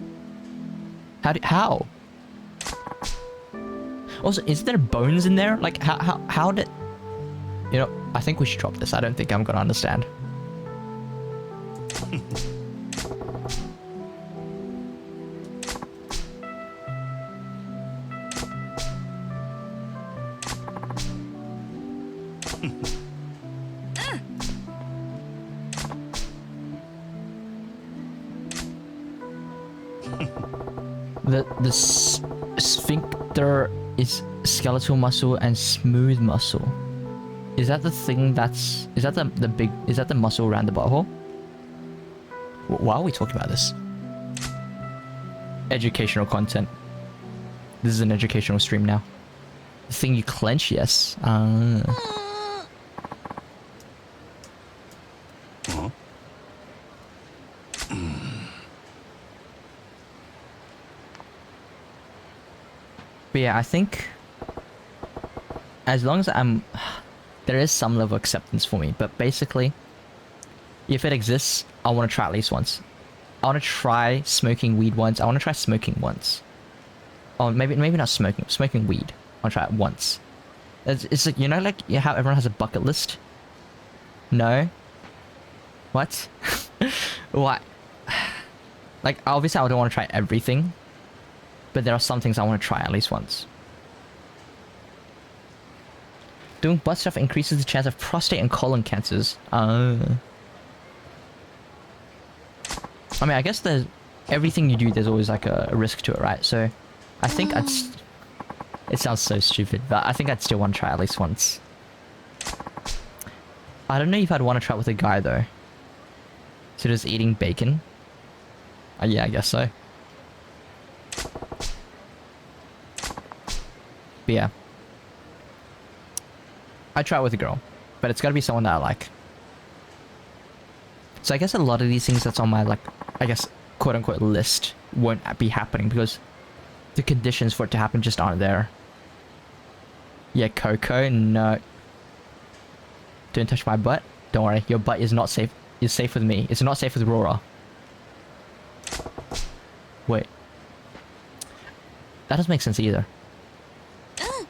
How? Also, is there bones in there? Like, how did... You know, I think we should drop this. I don't think I'm gonna understand. The sphincter is skeletal muscle and smooth muscle. Is that the thing that's... Is that the big... Is that the muscle around the butthole? Why are we talking about this? Educational content. This is an educational stream now. The thing you clench, yes. But yeah, I think as long as there is some level of acceptance for me. But basically, if it exists, I want to try at least once. I want to try smoking weed once. I want to try smoking once. Oh, maybe not smoking. Smoking weed. I want to try it once. It's like, you know, like how everyone has a bucket list? No? What? What? Like, obviously I don't want to try everything. But there are some things I want to try at least once. Doing butt stuff increases the chance of prostate and colon cancers. I mean, I guess there's... Everything you do, there's always like a risk to it, right? So, I think it sounds so stupid, but I think I'd still want to try at least once. I don't know if I'd want to try it with a guy, though. So just eating bacon? Yeah, I guess so. But yeah. I'd try it with a girl. But it's gotta be someone that I like. So I guess a lot of these things that's on my, like, I guess, quote-unquote list won't be happening because the conditions for it to happen just aren't there. Yeah, Coco, no. Don't touch my butt. Don't worry, your butt is not safe. It's safe with me. It's not safe with Rora. Wait. That doesn't make sense either.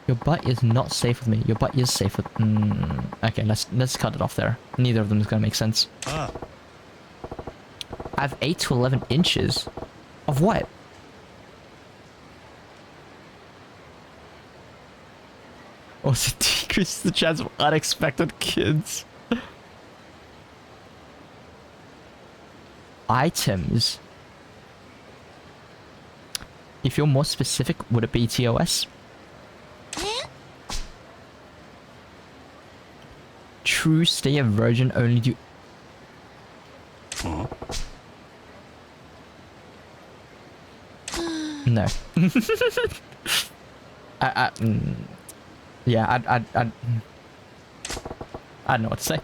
Your butt is not safe with me. Your butt is safe with... Okay, let's cut it off there. Neither of them is gonna make sense. I have 8 to 11 inches. Of what? Also decreases the chance of unexpected kids. Items. If you're more specific, would it be TOS? True, stay a virgin, only do... No. Yeah, I don't know what to say.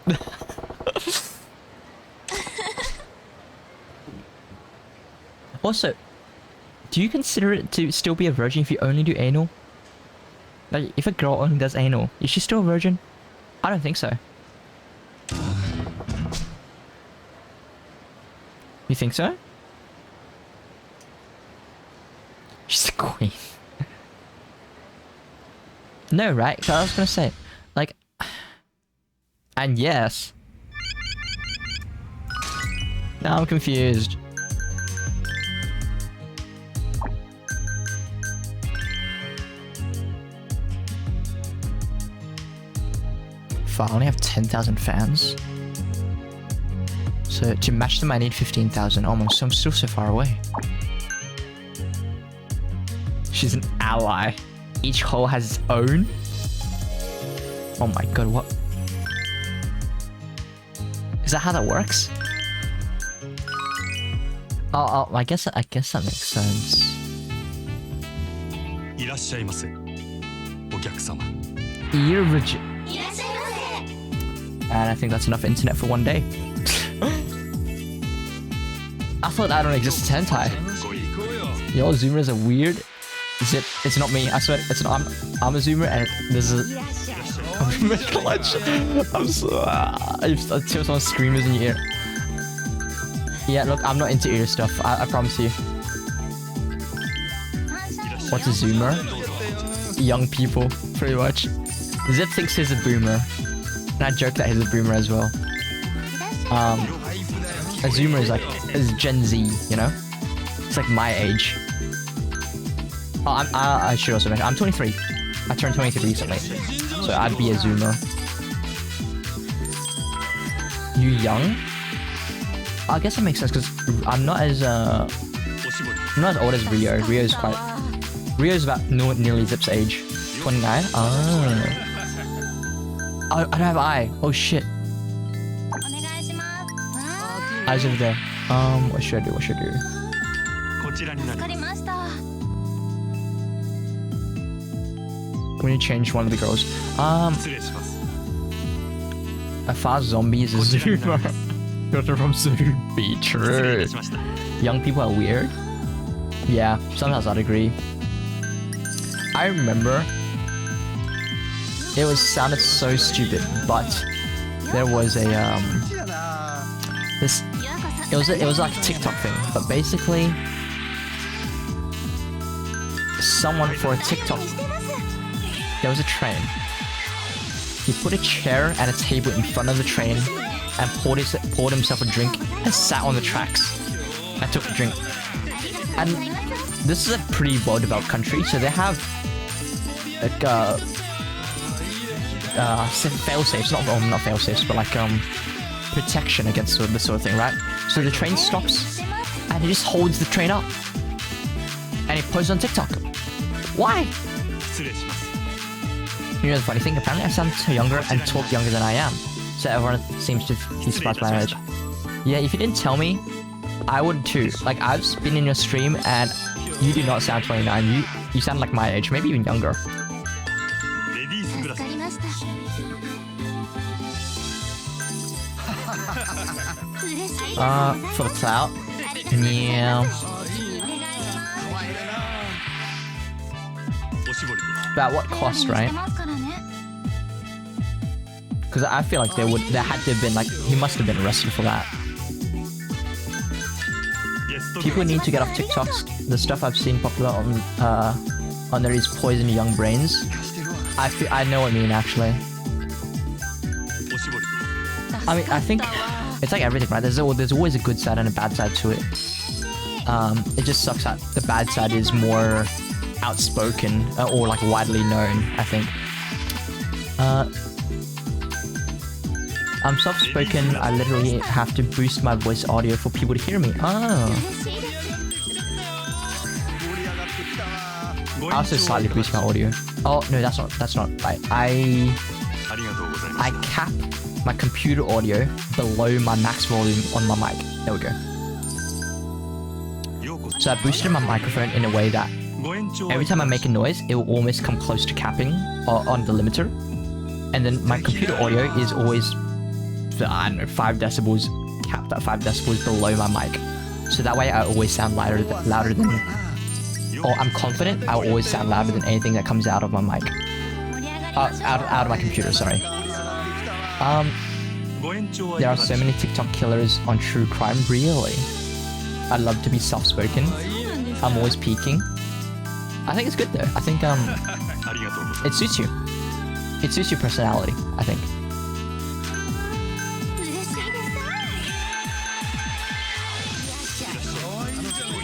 Also, do you consider it to still be a virgin if you only do anal? Like, if a girl only does anal, is she still a virgin? I don't think so. You think so? She's a queen. No, right? 'Cause I was gonna say, like... And yes. Now I'm confused. I only have 10,000 fans. So to match them I need 15,000. Oh my, so I'm still so far away. She's an ally. Each hole has its own? Oh my god, what? Is that how that works? Oh, I guess that makes sense. いらっしゃいませ。お客様。 You're virgin. And I think that's enough internet for one day. I thought that don't exist in hentai. Yo, zoomers are weird. Zip, it's not me. I swear, it's not. I'm a zoomer, and this is a clutch. I'm so. Until someone screams in your ear. Yeah, look, I'm not into ear stuff. I promise you. What's a zoomer? Young people, pretty much. Zip thinks he's a boomer. And I joke that he's a boomer as well. A zoomer is Gen Z, you know? It's like my age. Oh, I should also mention, I'm 23. I turned 23 recently. So I'd be a zoomer. You young? I guess that makes sense because I'm not as old as Rio. Rio's about nearly Zip's age. 29? Oh. I don't have eye. Oh shit. Eyes over there. What should I do? We need to change one of the girls. A fast zombie is a zoomer. Got her from Zombie. True. Young people are weird. Yeah, sometimes I'd agree. I remember it was sounded so stupid, but there was a this it was like a TikTok thing, but basically someone for a TikTok, there was a train. He put a chair and a table in front of the train and poured himself a drink and sat on the tracks and took a drink. And this is a pretty well-developed country, so they have like fail-safes, not fail-safes, but like protection against this sort of thing, right? So the train stops and he just holds the train up and he posts on TikTok. Why? You know the funny thing, apparently I sound so younger and talk younger than I am, so everyone seems to be surprised by my age. Yeah, if you didn't tell me, I would too. Like, I've been in your stream and you do not sound 29. You sound like my age, maybe even younger. For the clout. Yeah. But what cost, right? Because I feel like there had to have been, like, he must have been arrested for that. People need to get off TikToks. The stuff I've seen popular on there is poison young brains. I know what you mean, actually. I mean, I think it's like everything, right? There's always a good side and a bad side to it. It just sucks that the bad side is more outspoken or like widely known, I think. I'm soft-spoken. I literally have to boost my voice audio for people to hear me. Oh. I also slightly boost my audio. Oh no, that's not right. I cap my computer audio below my max volume on my mic. There we go. So I boosted my microphone in a way that every time I make a noise, it will almost come close to capping on the limiter. And then my computer audio is always, I don't know, 5 decibels, capped at 5 decibels below my mic. So that way I always sound louder than, or I'm confident I'll always sound louder than anything that comes out of my mic. Out of my computer, sorry. There are so many TikTok killers on true crime, really. I love to be soft-spoken. I'm always peeking. I think it's good though. I think it suits you. It suits your personality, I think.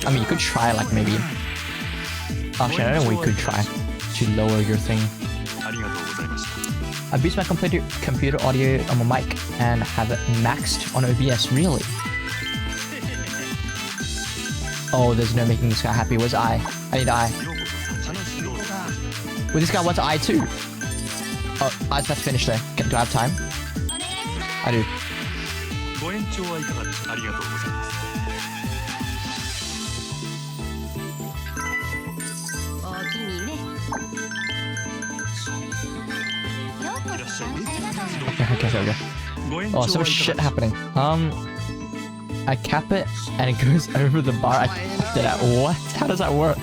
I mean, you could try like maybe... Actually, I don't know what you could try to lower your thing. I boost my computer audio on my mic and have it maxed on OBS, really? Oh, there's no making this guy happy. Where's I? I need I. Well, this guy wants I too. Oh, I's about to finish there. Do I have time? I do. Okay, there we go. Oh, so much shit happening. I cap it and it goes over the bar. What? How does that work?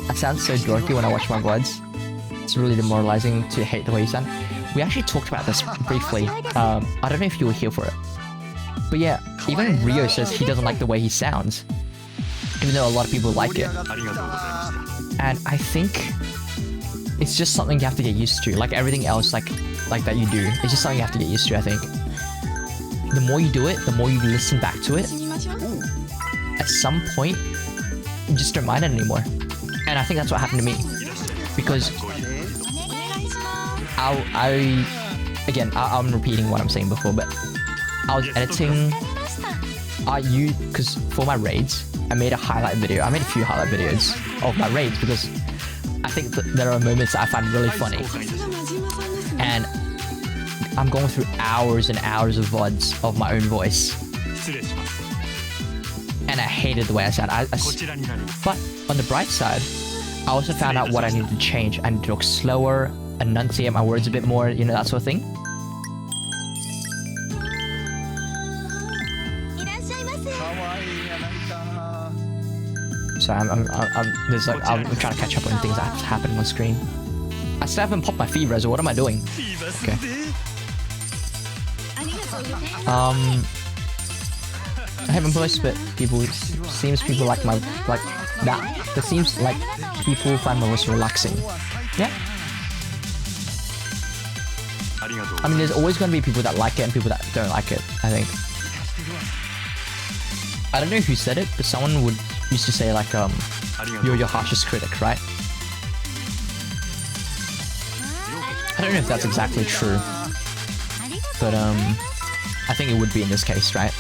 I sound so dorky when I watch my VODs. It's really demoralizing to hate the way you sound. We actually talked about this briefly. I don't know if you were here for it. But yeah, even Rio says he doesn't like the way he sounds. Even though a lot of people like it. And I think it's just something you have to get used to. Like everything else like that you do. It's just something you have to get used to, I think. The more you do it, the more you listen back to it. At some point, you just don't mind it anymore. And I think that's what happened to me. Because I'm repeating what I'm saying before, but I was editing, because for my raids, I made a highlight video. I made a few highlight videos of my raids because I think that there are moments that I find really funny. And I'm going through hours and hours of VODs of my own voice. And I hated the way I sound. But on the bright side, I also found out what I needed to change. I need to talk slower, enunciate my words a bit more, you know, that sort of thing. Sorry, I'm trying to catch up on things that's happening on screen. I still haven't popped my feed res. What am I doing? Okay. I haven't voiced, but seems people like that. It seems like people find my voice relaxing. Yeah. I mean, there's always going to be people that like it and people that don't like it, I think. I don't know who said it, but someone used to say like, you're your harshest critic, right? I don't know if that's exactly true, but I think it would be in this case, right?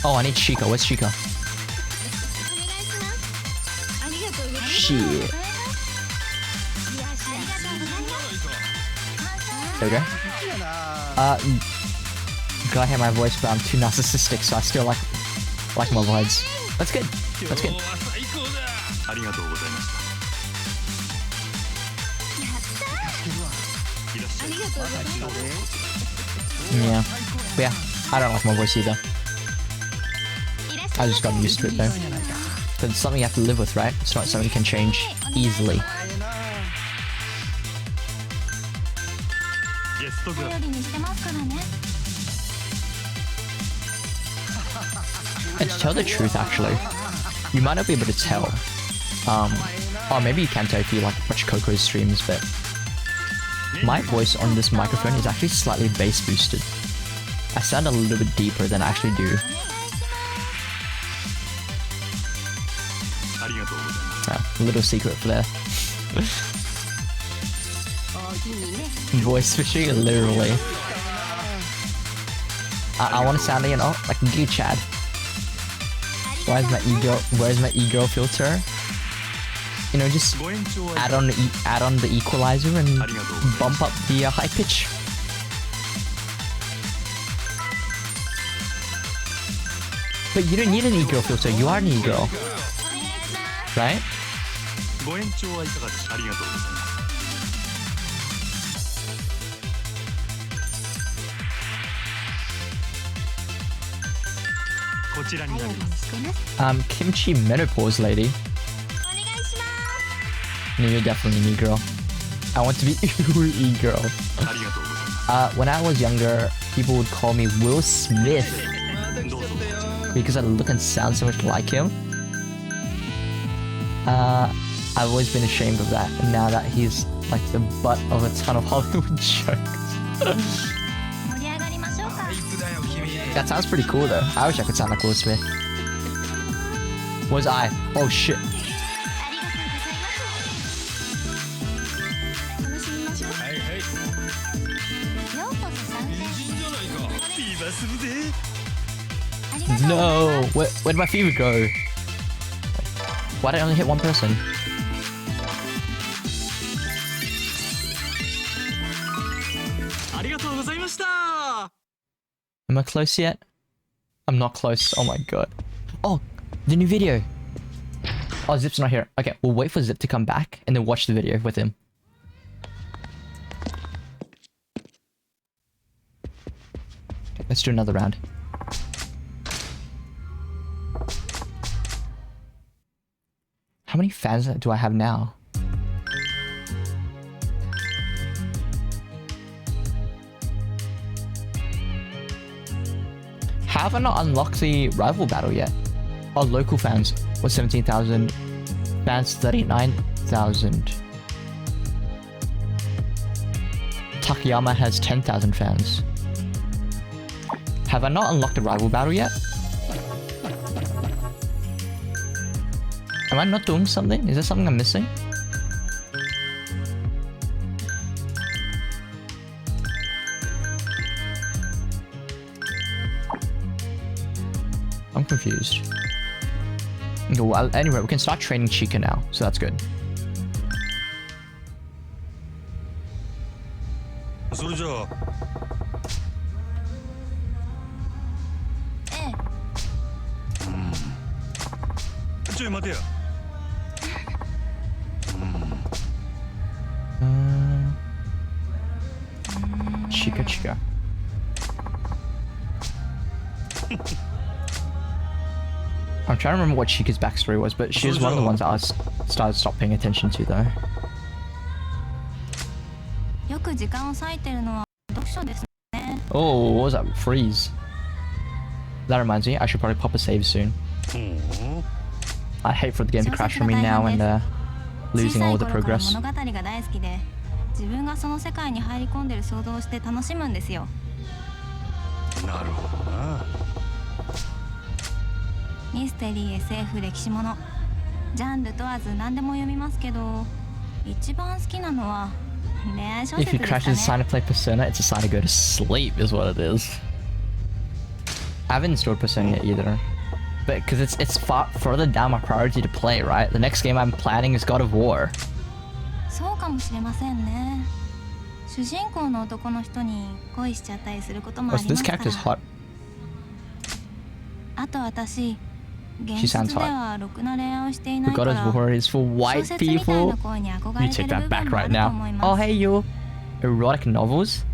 Oh, I need Chica. Where's Chica? Shit. There we go. Gotta hear my voice, but I'm too narcissistic, so I still like my vibes. That's good. That's good. Yeah. But yeah, I don't like my voice either. I just got used to it though. But it's something you have to live with, right? It's not something you can change easily. And to tell the truth, actually, you might not be able to tell. Or maybe you can tell if you like watch Coco's streams, but my voice on this microphone is actually slightly bass boosted. I sound a little bit deeper than I actually do. A little secret for there. Voice switching, literally. I want to sound like Gay Chad. Where's my ego filter? You know, just add on the equalizer and bump up the high pitch. But you don't need an ego filter. You are an ego, right? Kimchi menopause lady. No, you're definitely an e-girl. I want to be e-girl. When I was younger, people would call me Will Smith because I look and sound so much like him. I've always been ashamed of that, and now that he's like the butt of a ton of Hollywood jokes. That sounds pretty cool though. I wish I could sound like Will Smith. Was I? Oh shit. No! Where'd my fever go? Why'd I only hit one person? Am I close yet? I'm not close. Oh my god. Oh, the new video. Oh, Zip's not here. Okay, we'll wait for Zip to come back and then watch the video with him. Okay, let's do another round. How many fans do I have now? Have I not unlocked the rival battle yet? Oh, local fans was 17,000. Fans 39,000. Takayama has 10,000 fans. Have I not unlocked the rival battle yet? Am I not doing something? Is there something I'm missing? I'm confused. Okay, well, anyway, we can start training Chica now, so that's good. Chica. I'm trying to remember what Chica's backstory was, but she was one of the ones that I started stop paying attention to though. よく時間を割いてるのは読書ですね。 Oh, what was that? Freeze. That reminds me, I should probably pop a save soon. I'd hate for the game to crash for me now and losing all the progress. 小さい頃から物語が大好きで、自分がその世界に入り込んでる想像をして楽しむんですよ。なるほどな。ミステリー、SF、歴史もの、ジャンル問わず何でも読みますけど、一番好きなのは恋愛小 If 説 you ですか crash is a sign ね。 to play Persona, it's a sign to go to sleep, is what it is. I haven't installed Persona yet either. But because it's far further down my priority to play, right? The next game I'm planning is God of War. そうかもしれませんね。主人公の男の人に恋しちゃったりすることもあ Oh, り so ま this すか character's ら。 hot. あと私、現 She 実 sounds で hot. はろくな恋愛をしていな But いか God ら、 of War is for 小 white 説みたいな people. 恋に憧 You れて take る that 部 back 分もあ right ると now. 思いま Oh, す。 hey, you. Erotic novels?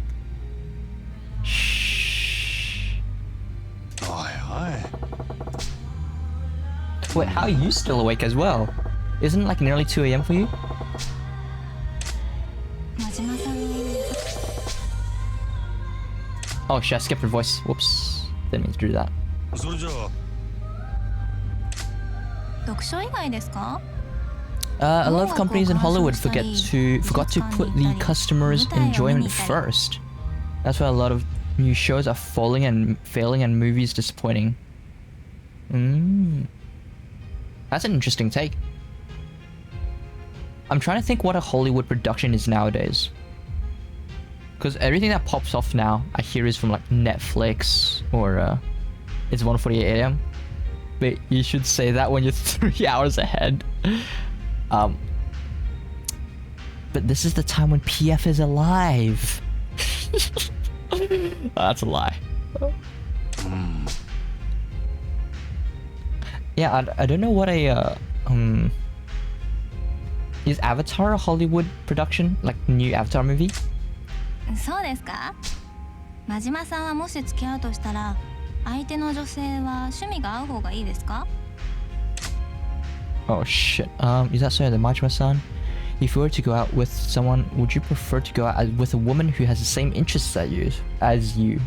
Shh. はいはい。 Wait, how are you still awake as well? Isn't it like nearly 2 a.m. for you? 真島さんのいる Oh, shit, I skipped her voice. Whoops. Didn't mean to do that. それじゃあ、読書以外ですか？ A lot of companies in Hollywood forgot to put the customer's enjoyment first. That's why a lot of new shows are falling and failing and movies disappointing. That's an interesting take. I'm trying to think what a Hollywood production is nowadays. Because everything that pops off now, I hear is from like Netflix or it's 1:48 a.m. But you should say that when you're 3 hours ahead. But this is the time when PF is alive. That's a lie. Yeah, I don't know what a is Avatar a Hollywood production, like new Avatar movie? そうですか？真島さんはもし付き合うとしたら、相手の女性は趣味が合う方がいいですか？ Oh shit. Is that so? The Majima-san? If you were to go out with someone, would you prefer to go out with a woman who has the same interests as you?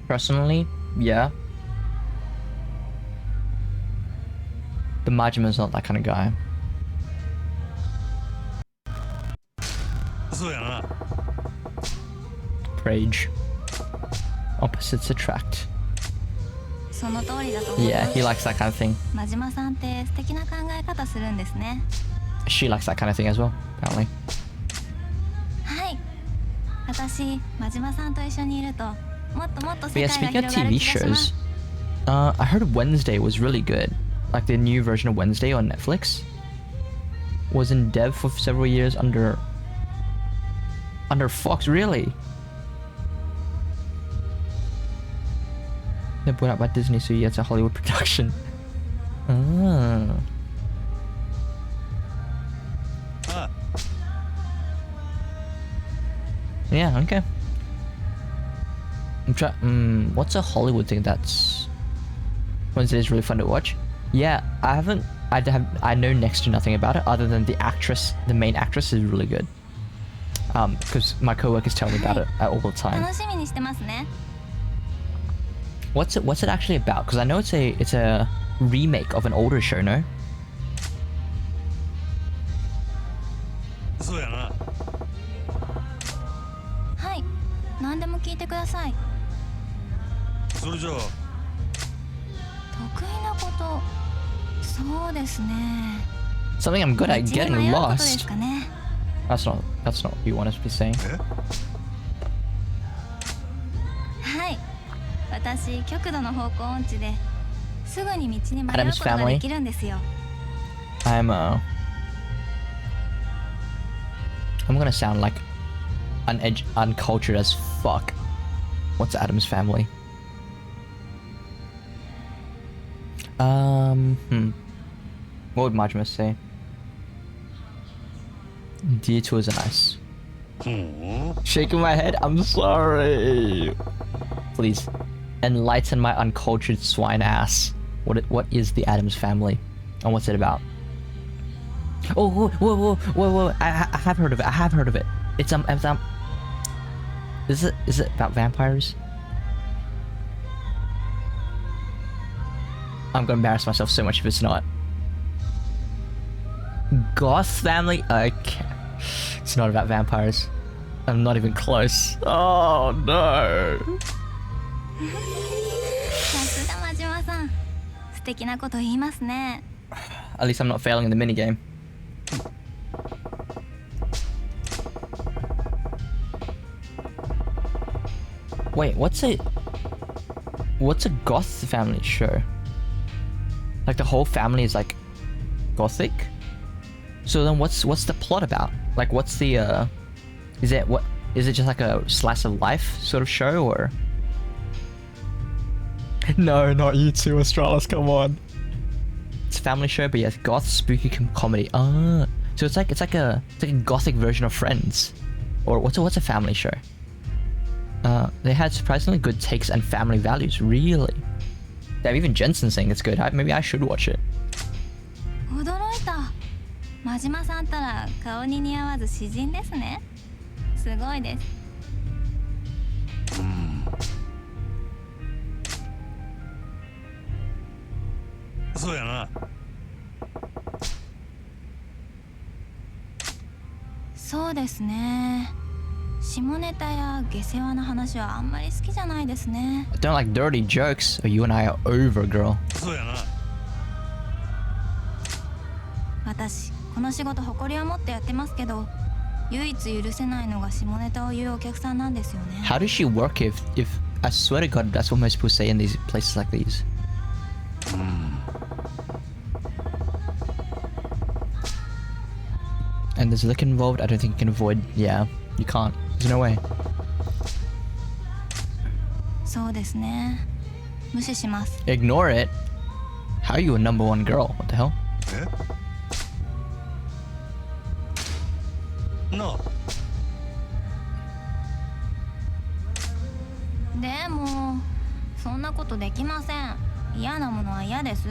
Personally, yeah. The Majima's not that kind of guy. そうやな。 Rage. Opposites attract. その通りだと思いま Yeah, す。 he likes that kind of thing. 真島さんって素敵な考え方するんですね。 She likes that kind of thing as well, apparently. はい。私、真島さんと一緒にいると、もっともっと But 世 yeah, 界が speaking of 広がる TV 気がしま shows, す。 I heard Wednesday was really good. Like the new version of Wednesday on Netflix was in dev for several years under Fox, really? They're brought out by Disney, so yeah, it's a Hollywood production. Ah. Yeah, okay. What's a Hollywood thing that's Wednesday is really fun to watch? Yeah, I know next to nothing about it other than the main actress is really good. Because my coworkers tell me about it all the time. 楽しみにしてますね。 What's it actually about? Because I know it's a remake of an older show, no? そうやな。はい。何でも聞いてください。それじゃあ、得意なこと、そうですね。 Something I'm good at 道に getting 迷うことです lost. かね。That's not what you want us to be saying. え？はい。私、極度の方向音痴ですぐに道に迷う Adam's ことが family. できるんですよ。 I'm gonna sound like uncultured as fuck. What's Adam's family? What would Majima say? Detours are nice. Shaking my head. I'm sorry. Please, enlighten my uncultured swine ass. What is the Addams Family, and what's it about? Oh, whoa! I have heard of it. I have heard of it. It's Is it about vampires? I'm gonna embarrass myself so much if it's not. Goth Family? Okay. It's not about vampires. I'm not even close. Oh no. さすが真島さん。素敵なこと言いますね。 At least I'm not failing in the minigame. Wait, what's a goth family show? Like the whole family is like gothic? So then what's the plot about? Like what's the is it just like a slice of life sort of show or? No, not you two, Australis, come on. It's a family show, but yes, goth spooky comedy. Ah, so it's like a gothic version of Friends, or what's a family show? They had surprisingly good takes and family values. Really? They have even Jensen saying it's good. Maybe I should watch it. 驚いた。真島さんったら顔に似合わず詩人ですね。すごいです。そうやな。そうですね。下ネタや下世話の話はあんまり好きじゃないですね。 I don't like dirty jokes. You and I are over, girl. そうやな。私この仕事誇りを持ってやってますけど、唯一許せないのが下ネタを言うお客さんなんですよね。 How does she work if I swear to God that's what most people say in these places like these. And there's liquor involved. I don't think you can avoid. Yeah, you can't. There's no way. そうですね。無視します。 Ignore it. How are you a number one girl? What the hell? え？なあ。でもそんなことできません。嫌なものは嫌です。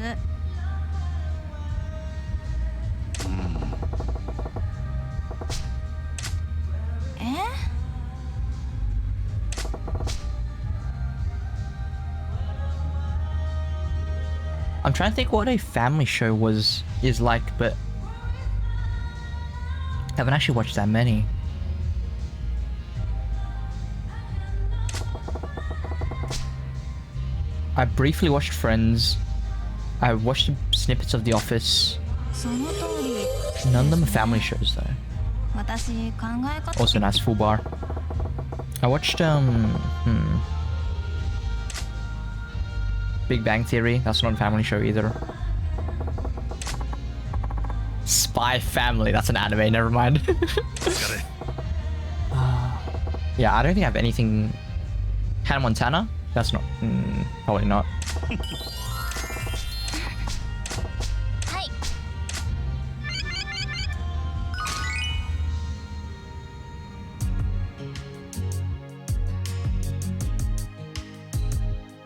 I'm trying to think what a family show is like, but I haven't actually watched that many. I briefly watched Friends. I watched snippets of The Office. その通り。 None of them are family shows though. 私考え方。 Also nice full bar. I watched Big Bang Theory. That's not a family show either. Spy Family. That's an anime. Never mind. Yeah, I don't think I have anything. Hannah Montana. That's not. Probably not. はい。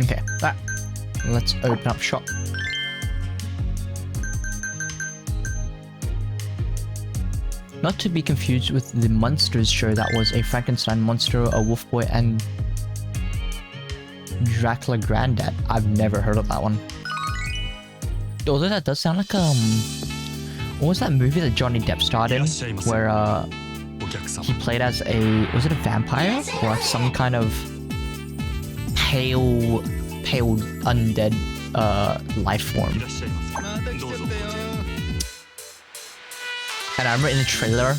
Okay, that. Let's open up shop. Not to be confused with the Monsters show that was a Frankenstein monster, a wolf boy, and Dracula Granddad. I've never heard of that one. Although that does sound like what was that movie that Johnny Depp starred in, where he played as was it a vampire or like some kind of pale undead life form? And I remember in the trailer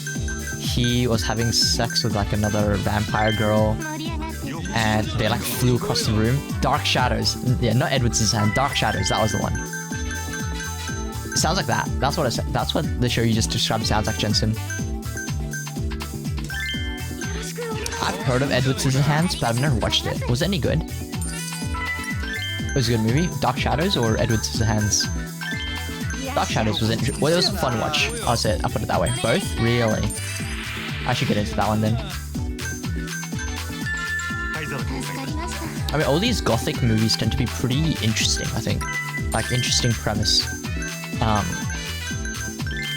he was having sex with like another vampire girl, and they like flew across the room. Dark Shadows. Yeah, not Edward Scissorhands. Dark Shadows. That was the one. It sounds like that. That's what I said. That's what the show you just described sounds like, Jensen. I've heard of Edward Scissorhands, but I've never watched it. Was it any good? It was a good movie. Dark Shadows or Edward Scissorhands? Dark Shadows was interesting. Well, it was a fun watch. I'll say it. I'll put it that way. Both? Really? I should get into that one then. 灰皿とございます I mean, all these gothic movies tend to be pretty interesting, I think. Like, interesting premise.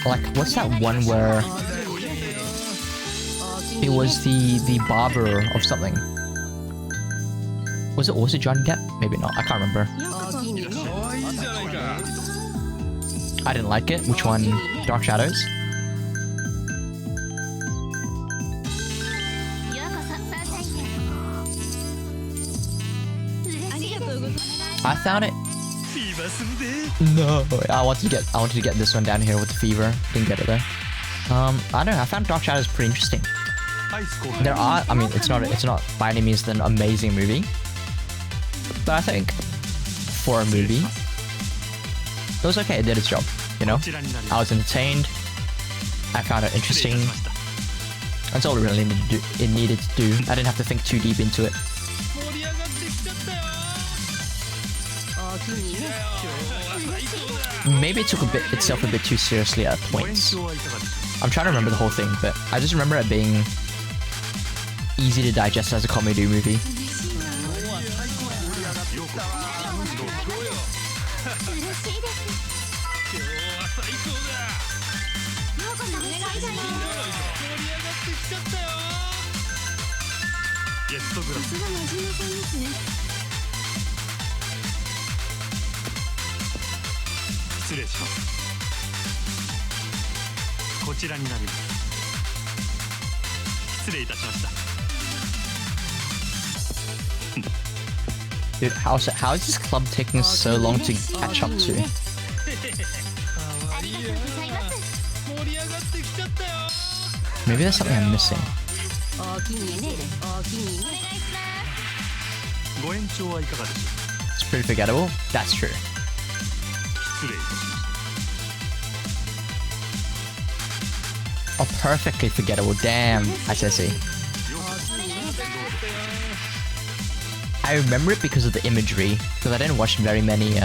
Like, what's that one where it was the barber of something? Was it also Johnny Depp? Maybe not. I can't remember. I didn't like it. Which one? Dark Shadows? I found it. No, I wanted to get this one down here with the fever. Didn't get it though. I don't know. I found Dark Shadows pretty interesting. There are, I mean, it's not by any means an amazing movie, but I think for a movie, it was okay. It did its job. You know, I was entertained. I found it interesting. That's all it really needed to do. I didn't have to think too deep into it. Maybe it took itself a bit too seriously at points. I'm trying to remember the whole thing, but I just remember it being easy to digest as a comedy movie. Dude, how is this club taking so long to catch up to? Maybe there's something I'm missing. It's pretty forgettable. That's true. Oh, perfectly forgettable. Damn, SSE. I remember it because of the imagery, because I didn't watch very many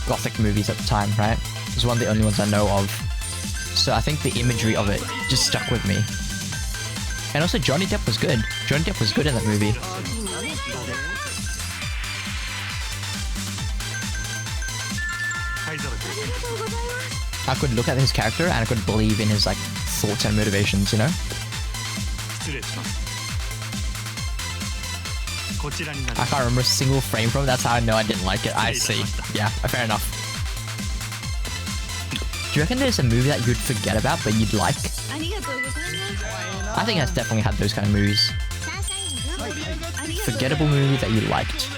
gothic movies at the time, right? It's one of the only ones I know of. So I think the imagery of it just stuck with me. And also Johnny Depp was good. Johnny Depp was good in that movie. I could look at his character and I could believe in his like thoughts and motivations, you know? I can't remember a single frame from it. That's how I know I didn't like it. I see. Yeah, fair enough. Do you reckon there's a movie that you'd forget about but you'd like? I think I've definitely had those kind of movies. Forgettable movie that you liked.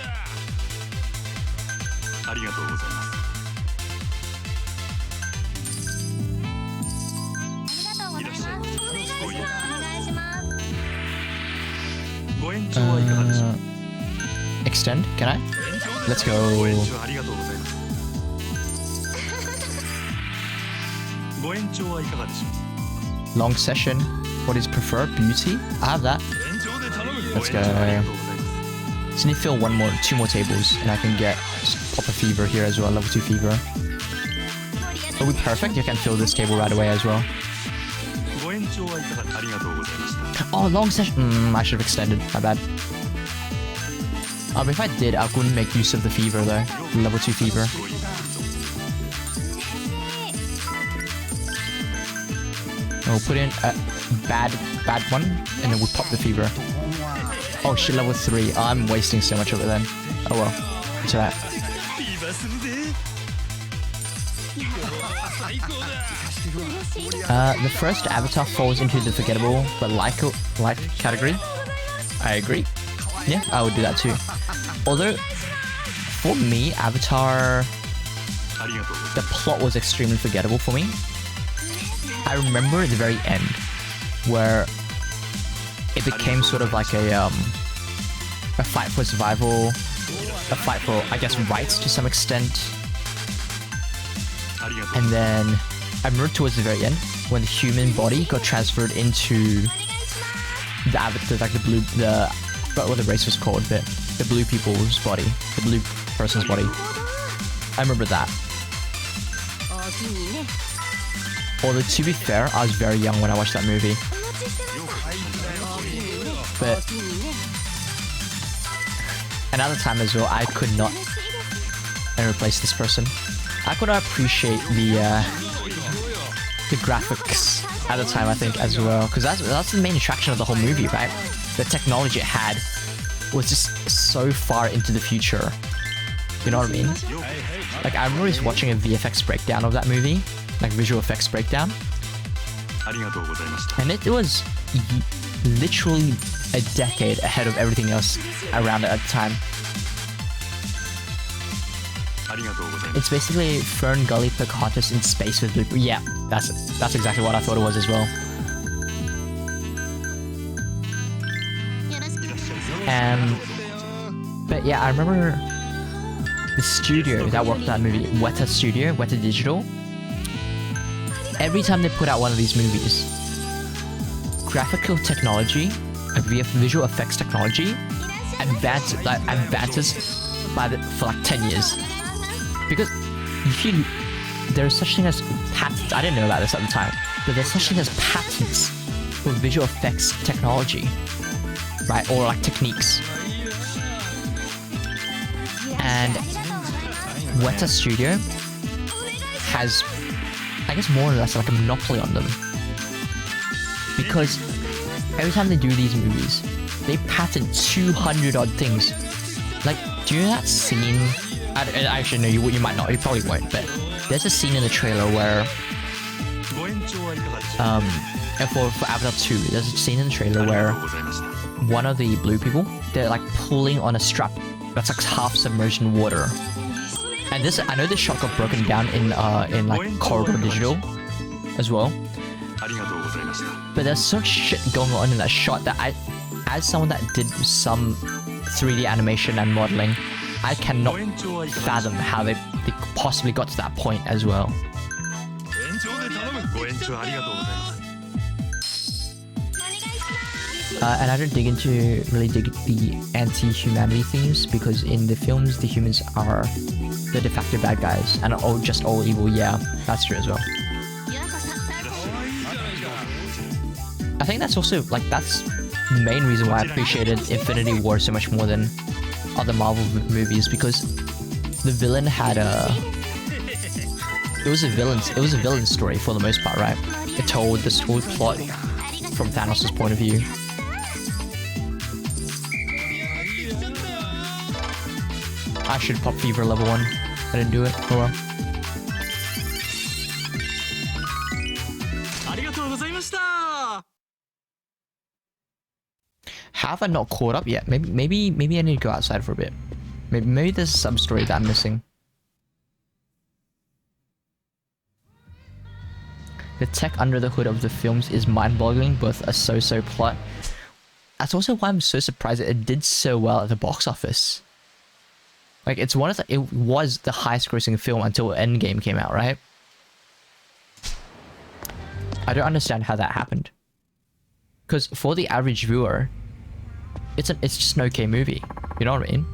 Extend? Can I? Let's go. Long session. What is preferred? Beauty? I have that. Let's go. Just need to fill two more tables, and I can get pop a fever here as well. Level 2 fever. It'll be perfect. You can fill this table right away as well. Oh, long session. I should have extended. My bad. But if I did, I couldn't make use of the fever though. Level 2 fever. We'll put in a bad one, and then we'll pop the fever. Oh shit, level 3. Oh, I'm wasting so much of it then. Oh well. What's that? The first avatar falls into the forgettable but like category. I agree. Yeah, I would do that too. Although, for me, Avatar, the plot was extremely forgettable for me. I remember at the very end where it became sort of like a fight for survival, a fight for, I guess, rights to some extent. And then I remember towards the very end when the human body got transferred into the avatar, like the blue, I forgot what the race was called, but the blue people's body, the blue person's body. I remember that. Although to be fair, I was very young when I watched that movie. But another time as well, I could not replace this person. I could not appreciate the graphics at the time, I think, as well, because that's the main attraction of the whole movie, right? The technology it had was just so far into the future. You know what I mean? Like, I remember just watching a VFX breakdown of that movie, like visual effects breakdown, and it was literally a decade ahead of everything else around it at the time. It's basically Fern Gully Pocahontas in space with blue. Yeah, that's exactly what I thought it was as well. But yeah, I remember the studio that worked on that movie, Weta Digital. Every time they put out one of these movies, graphical technology, visual effects technology, advances for like 10 years. Because there's such thing as patents. I didn't know about this at the time, but there's such thing as patents for visual effects technology, right? Or like techniques. And Weta Studio has, I guess, more or less like a monopoly on them. Because every time they do these movies, they patent 200 odd things. Like, do you know that scene? I actually know you might not, you probably won't, but there's a scene in the trailer where for Avatar 2, there's a scene in the trailer where one of the blue people, they're like pulling on a strap that's like half submerged in water. And this, I know this shot got broken down in like Corridor Digital as well. But there's so much shit going on in that shot that as someone that did some 3D animation and modeling, I cannot fathom how they possibly got to that point as well. And I don't really dig the anti-humanity themes, because in the films the humans are the de facto bad guys and are just all evil. Yeah, that's true as well. I think that's also like that's the main reason why I appreciated Infinity War so much more than other Marvel movies, because the villain had it was a villain story for the most part, right? It told the story plot from Thanos' point of view. I should pop fever level 1. I didn't do it. Oh well. Have I not caught up yet? Maybe I need to go outside for a bit. Maybe there's a sub story that I'm missing. The tech under the hood of the films is mind-boggling, both a so-so plot. That's also why I'm so surprised that it did so well at the box office. Like, it was the highest-grossing film until Endgame came out, right? I don't understand how that happened. Because for the average viewer, it's just an okay movie. You know what I mean?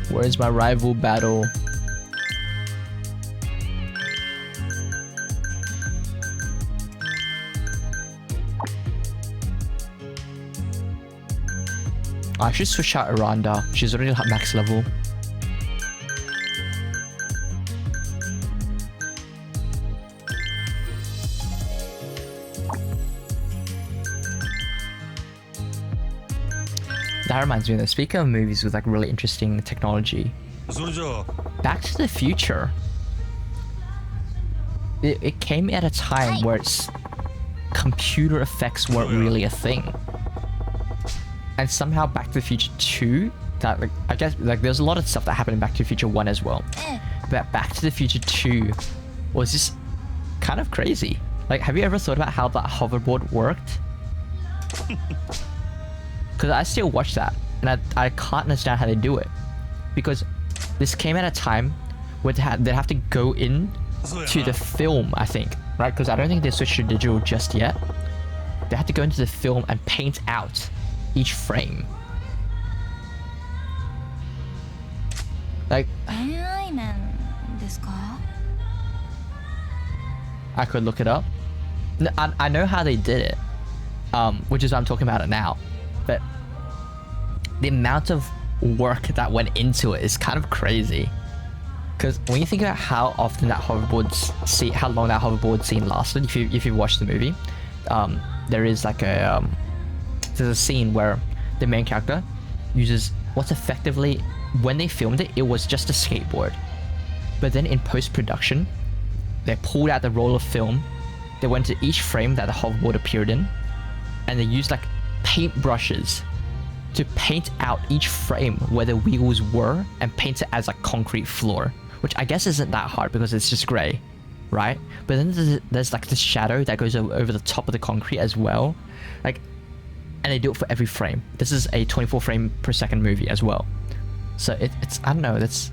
Where's my rival battle? I should switch out Aranda. She's already at max level. That reminds me, though, speaking of movies with like really interesting technology, Back to the Future. It came at a time where computer effects weren't really a thing. And somehow Back to the Future 2, that like, I guess like there's a lot of stuff that happened in Back to the Future 1 as well. But Back to the Future 2 was just kind of crazy. Like, have you ever thought about how that hoverboard worked? Because I still watch that, and I can't understand how they do it. Because this came at a time where they'd have to go in to the film, I think, right? Because I don't think they switched to digital just yet. they had to go into the film and paint out each frame. Like, 恋愛面ですか？ I could look it up. I know how they did it, which is why I'm talking about it now. But the amount of work that went into it is kind of crazy. Because when you think about how often that how long that hoverboard scene lasted, if you watch the movie, there is like there's a scene where the main character uses what's effectively, when they filmed it, it was just a skateboard. But then in post-production, they pulled out the roll of film, they went to each frame that the hoverboard appeared in, and they used like paint brushes to paint out each frame where the wheels were and paint it as like concrete floor, which I guess isn't that hard because it's just gray, right? But then there's like this shadow that goes over the top of the concrete as well, like, and they do it for every frame. This is a 24 frame per second movie as well, so it's I don't know, that's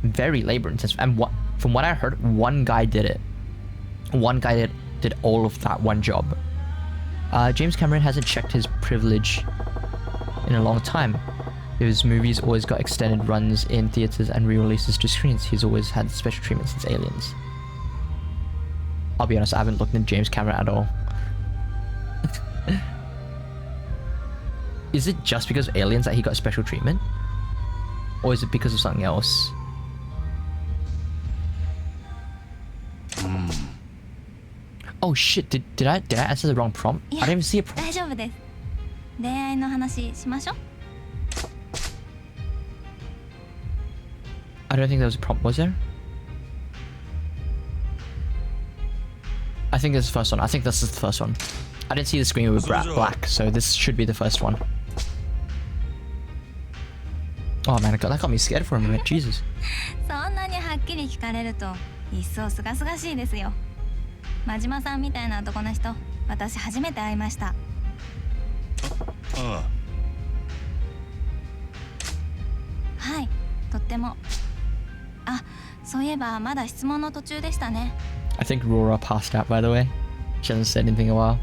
very labor intensive. And from what I heard, one guy did it. One guy did all of that one job. James Cameron hasn't checked his privilege in a long time. His movies always got extended runs in theaters and re-releases to screens. He's always had special treatment since Aliens. I'll be honest, I haven't looked at James Cameron at all. Is it just because of Aliens that he got special treatment? Or is it because of something else? Oh shit, did I answer the wrong prompt? I didn't even see a prompt. 大丈夫です。恋愛の話しましょう。 I don't think there was a prompt, was there? I think this is the first one. I think this is the first one. I didn't see the screen with black, so this should be the first one. Oh man, that got me scared for a minute. Jesus. そんなにはっきり聞かれると一層すがすがしいですよ。真島さんみたいな男の人、私初めて会いました。あはい、とっても。あ、そういえばまだ質問の途中でしたね。I think Rora passed out, by the way. She hasn't said anything in a while.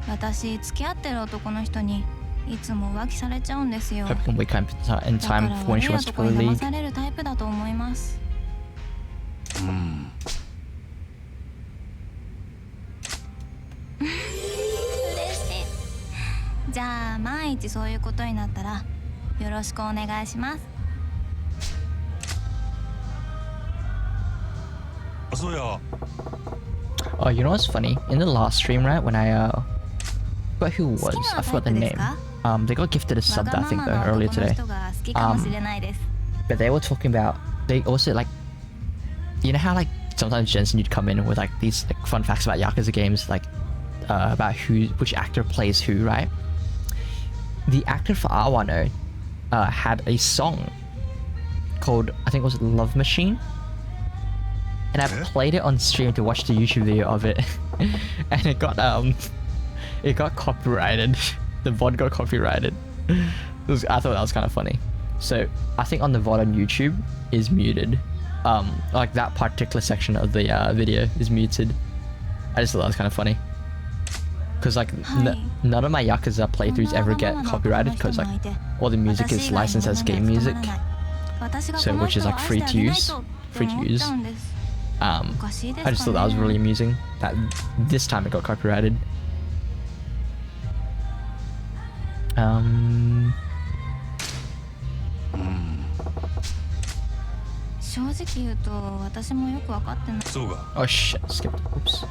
私付き合ってる男の人にいつも浮気されちゃうんですよ。 Hope we can wake up in だから time for when 悪 she い wants to 男 play に the 騙 league. されるタイプだと思います。嬉しい。じゃあ万一そういうことになったらよろしくお願いします。そうや。 Oh, you know what's funny? In the last stream, right, when I forgot who it was. I forgot the name. They got gifted a sub, I think, though, earlier today. But they were talking about, they also like, you know how like sometimes Jensen you'd come in with like these like fun facts about Yakuza games, like about which actor plays who, right? The actor for Awano had a song called, I think it was Love Machine. And I played it on stream to watch the YouTube video of it, and it got copyrighted. The VOD got copyrighted. I thought that was kind of funny. So I think on the VOD on YouTube is muted. Like that particular section of the video is muted. I just thought that was kind of funny. Because like none of my Yakuza playthroughs ever get copyrighted because like all the music is licensed as game music, so which is like free to use. I just thought that was really amusing that this time it got copyrighted. 正直言うと私もよく分かってない。そうか。 Oh shit, skipped. Oops.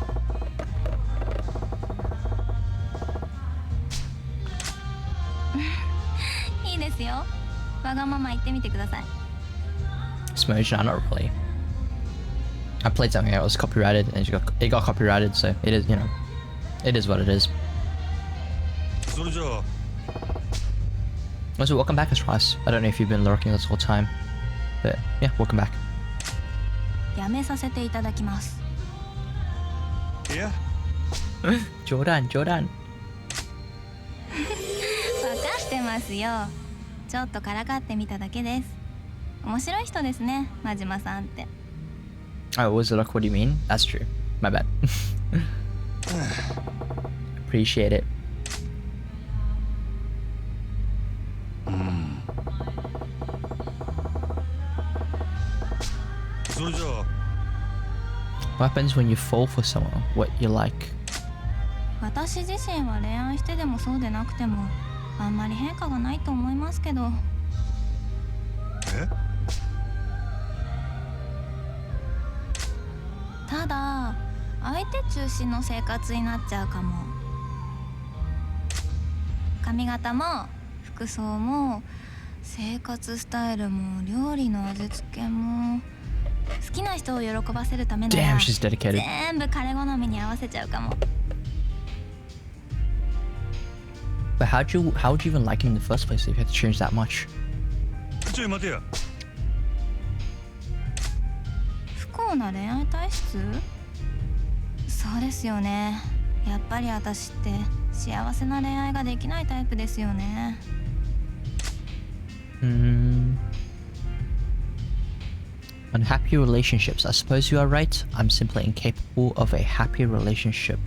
いいですよ。わがまま言ってみてください。 Smooch, no, not really. I played something that was copyrighted and it got copyrighted, so it is, you know, it is what it is. それじゃあ。 Also, welcome back as Rice. I don't know if you've been lurking this whole time, but yeah, welcome back. やめさせていただきます。いや。Jordan. 分かってますよ。ちょっとからかってみただけです。面白い人ですね、真島さんって。 Oh, was it like, what do you mean? That's true. My bad. appreciate it. それじゃあ What happens when you fall for someone? What you like? 私自身は恋愛してでもそうでなくてもあんまり変化がないと思いますけど。えただ相手中心の生活になっちゃうかも。髪型も服装も生活スタイルも料理の味付けも好きな人を喜ばせるためなら Damn, she's dedicated. 全部彼好みに合わせちゃうかも。 But how'd you even like him in the first place if you had to change that much? ちょい待てや。不幸な恋愛体質？そうですよね。やっぱり私って幸せな恋愛ができないタイプですよね。Unhappy relationships. I suppose you are right. I'm simply incapable of a happy relationship.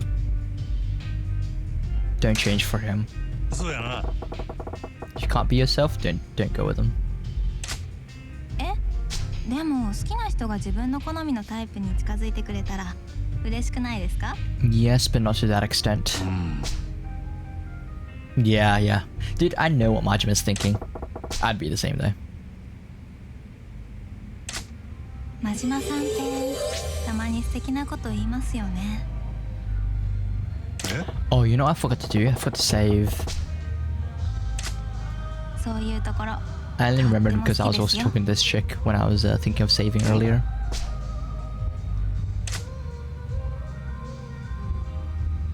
Don't change for him. そうやな。 If you can't be yourself, don't go with him. え？でも好きな人が自分の好みのタイプに近づいてくれたら嬉しくないですか？ Yes, but not to that extent. Yeah. Dude, I know what Majima's thinking. I'd be the same though. 真島さんってたまに素敵なこと言いますよね。 Oh, you know what I forgot to do? I forgot to save. そういうところ。 I only remembered because I was also talking to this chick when I was thinking of saving earlier.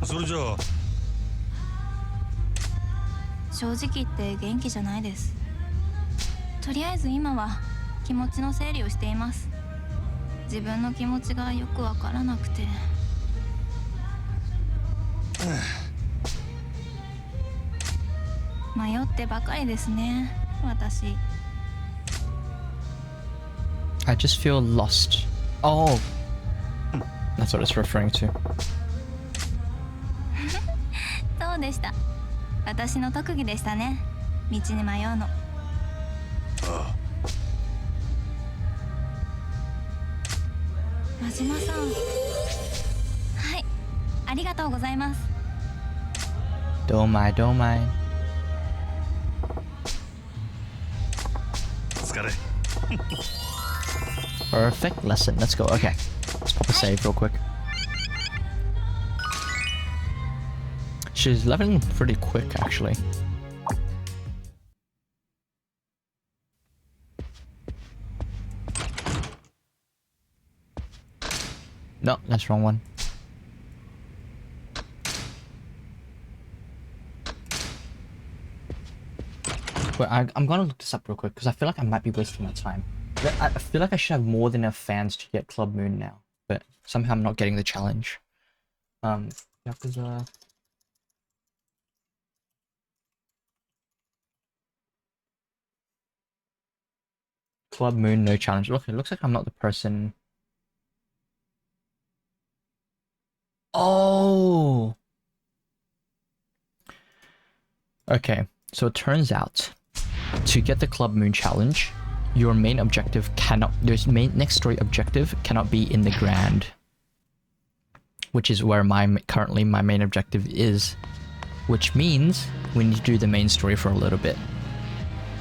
それじゃあ 正直言って元気じゃないです。とりあえず今は気持ちの整理をしています。自分の気持ちがよくわからなくて。迷ってばかりですね、私。 I just feel lost. Oh, that's what it's referring to. そうでした。私の特技でしたね。道に迷うの。真島さん。はい、ありがとうございます。 Don't mind. お疲れ。 Perfect lesson. Let's go. Okay. Let's pop a save real quick. She's leveling pretty quick, actually. No, that's the wrong one. Wait, I'm gonna look this up real quick because I feel like I might be wasting my time. I feel like I should have more than enough fans to get Club Moon now, but somehow I'm not getting the challenge. Yakuza. Club Moon, no challenge. Look, it looks like I'm not the person. Oh! Okay, so it turns out to get the Club Moon challenge, your main objective cannot, next story objective cannot be in the Grand, which is where currently my main objective is, which means we need to do the main story for a little bit.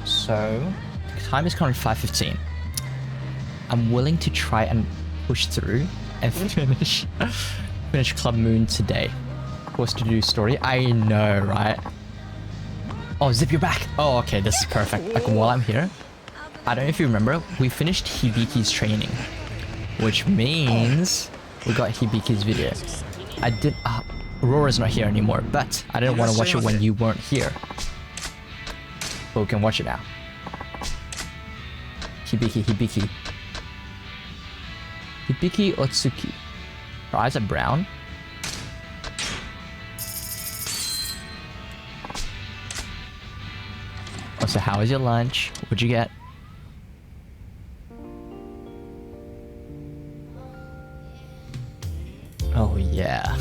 So time is currently 5:15. I'm willing to try and push through and finish Club Moon today. Of course, to do story. I know, right? Oh, Zip, you're back. Oh, okay, this is perfect. Like, while I'm here, I don't know if you remember, we finished Hibiki's training, which means we got Hibiki's video. I did. Aurora's not here anymore, but I didn't want to watch it when you weren't here. But we can watch it now. Hibiki. Hibiki Otsuki. Her eyes are brown. Oh, so how was your lunch? What'd you get? Oh yeah.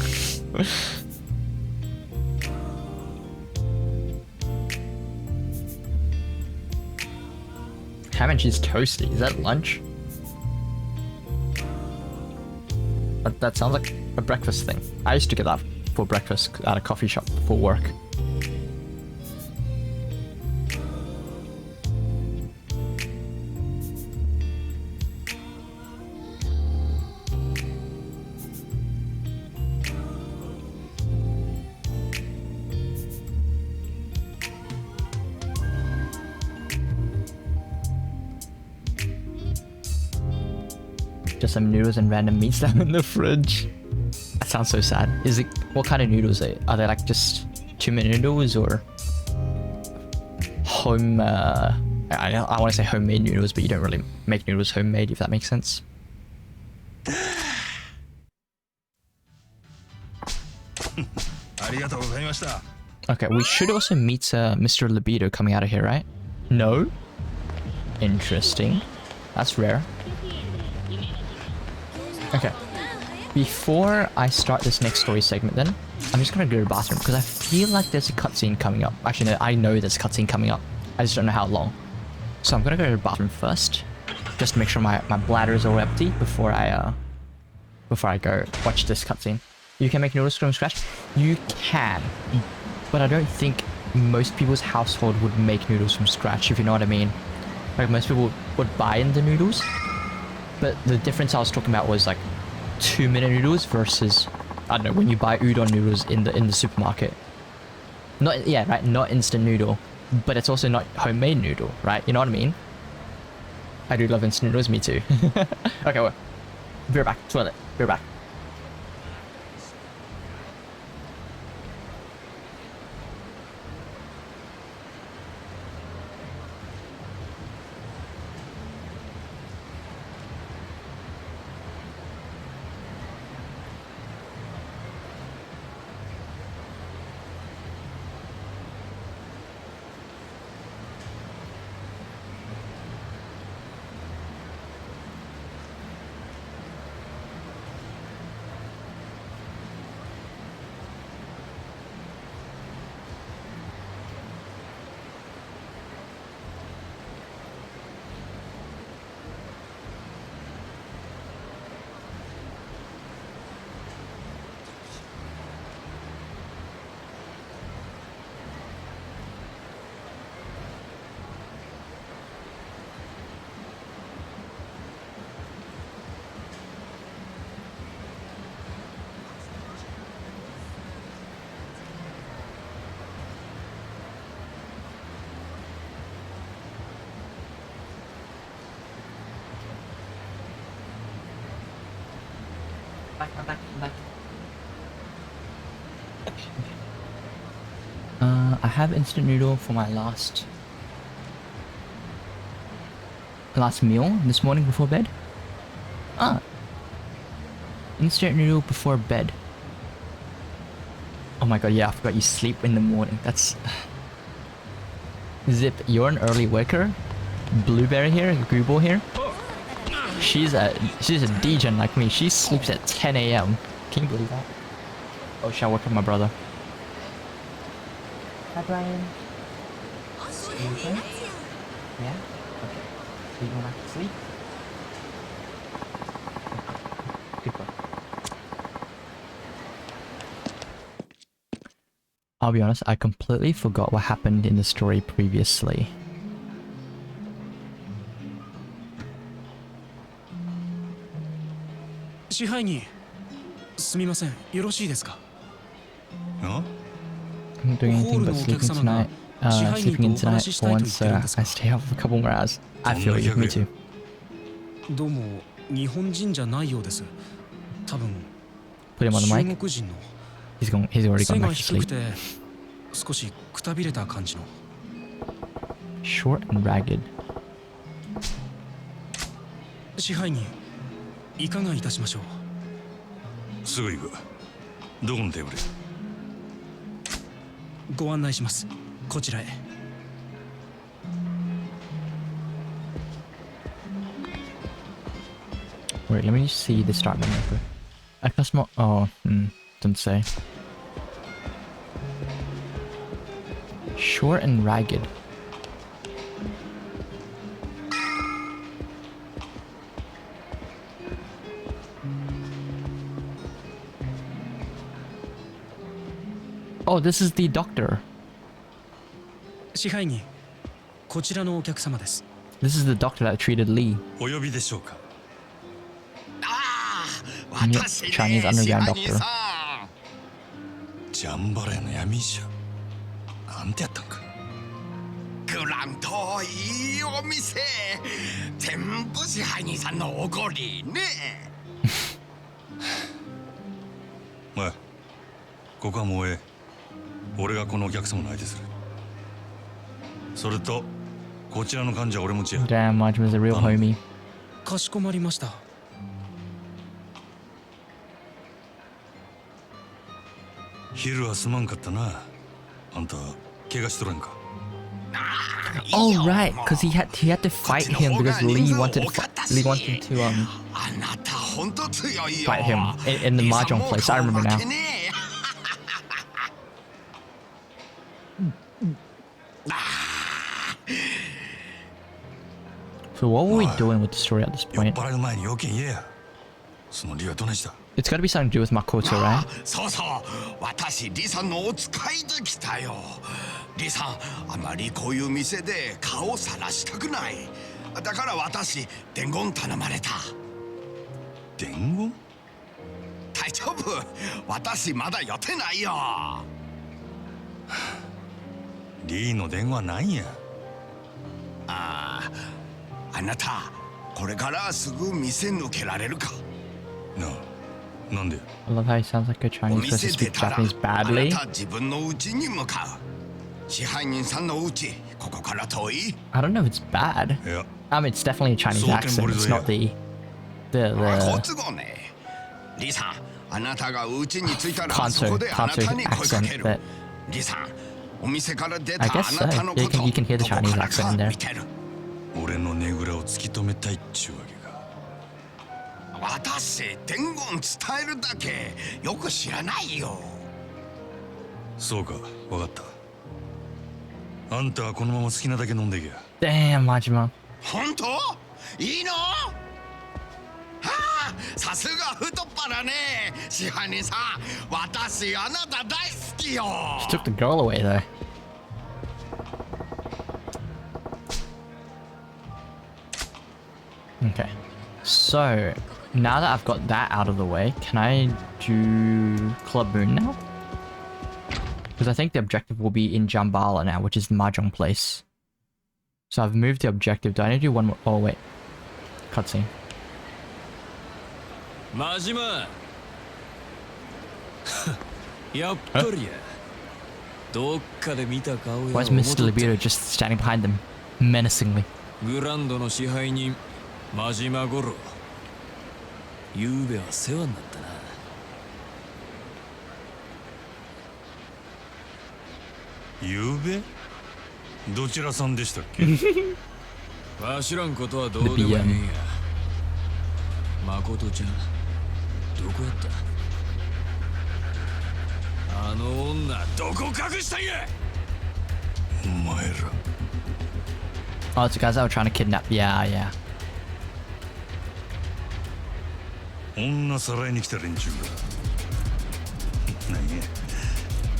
Crunchy's toasty. Is that lunch? That sounds like a breakfast thing. I used to get that for breakfast at a coffee shop for work. Just some noodles and random meats down in the fridge. That sounds so sad. Is it, what kind of noodles are they? Like just 2-minute noodles or home? I want to say homemade noodles, but you don't really make noodles homemade, if that makes sense. Okay, we should also meet Mr. Libido coming out of here, right? No? Interesting. That's rare. Okay. Before I start this next story segment then, I'm just gonna go to the bathroom because I feel like there's a cutscene coming up. Actually, no, I know there's a cutscene coming up. I just don't know how long. So I'm gonna go to the bathroom first, just to make sure my bladder is all empty before I go watch this cutscene. You can make noodles from scratch? You can, but I don't think most people's household would make noodles from scratch, if you know what I mean. Like most people would buy in the noodles. But the difference I was talking about was like 2-minute noodles versus, I don't know, when you buy udon noodles in the supermarket. Not, yeah, right, not instant noodle, but it's also not homemade noodle, right? You know what I mean? I do love instant noodles, me too. Okay, well, be right back, toilet, be right back. I'm back. I have instant noodle for my last meal this morning before bed. Instant noodle before bed. Oh my god, yeah, I forgot you sleep in the morning. That's... Zip, you're an early waker. Blueberry here, Google here. She's a degen like me. She sleeps at 10 AM. Can you believe that? Oh, shall I wake up my brother? Hi, Brian. Sleeping? Yeah? Okay. So you going back to sleep? Good boy. I'll be honest, I completely forgot what happened in the story previously. I'm not doing anything but sleeping tonight. Sleeping in tonight for once, so I stay up for a couple more hours. I feel you, me too. Put him on the mic. He's already gone back to sleep. Short and ragged. Wait, let me just see the start menu. I customer. Oh, don't say. Short and ragged. Oh, this is the doctor. 支配人、こちらのお客様です。 This is the doctor that treated Lee. お呼びでしょうか。Yep, Chinese underground doctor. ジャンバラヤの闇医者。なんてやったんか。グランといいお店。全部支配人さんのおごりね。おい、ここはもうええ。俺がこのお客様の相手する。それとこちらの患者は俺持ちや。 Damn, Majima's a real homie. かしこまりました。昼はすまんかったな。あんた怪我しとらんか。 Oh right, because he had to fight him because Lee wanted to fight him in the mahjong place. I remember now. So what were we doing with the story at this 酔っ point? 払う前に要件言えや。その理由はどないした。 It's got to be something to do with Makoto, right? そうそう、私リさんのお使いで来たよ。リさん、あまりこういう店で顔さらしたくない。だから私伝言頼まれた。伝言？大丈夫、私まだ予定ないよ。リーの電話なんや。あなたこれからすぐ店抜けられるか。なあ、なんで？ I love how he sounds like a お Chinese person 店 who 出 speaks たら Japanese あ badly. なた自分の家に向かう。支配人さんの家、ここから遠い？ I don't know if it's bad. いや、 I mean, it's definitely a Chinese So accent. It's not the 好都合ね。リさん、あなたが家に着いたら Kanto そこであなたに声かけ accent, る but リさん、お店から出た I あ guess なたの so. こと You can hear the ここ Chinese から accent in there. 見てる。俺のねぐらを突き止めたいっちゅうわけか。私、伝言伝えるだけよく知らないよ。そうか、わかった。あんたはこのまま好きなだけ飲んでけや。 damn Majima. 本当？いいの？はあ、さすが太っ腹ね。支配人さん、私あなた大好きよ。 She took the girl away though. Okay, so now that I've got that out of the way, can I do Club Moon now? Because I think the objective will be in Jambala now, which is the Mahjong place. So I've moved the objective. Do I need to do one more? Oh wait, cutscene. マジマやっぱりやどっかで見た顔や Why is Mr. Libido just standing behind them menacingly? グランドの支配人マジマゴロゆうべは世話になったなゆうべ？どちらさんでしたっけ？わしらんことはどうでもええんや誠ちゃんどこやったあの女どこ隠したんやお前ら Oh, it's the guys that were trying to kidnap. Yeah, yeah. 女さらいに来た連中が何や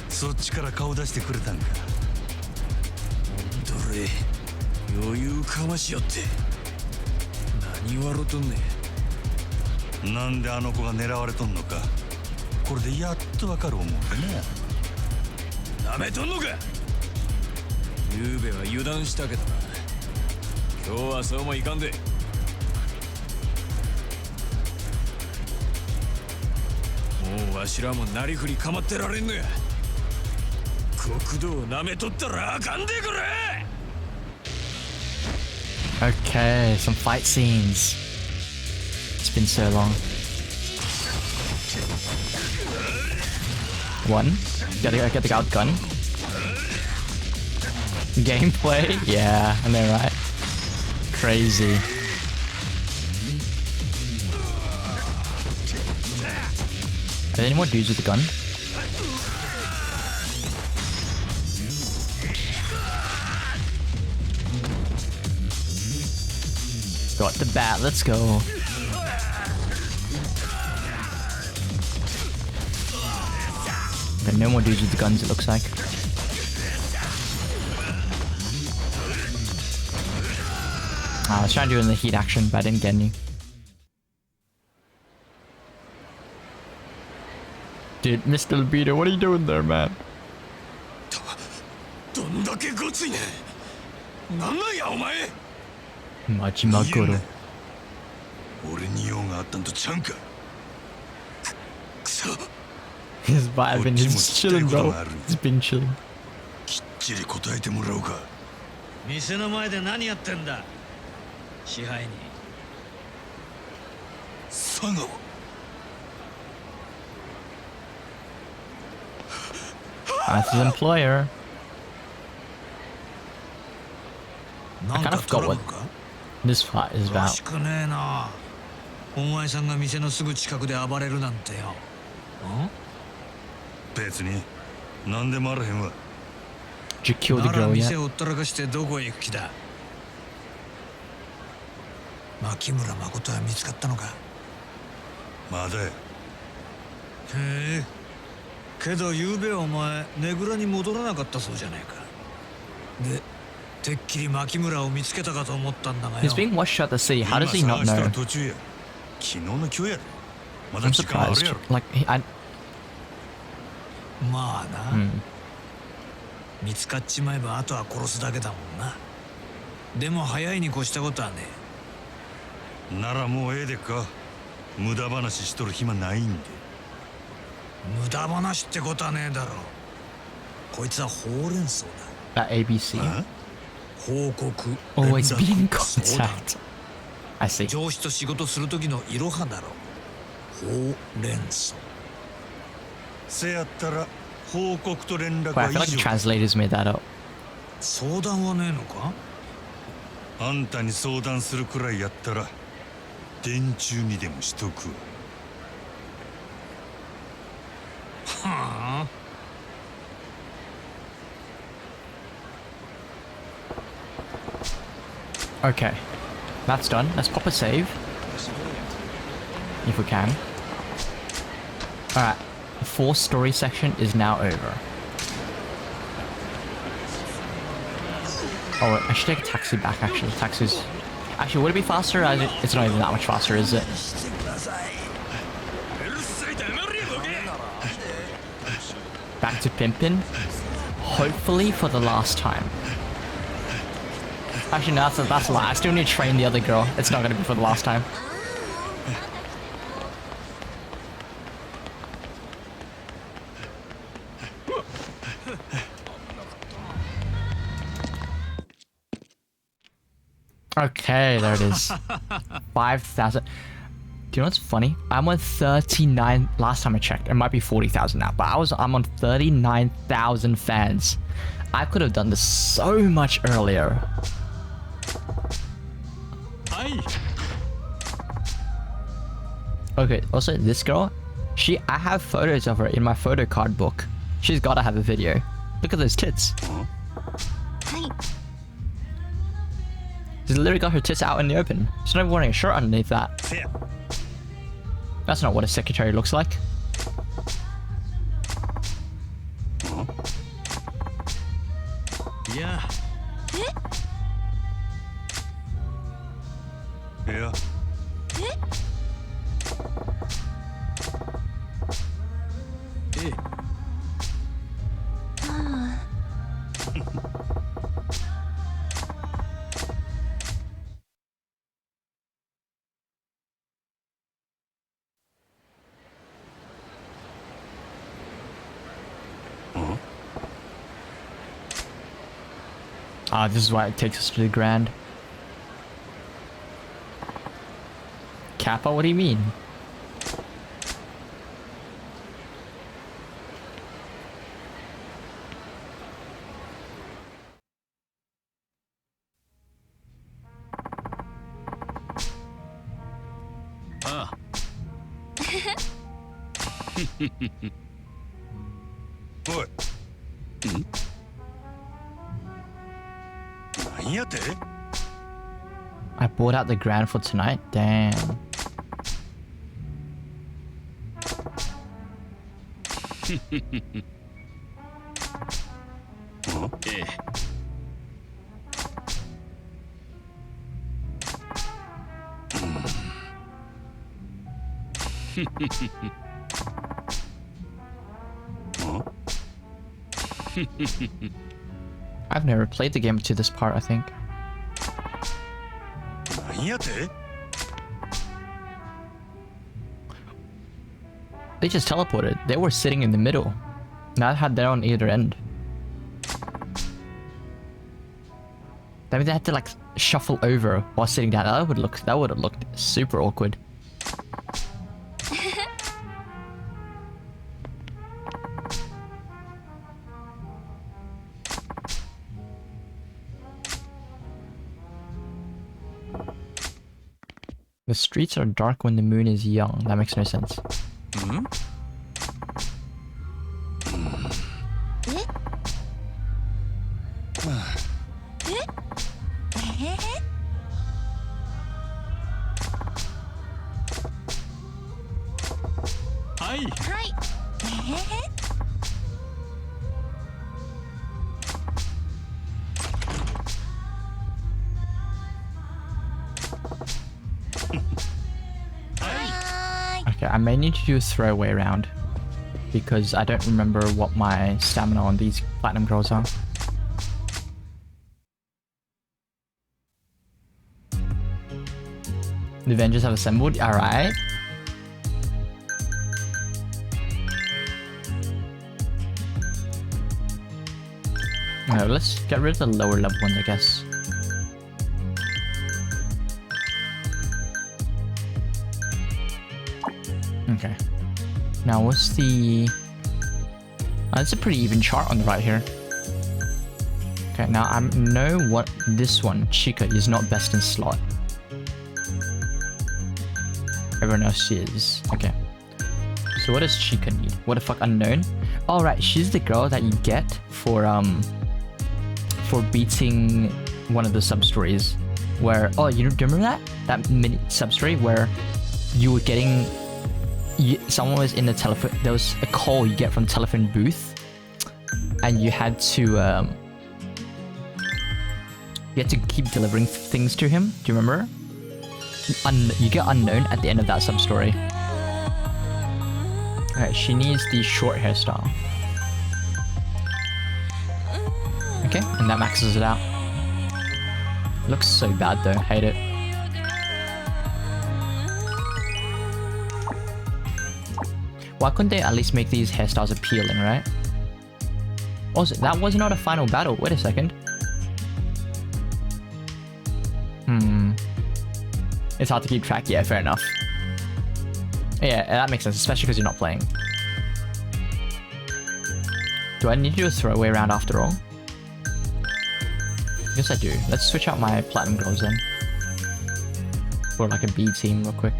そっちから顔出してくれたんかどれ余裕かましよって何笑とんねんなんであの子が狙われとんのかこれでやっとわかる思うなめとんのかゆうべは油断したけどな今日はそうもいかんでもうわしらもなりふり構ってられんのや国道をなめとったらあかんでくれ Okay, some fight scenes. It's been so long. One. Get the out gun. Gameplay? Yeah, I know, right? Crazy. Are there any more dudes with the gun? Got the bat, let's go. Okay, no more dudes with the guns, it looks like. I was trying to do it in the heat action, but I didn't get any. Dude, Mr. Libido, what are you doing there, man? どんだけごついねん。なんなんやお前。マジマグロ。俺に用があったんとちゃうんか。くそ。 His vibe and he's chilling, bro. He's been chilling. きっちり答えてもらおうか。店の前で何やってんだ。支配人。佐川。That's his employer. I なん kind か of ト forgot ラブ what ルか。 this fight is ら about. しくねえな。お前さんが店のすぐ近くで暴れるなんてよ。別に何でもあらへんわ。 Did you kill the なら girl 店 yet? をほったらかしてどこへ行く気だ。牧村誠は見つかったのか。まだや。へえ。けど昨べお前ねぐらに戻らなかったそうじゃねえか。で、てっきり牧村を見つけたかと思ったんだがよ。 He's being washed out the sea. How does he 今 not 探した know? ら途中や。昨日の今日やで。まだ I'm 時間ある surprised. やろ。 Like, I. まあな、Hmm. 見つかっちまえばあとは殺すだけだもんな。でも早いに越したことはねえ。ならもうええでっか。無駄話しとる暇ないんで。無駄話ってことはねえだろ。こいつはほうれん草だ。 That ABC. 報告。 Always 連 be in 絡相談 contact. I see. 上司と仕事する時のいろはだろ。ほうれん草。せやったら報告と連絡 Wait, I は feel like 以 the 上。 translators made that up. 相談はねえのか。あんたに相談するくらいやったら電柱にでもしとくわ。はあ。 Okay, that's done. Let's pop a save. If we can. Alright, the 4th story section is now over. Oh, wait, I should take a taxi back actually. Taxis. Actually, would it be faster? It's not even that much faster, is it? Back to Pimpin. Hopefully for the last time. Actually, no, that's a lie. I still need to train the other girl. It's not going to be for the last time. Okay, there it is. 5,000. Do you know what's funny? I'm on 39. Last time I checked, it might be 40,000 now, but I'm on 39,000 fans. I could have done this so much earlier. Okay, also this girl, I have photos of her in my photo card book. She's gotta have a video. Look at those tits. She's literally got her tits out in the open. She's not even wearing a shirt underneath that. That's not what a secretary looks like. Yeah. Yeah. Ah, this is why it takes us to the Grand. Kappa, what do you mean? Ah. おい。何やて？ I bought out the Grand for tonight? Damn. ええ。I've never played the game to this part, I think. なんやて They just teleported. They were sitting in the middle. That had their on either end. I mean, they had to like shuffle over while sitting down. That would have looked super awkward. The streets are dark when the moon is young. That makes no sense. Okay, I may need to do a throwaway round because I don't remember what my stamina on these platinum girls are. The Avengers have assembled. Alright. No, let's get rid of the lower level ones, I guess. Okay. Now what's the... that's a pretty even chart on the right here. Okay, now I know what this one, Chica, is not best in slot. Everyone else is. Okay. So what does Chica need? What the fuck, unknown? All right, she's the girl that you get for beating one of the sub-stories where... oh, do you remember that? That mini sub-story where you were getting... someone was in the telephone... there was a call you get from the telephone booth and you had to keep delivering things to him. Do you remember? You get unknown at the end of that sub-story. Alright, she needs the short hairstyle. Okay, and that maxes it out. Looks so bad though, hate it. Why couldn't they at least make these hairstyles appealing, right? Also, that was not a final battle. Wait a second. It's hard to keep track. Yeah, fair enough. Yeah, that makes sense, especially because you're not playing. Do I need to do a throwaway round after all? Yes, I do. Let's switch out my platinum girls then. For like a B team real quick.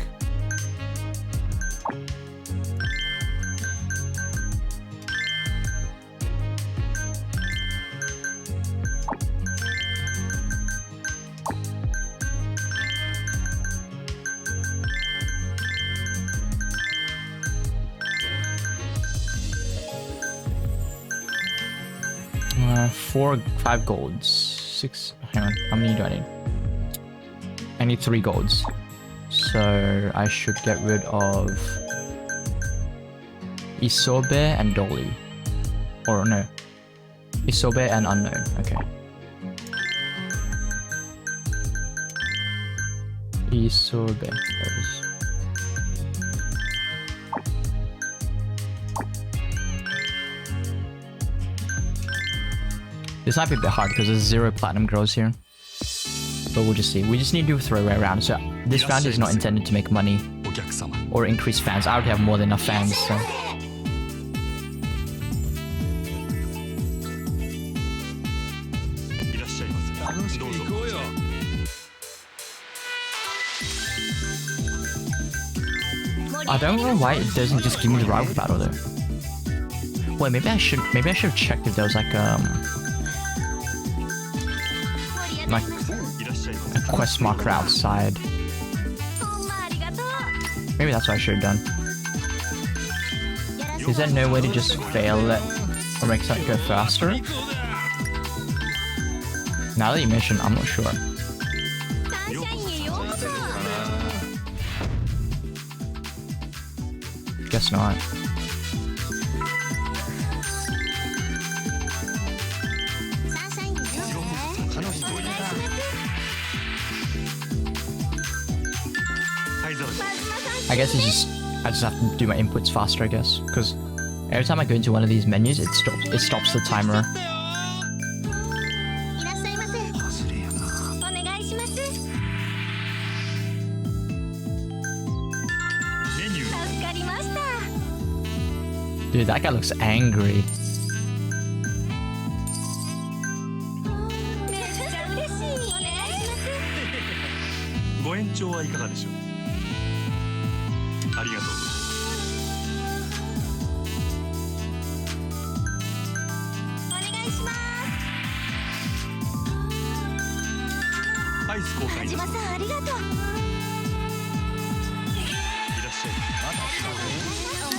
Five golds. 6. Hang on. How many do I need? I need 3 golds. So I should get rid of Isobe and Dolly. Or no. Isobe and Unknown. Okay. Isobe. There it is. This might be a bit hard because there's 0 platinum girls here. But we'll just see. We just need to do a throwaway round. So this round is not intended to make money or increase fans. I already have more than enough fans, so... I don't know why it doesn't just give me the rival battle though. Wait, maybe I should have checked if there was like a quest marker outside. Maybe that's what I should have done. Is there no way to just fail it or make something go faster? Now that you mention, I'm not sure. Guess not. I guess I just have to do my inputs faster, I guess, because every time I go into one of these menus, it stops the timer. Dude, that guy looks angry.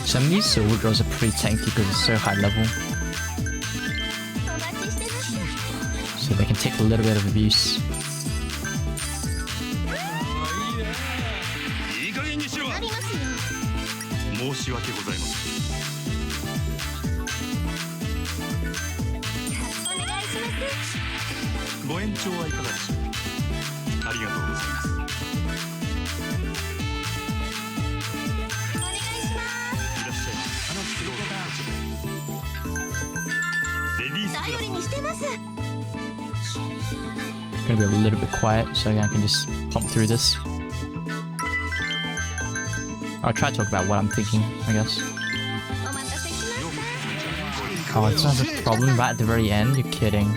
Some of these silver girls are pretty tanky because it's so high level. So they can take a little bit of abuse. Gonna be a little bit quiet so I can just pump through this. I'll try to talk about what I'm thinking, I guess. Oh, it's not a problem right at the very end? You're kidding.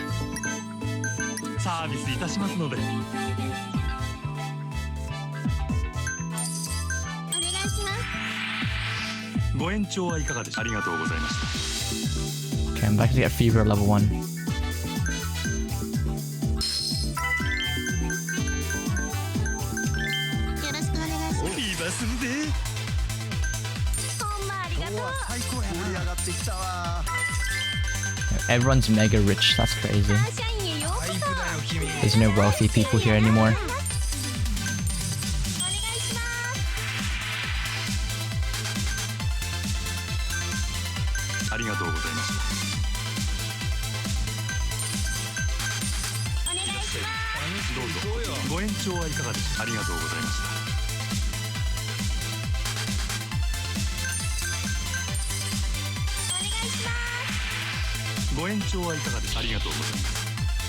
Okay, I'm back to get fever level 1. Everyone's mega rich, that's crazy. There's no wealthy people here anymore.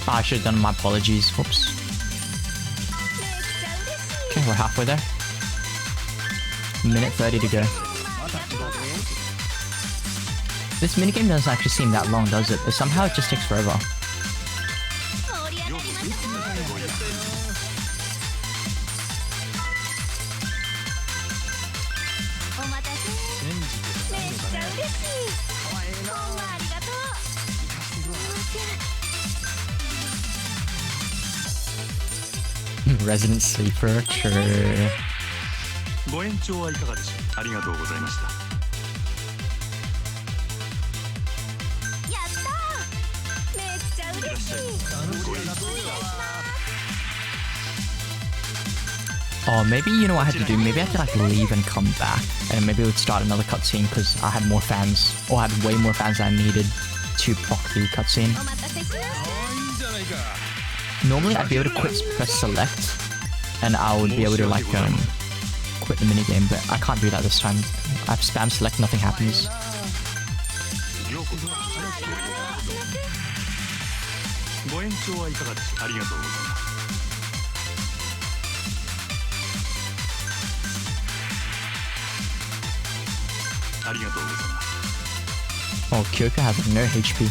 I should have done my apologies. Whoops. Okay, we're halfway there. Minute 30 to go. This minigame doesn't actually seem that long, does it? But somehow it just takes forever. Resident Sleeper, sure. Oh, maybe you know what I had to do? Maybe I had to like leave and come back, and maybe it would start another cutscene because I had more fans, or I had way more fans than I needed to proc the cutscene. Normally I'd be able to press select, and I would be able to like quit the minigame, but I can't do that this time. I spam select, nothing happens. Oh, Kyoko has like no HP.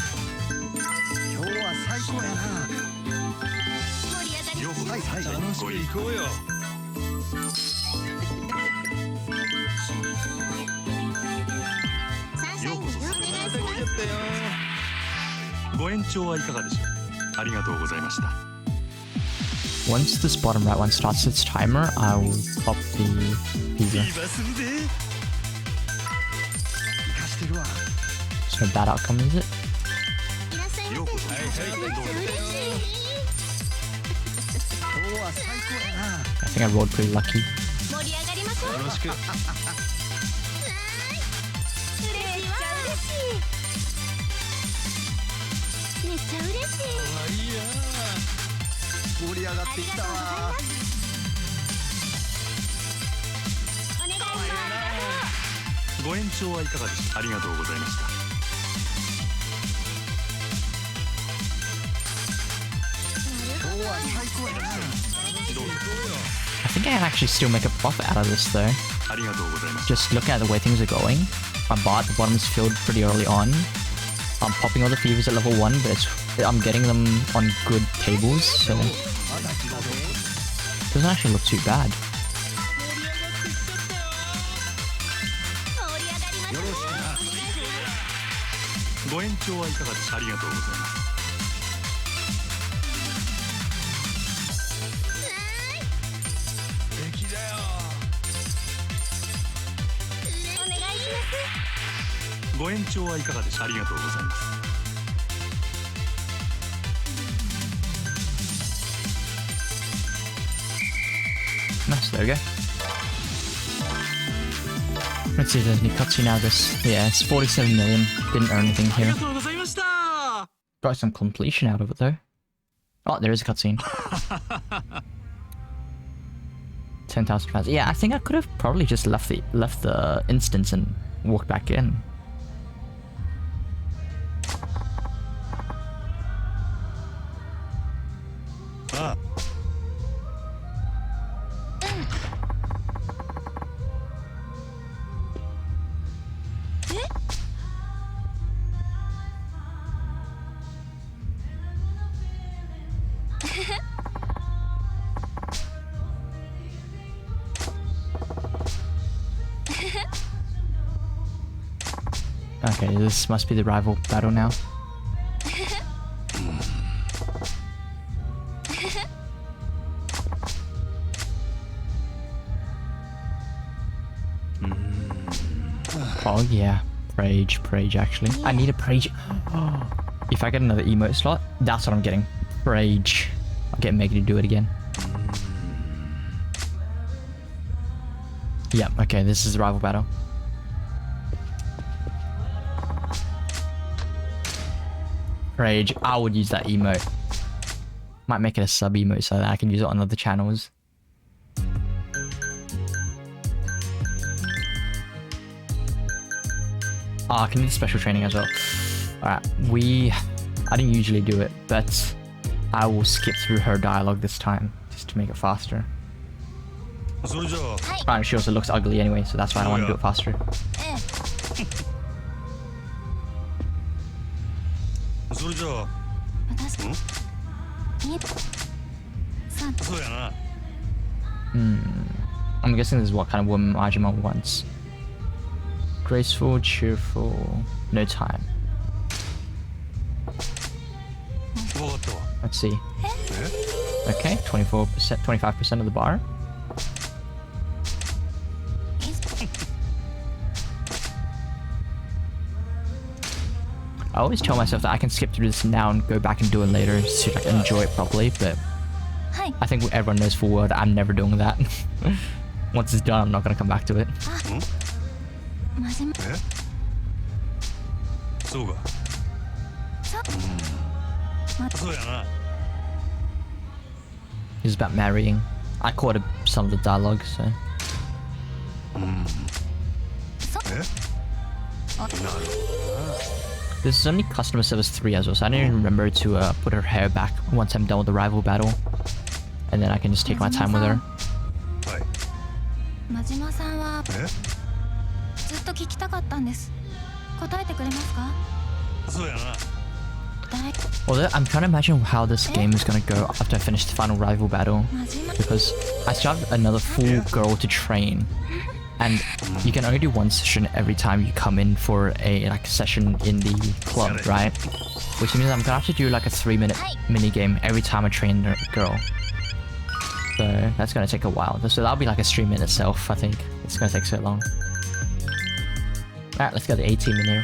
Once this bottom right one starts its timer, I will pop the fever. A bad outcome, is it? いらっしゃいませ。めっちゃ嬉しい。 I think I rolled pretty lucky. 盛り上がりましょう。よろしく。嬉しいわ。めっちゃ嬉しい。盛り上がってきたわ。お願いします。ご延長はいかがでした？ありがとうございました。 I think I can actually still make a profit out of this though. ありがとうございます。 Just looking at the way things are going. My bar at the bottom is filled pretty early on. I'm popping all the fevers at level 1, but I'm getting them on good tables, so it doesn't actually look too bad. ご延長はいかがでした？ありがとうございます。 お願いします。ご延長はいかがでした？ありがとうございます。 Nice, there we go. Let's see if there's any cutscene out of this. Yeah, it's 47 million. Didn't earn anything here. Got some completion out of it though. Oh, there is a cutscene. 10,000 fans. Yeah, I think I could have probably just left the instance and walked back in. Ah. Okay, this must be the rival battle now. Oh yeah, Prage actually. I need a Prage. If I get another emote slot, that's what I'm getting. Prage. I'll get Megan to do it again. Yep, okay, this is the rival battle. Rage, I would use that emote. Might make it a sub emote so that I can use it on other channels. I can do the special training as well. Alright, I didn't usually do it, but I will skip through her dialogue this time, just to make it faster. Apparently she also looks ugly anyway, so that's why I don't want to do it faster. それじゃあ、そうやな。 I'm guessing this is what kind of woman Majima wants. Graceful, cheerful, no time. Let's see. Okay, 24%, 25% of the bar. I always tell myself that I can skip through this now and go back and do it later to like enjoy it properly, but I think everyone knows full well that I'm never doing that. Once it's done, I'm not gonna come back to it. It's about marrying. I caught some of the dialogue, so. This is only customer service 3 as well, so I didn't even remember to put her hair back once I'm done with the rival battle. And then I can just take my time with her. 真島さんはずっと聞きたかったんです。答えてくれますか？そうやな。 Although I'm trying to imagine how this game is gonna go after I finish the final rival battle, because I still have another full girl to train, and you can only do one session every time you come in for a session in the club, right? Which means I'm gonna have to do like a 3-minute mini game every time I train a girl. So that's gonna take a while. So that'll be like a stream in itself. I think. It's gonna take so long. Alright, let's get the A team in here.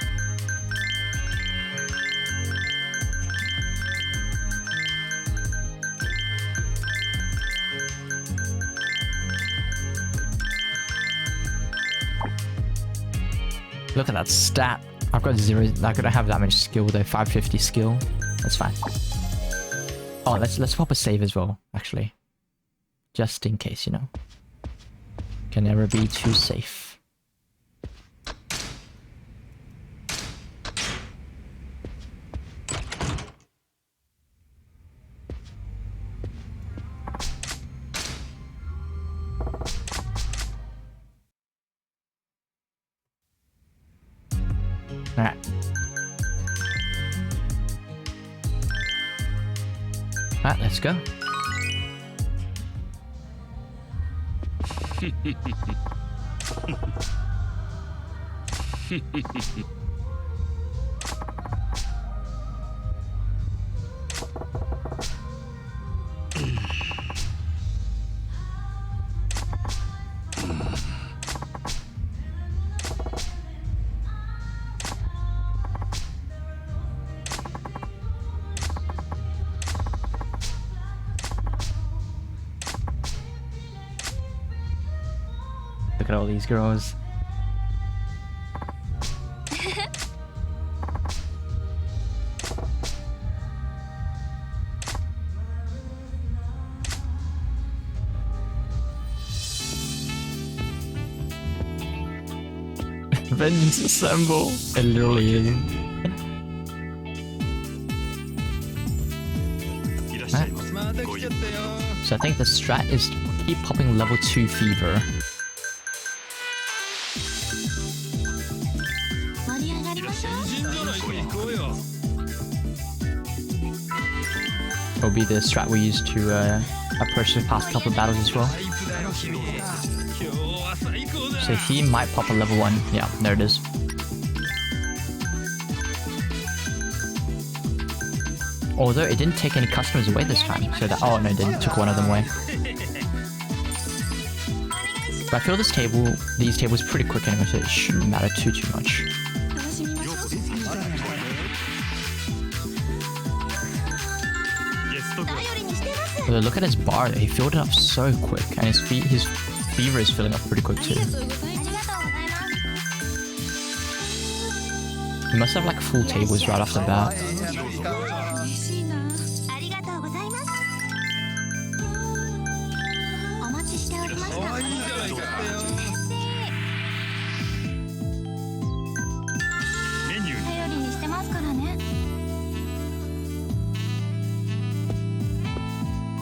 Look at that stat. I've got 0. I don't have that much skill though. 550 skill. That's fine. Oh, let's pop a save as well, actually. Just in case, you know. Can never be too safe. Alright. Alright, let's go. Look at all these girls. Vengeance Assemble. It literally is. Right. So I think the strat is keep popping level 2 fever. Will be the strat we used to approach the past couple of battles as well. So he might pop a level 1. Yeah, there it is. Although it didn't take any customers away this time, so that— oh no, it didn't. Took one of them away. But I feel these tables pretty quick anyway, so it shouldn't matter too much. Although look at his bar, he filled it up so quick, and his fever is filling up pretty quick too. He must have like full tables right off the bat.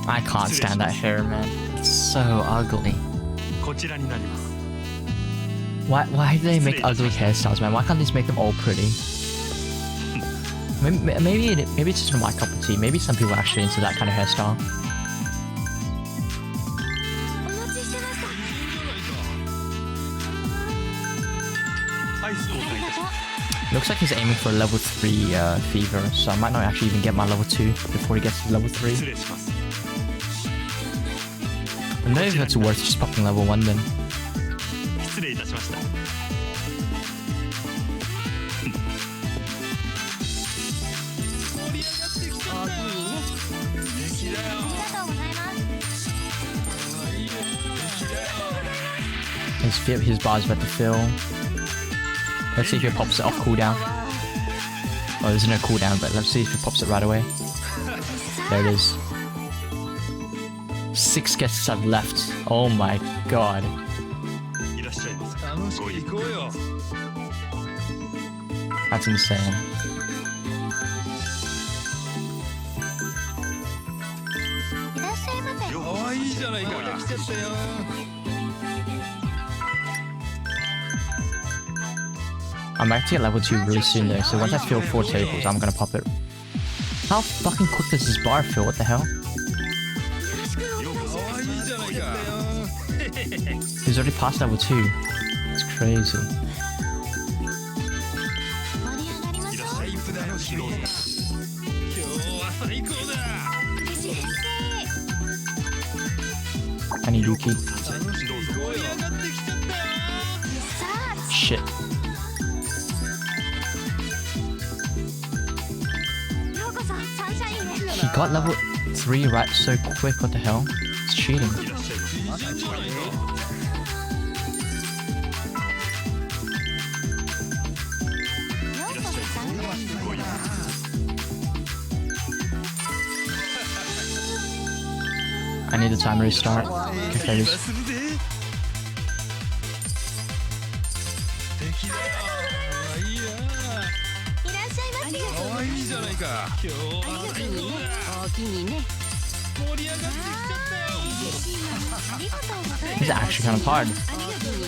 I can't stand that hair, man. It's so ugly. Why do they make ugly hairstyles, man? Why can't they just make them all pretty? Maybe it's just my cup of tea. Maybe some people are actually into that kind of hairstyle. Looks like he's aiming for a level 3 fever, so I might not actually even get my level 2 before he gets to level 3. I don't know if it's worth just popping level 1 then. His bar's about to fill. Let's see if it pops it off cooldown. Oh, there's no cooldown, but let's see if it pops it right away. There it is. 6 guests have left. Oh my god. That's insane. I'm actually at level 2 really soon though, so once I fill 4 tables, I'm gonna pop it. How fucking quick does this bar fill? What the hell? He's already past level 2. It's crazy. I need Yuki. Shit. He got level 3 right so quick, what the hell? It's cheating. I need a time restart. Okay, please. This is actually kind of hard.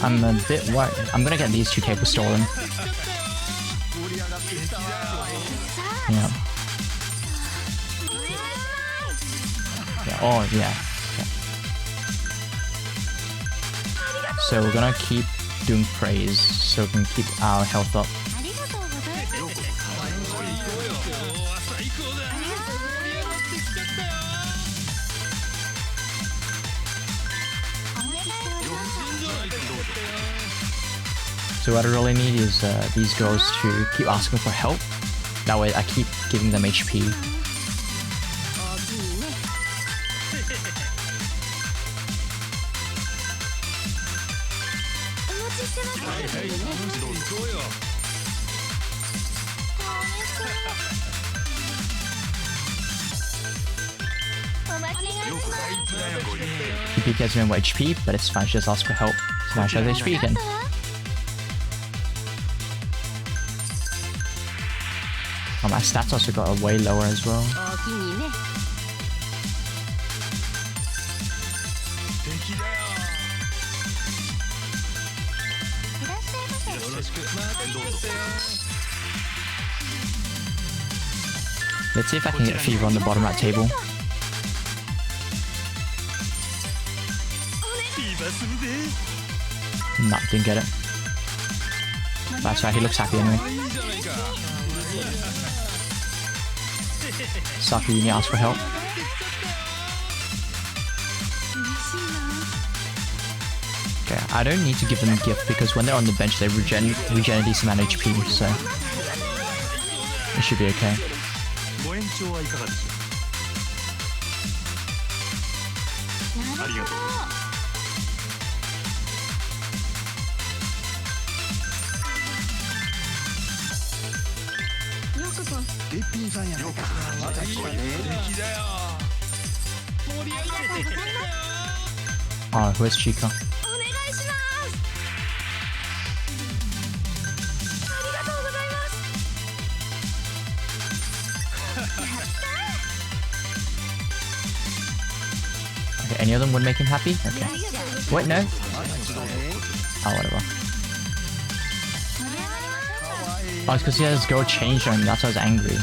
I'm a bit worried. I'm gonna get these 2 cables stolen. Yeah. Yeah. Oh, yeah. Okay. So we're gonna keep doing praise so we can keep our health up. So what I really need is these girls to keep asking for help. That way I keep giving them HP. TP gets me more HP, but it's fine, she just asks for help. So now she has HP again. Oh, my stats also got way lower as well. Let's see if I can get a fever on the bottom right table. Nah, didn't get it. That's right, he looks happy anyway. Saki, you need to ask for help. Okay, I don't need to give them a gift because when they're on the bench they regen a decent amount of HP, so it should be okay. Oh, where's Chica? Okay, any of them would make him happy? Okay. Wait, no? Oh, whatever. Oh, it's because he has girl changed on him, that's why I was angry.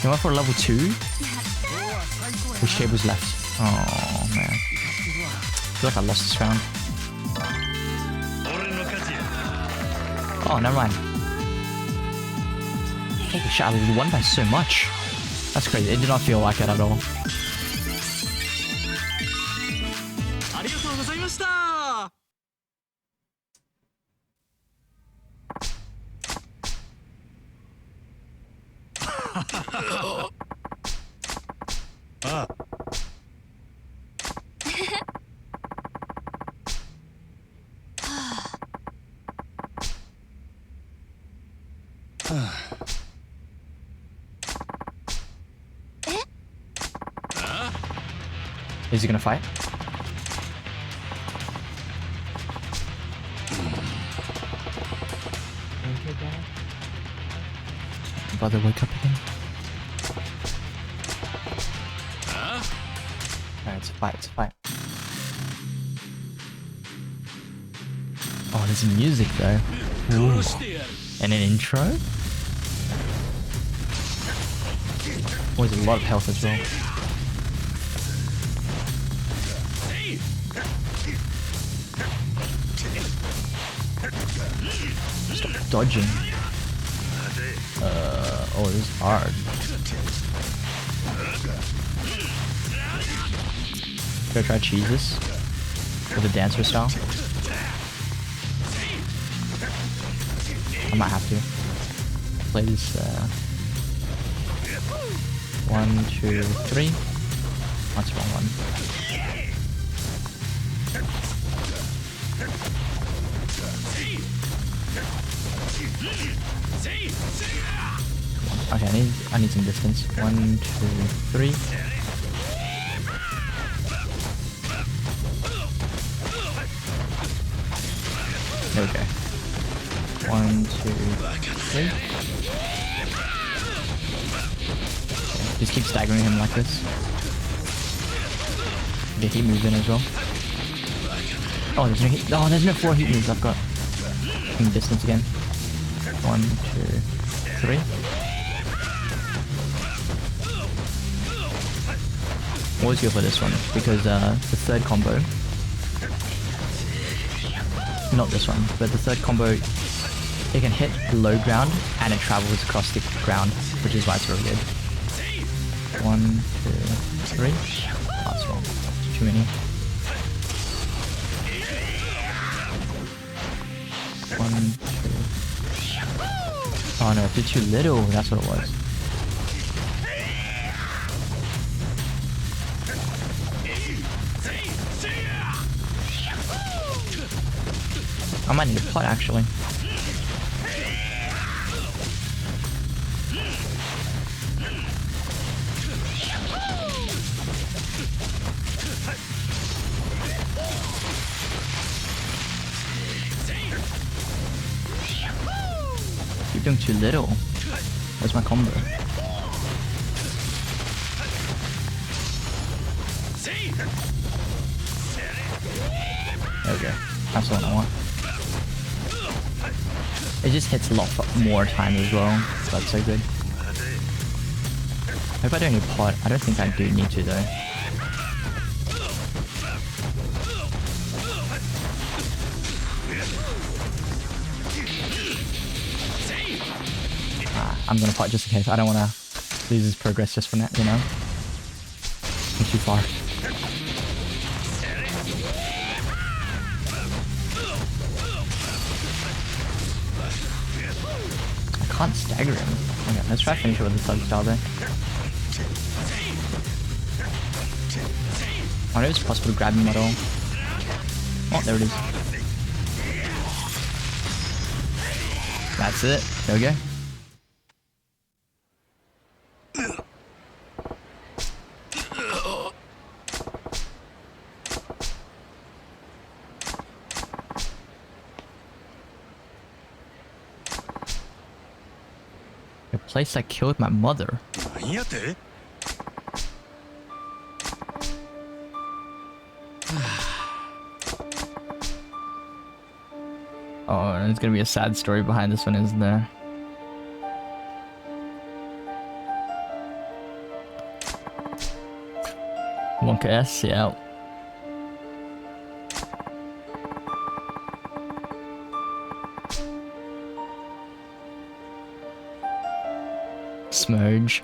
You went for level 2? Which table's left? Oh man. I feel like I lost this round. Oh, never mind. Holy shit, I won by so much. That's crazy. It did not feel like it at all. Is he gonna fight? Brother, wake up again. Alright, it's a fight, it's a fight. Oh, there's music though. Ooh. And an intro? Oh, there's a lot of health as well. Stop dodging. Oh, this is hard. Should I try cheese this? With a dancer style? I might have to. Play this, 1, 2, 3. That's the wrong one. Okay, I need some distance. 1, 2, 3. Okay. 1, 2, 3. Okay. Just keep staggering him like this. Okay, heat move in as well. Oh, there's no heat. Oh, there's no 4 heat moves. I've got distance again. 1, 2, 3. Always go for this one because the third combo. Not this one, but the third combo, it can hit low ground and it travels across the ground, which is why it's really good. 1, 2, 3. Oh, that's wrong. Too many. 1, 2. Oh no, if you're too little, that's what it was. I might need a pot actually. You're doing too little. Where's my combo? There we go. That's what I want. It just hits a lot more time as well, so that's so good. I hope I don't need pot. I don't think I do need to though. I'm gonna pot just in case. I don't wanna lose his progress just for that, you know? I'm too far. I can't stagger him. Okay, let's try to finish it with the thug style there. I wonder if it's possible to grab him at all. Oh, there it is. That's it. There we go. The place that killed my mother. Oh, and there's gonna be a sad story behind this one, isn't there? Wonka S, yeah. Smurge,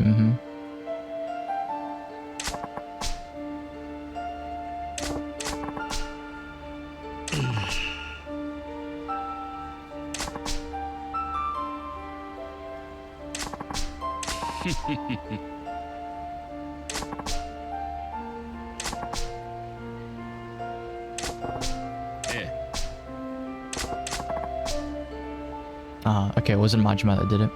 okay, it wasn't Majima that did it.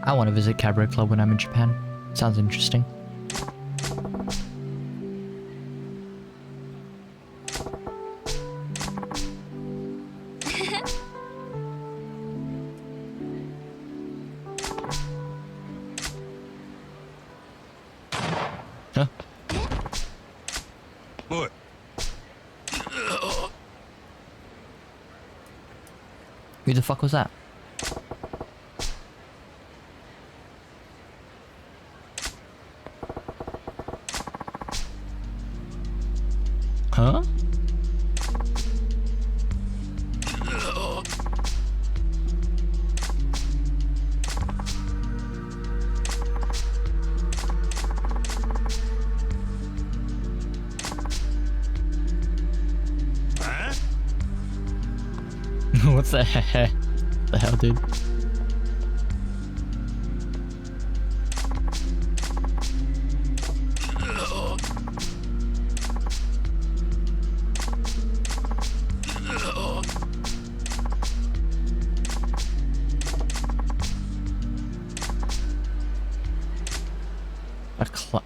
I want to visit Cabaret Club when I'm in Japan. Sounds interesting. Who the fuck was that? Huh? What's the hell? The hell, dude?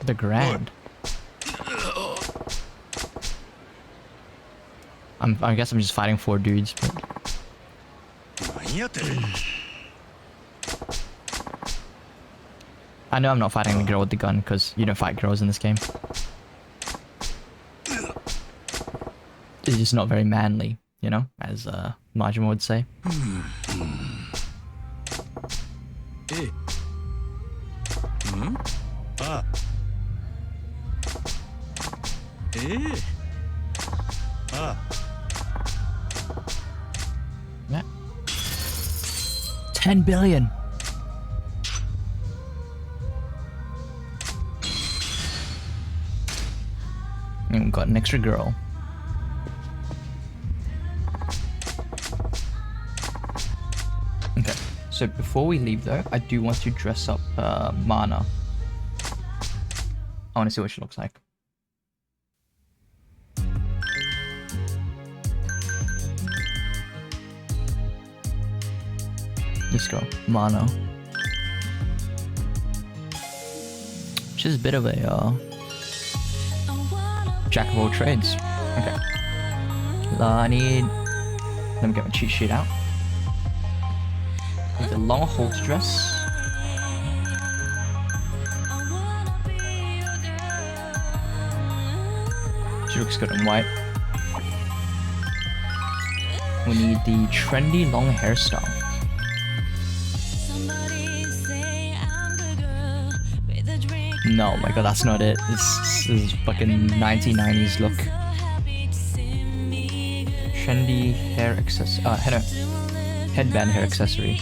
The grand. I guess I'm just fighting 4 dudes, but... I know I'm not fighting the girl with the gun, because you don't fight girls in this game. It's just not very manly, you know, as Majima would say. Yeah. 10 billion. And we've got an extra girl. Okay, so before we leave though, I do want to dress up Mana. I want to see what she looks like. Let's go, Mana. She's a bit of a jack of all trades. Okay. Let me get my cheat sheet out. With a long halter dress. She looks good in white. We need the trendy long hairstyle. No, my god, that's not it. This is fucking 1990s look. Trendy hair headband hair accessory.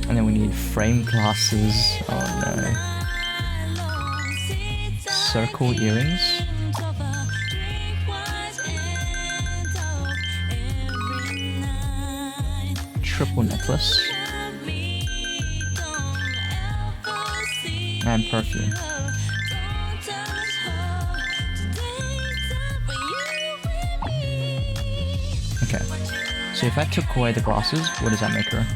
And then we need frame glasses. Oh no. Circle earrings. Triple necklace. And perfume. Okay. So if I took away the glasses, what does that make her?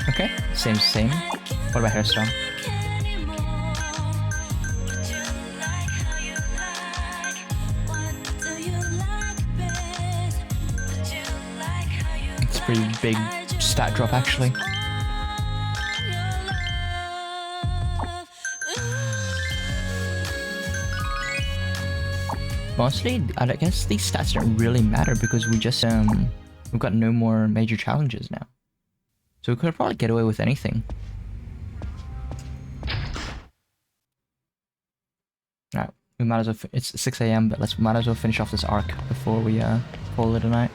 Okay, same. What about hairstyle? It's a pretty big stat drop actually. Honestly, I guess these stats don't really matter because we just we've got no more major challenges now. So we could probably get away with anything. Alright, we might as well, it's 6 AM, but might as well finish off this arc before we call it a night.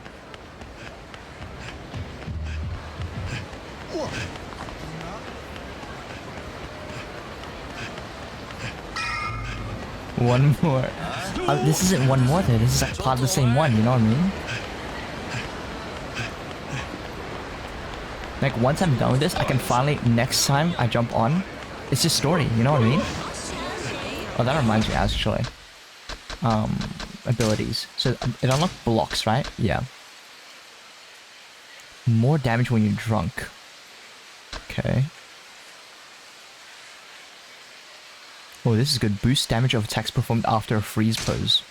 One more. This isn't one more though, this is like part of the same one, you know what I mean? Like once I'm done with this, I can finally, next time I jump on, it's just story, you know what I mean? Oh, that reminds me actually. Abilities. So it unlocks blocks, right? Yeah. More damage when you're drunk. Okay. Oh, this is good. Boost damage of attacks performed after a freeze pose.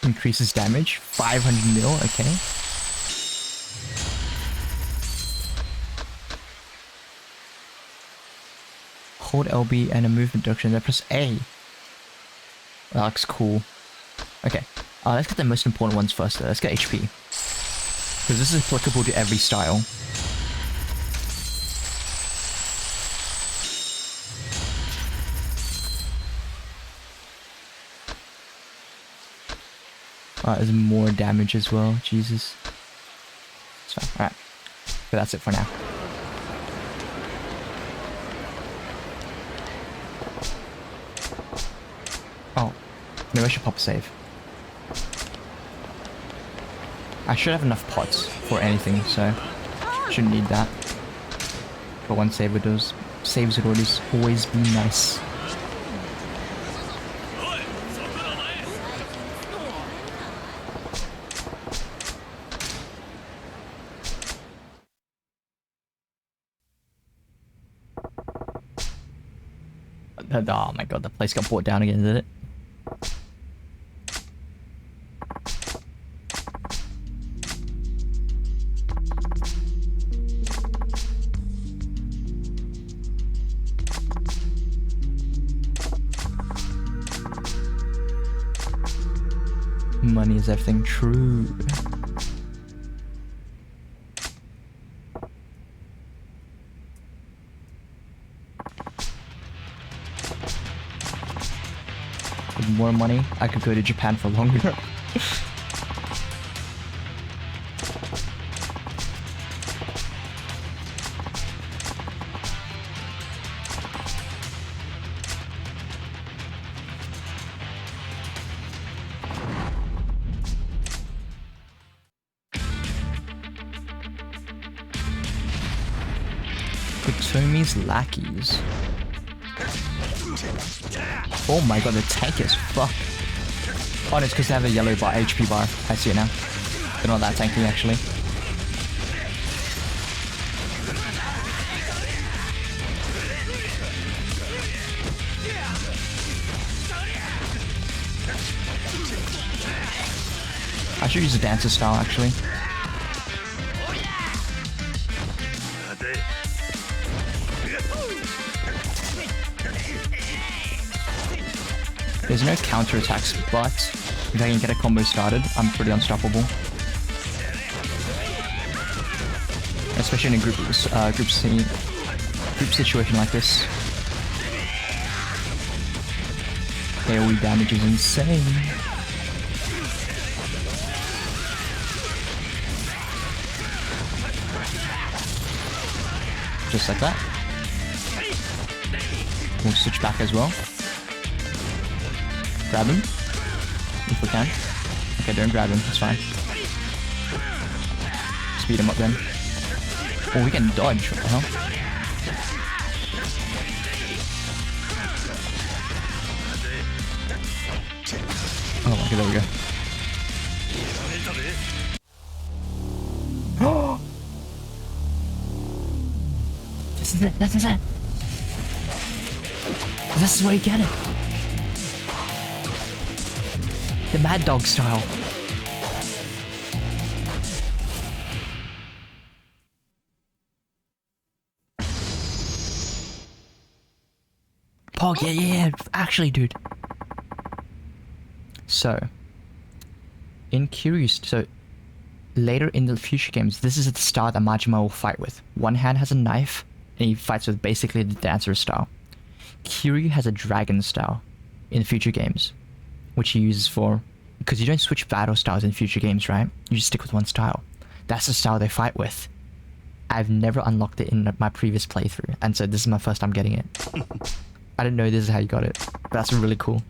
Increases damage. 500 mil, okay. Hold LB and a movement direction, then press A. That looks cool. Okay, let's get the most important ones first though. Let's get HP. Because this is applicable to every style. There's more damage as well, Jesus. So, alright. But that's it for now. Oh, maybe I should pop a save. I should have enough pots for anything, so shouldn't need that. But one save with those saves would always be nice. Oh my god, the place got brought down again, did it? Money is everything, true. With more money, I could go to Japan for longer. Tomi's lackeys. Oh my god, the tank is fucked. Oh, it's because they have a yellow bar, HP bar. I see it now. They're not that tanky, actually. I should use a dancer style, actually. There's no counter attacks, but if I can get a combo started, I'm pretty unstoppable. Especially in a group situation like this. AoE damage is insane. Just like that. We'll switch back as well. Grab him, if we can. Okay, don't grab him, that's fine. Speed him up then. Oh, we can dodge, what the hell? Oh my god, there we go. Oh! This is it, this is it! This is where you get it! The Mad Dog style. Pog, yeah, actually, dude. So, in Curious, so later in the future games, this is the style that Majima will fight with. One hand has a knife, and he fights with basically the dancer style. Kiryu has a dragon style in future games, which he uses for, because you don't switch battle styles in future games, right? You just stick with one style. That's the style they fight with. I've never unlocked it in my previous playthrough, and so this is my first time getting it. I didn't know this is how you got it, but that's really cool.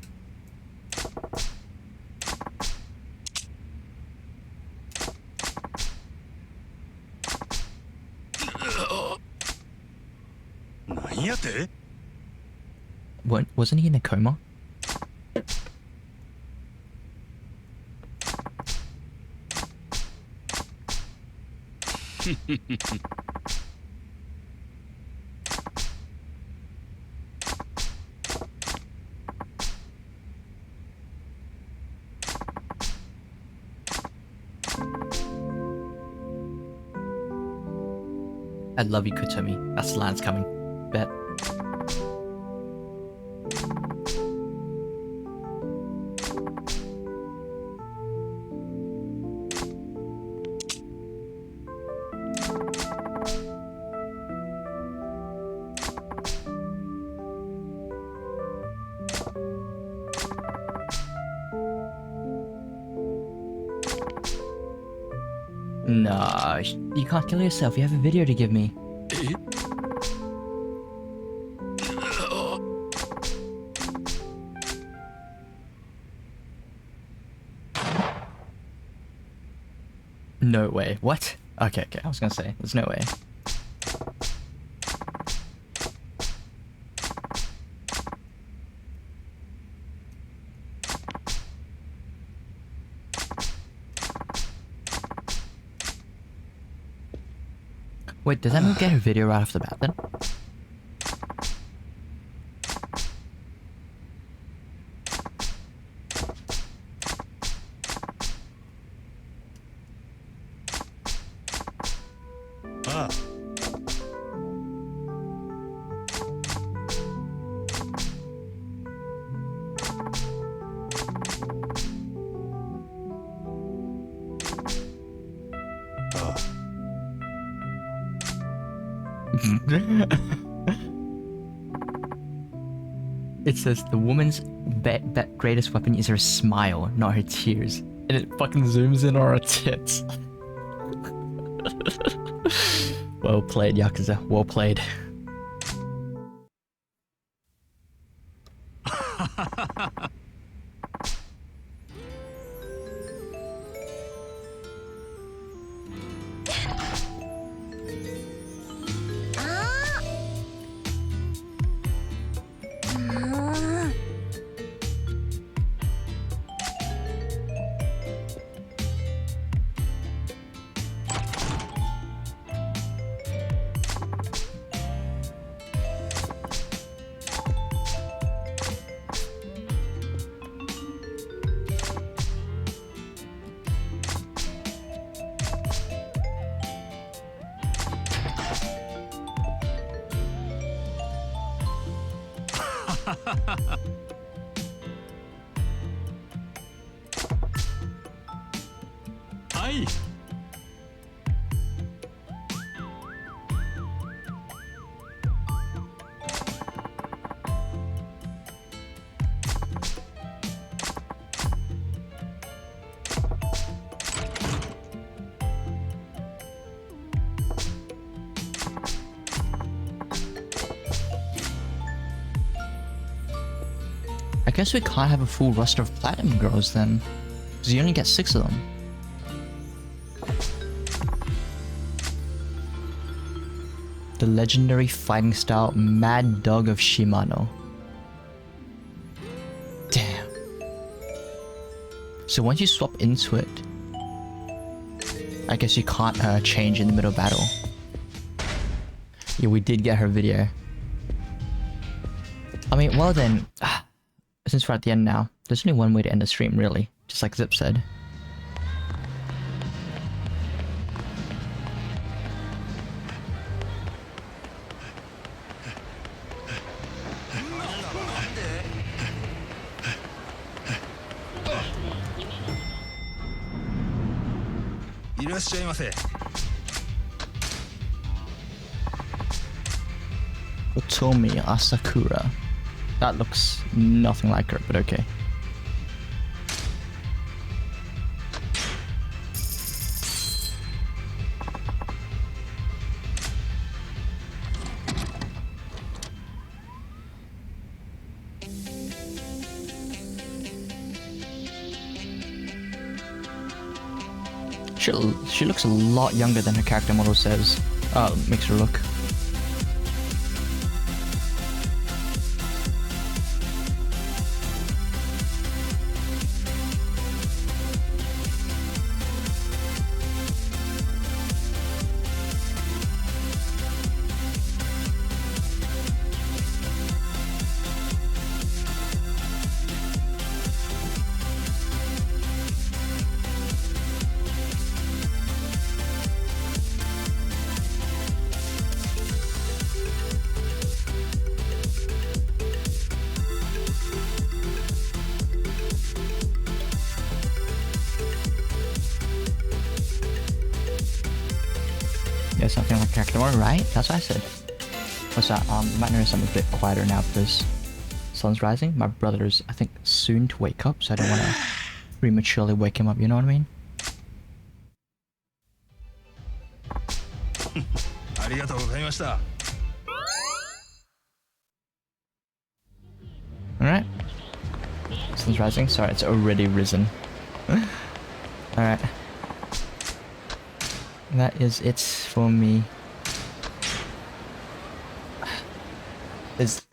What, wasn't he in a coma? I love you, Kutomi. That's the land's coming. Bet. Nah, you can't kill yourself. You have a video to give me. No way. What? Okay, I was gonna say, there's no way. Wait, does that mean get a video right off the bat then? Ah. It says the woman's greatest weapon is her smile, not her tears. And it fucking zooms in on her tits. Well played, Yakuza. Well played. Hi. I guess we can't have a full roster of platinum girls then, because you only get 6 of them. The legendary fighting style Mad Dog of Shimano. Damn. So once you swap into it, I guess you can't change in the middle of battle. Yeah, we did get her video. I mean, well then, since we're at the end now, there's only one way to end the stream really, just like Zip said. Otomi Asakura. That looks nothing like her, but okay. She looks a lot younger than her character model says. Makes her look. get something like that tomorrow, right? That's what I said. What's that? You might notice I'm a bit quieter now because sun's rising. My brother's, I think, soon to wake up, so I don't want to prematurely wake him up, you know what I mean? ありがとうございました。 Alright. Sun's rising. Sorry, it's already risen. Alright. That is it for me.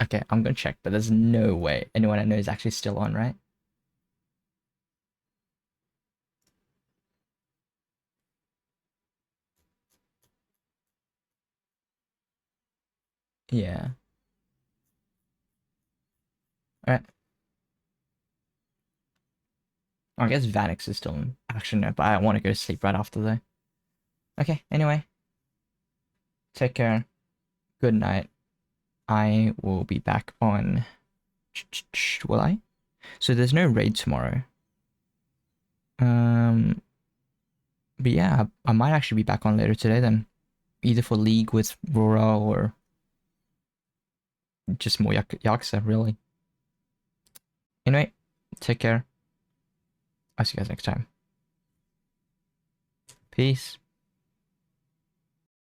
Okay, I'm gonna check, but there's no way anyone I know is actually still on, right? Yeah. Alright. I guess Vanix is still in action now, but I want to go to sleep right after though. Okay, anyway. Take care. Good night. I will be back on... Will I? So there's no raid tomorrow. But yeah, I might actually be back on later today then. Either for League with Rora or just more Yakuza, really. Anyway, take care. I'll see you guys next time. Peace.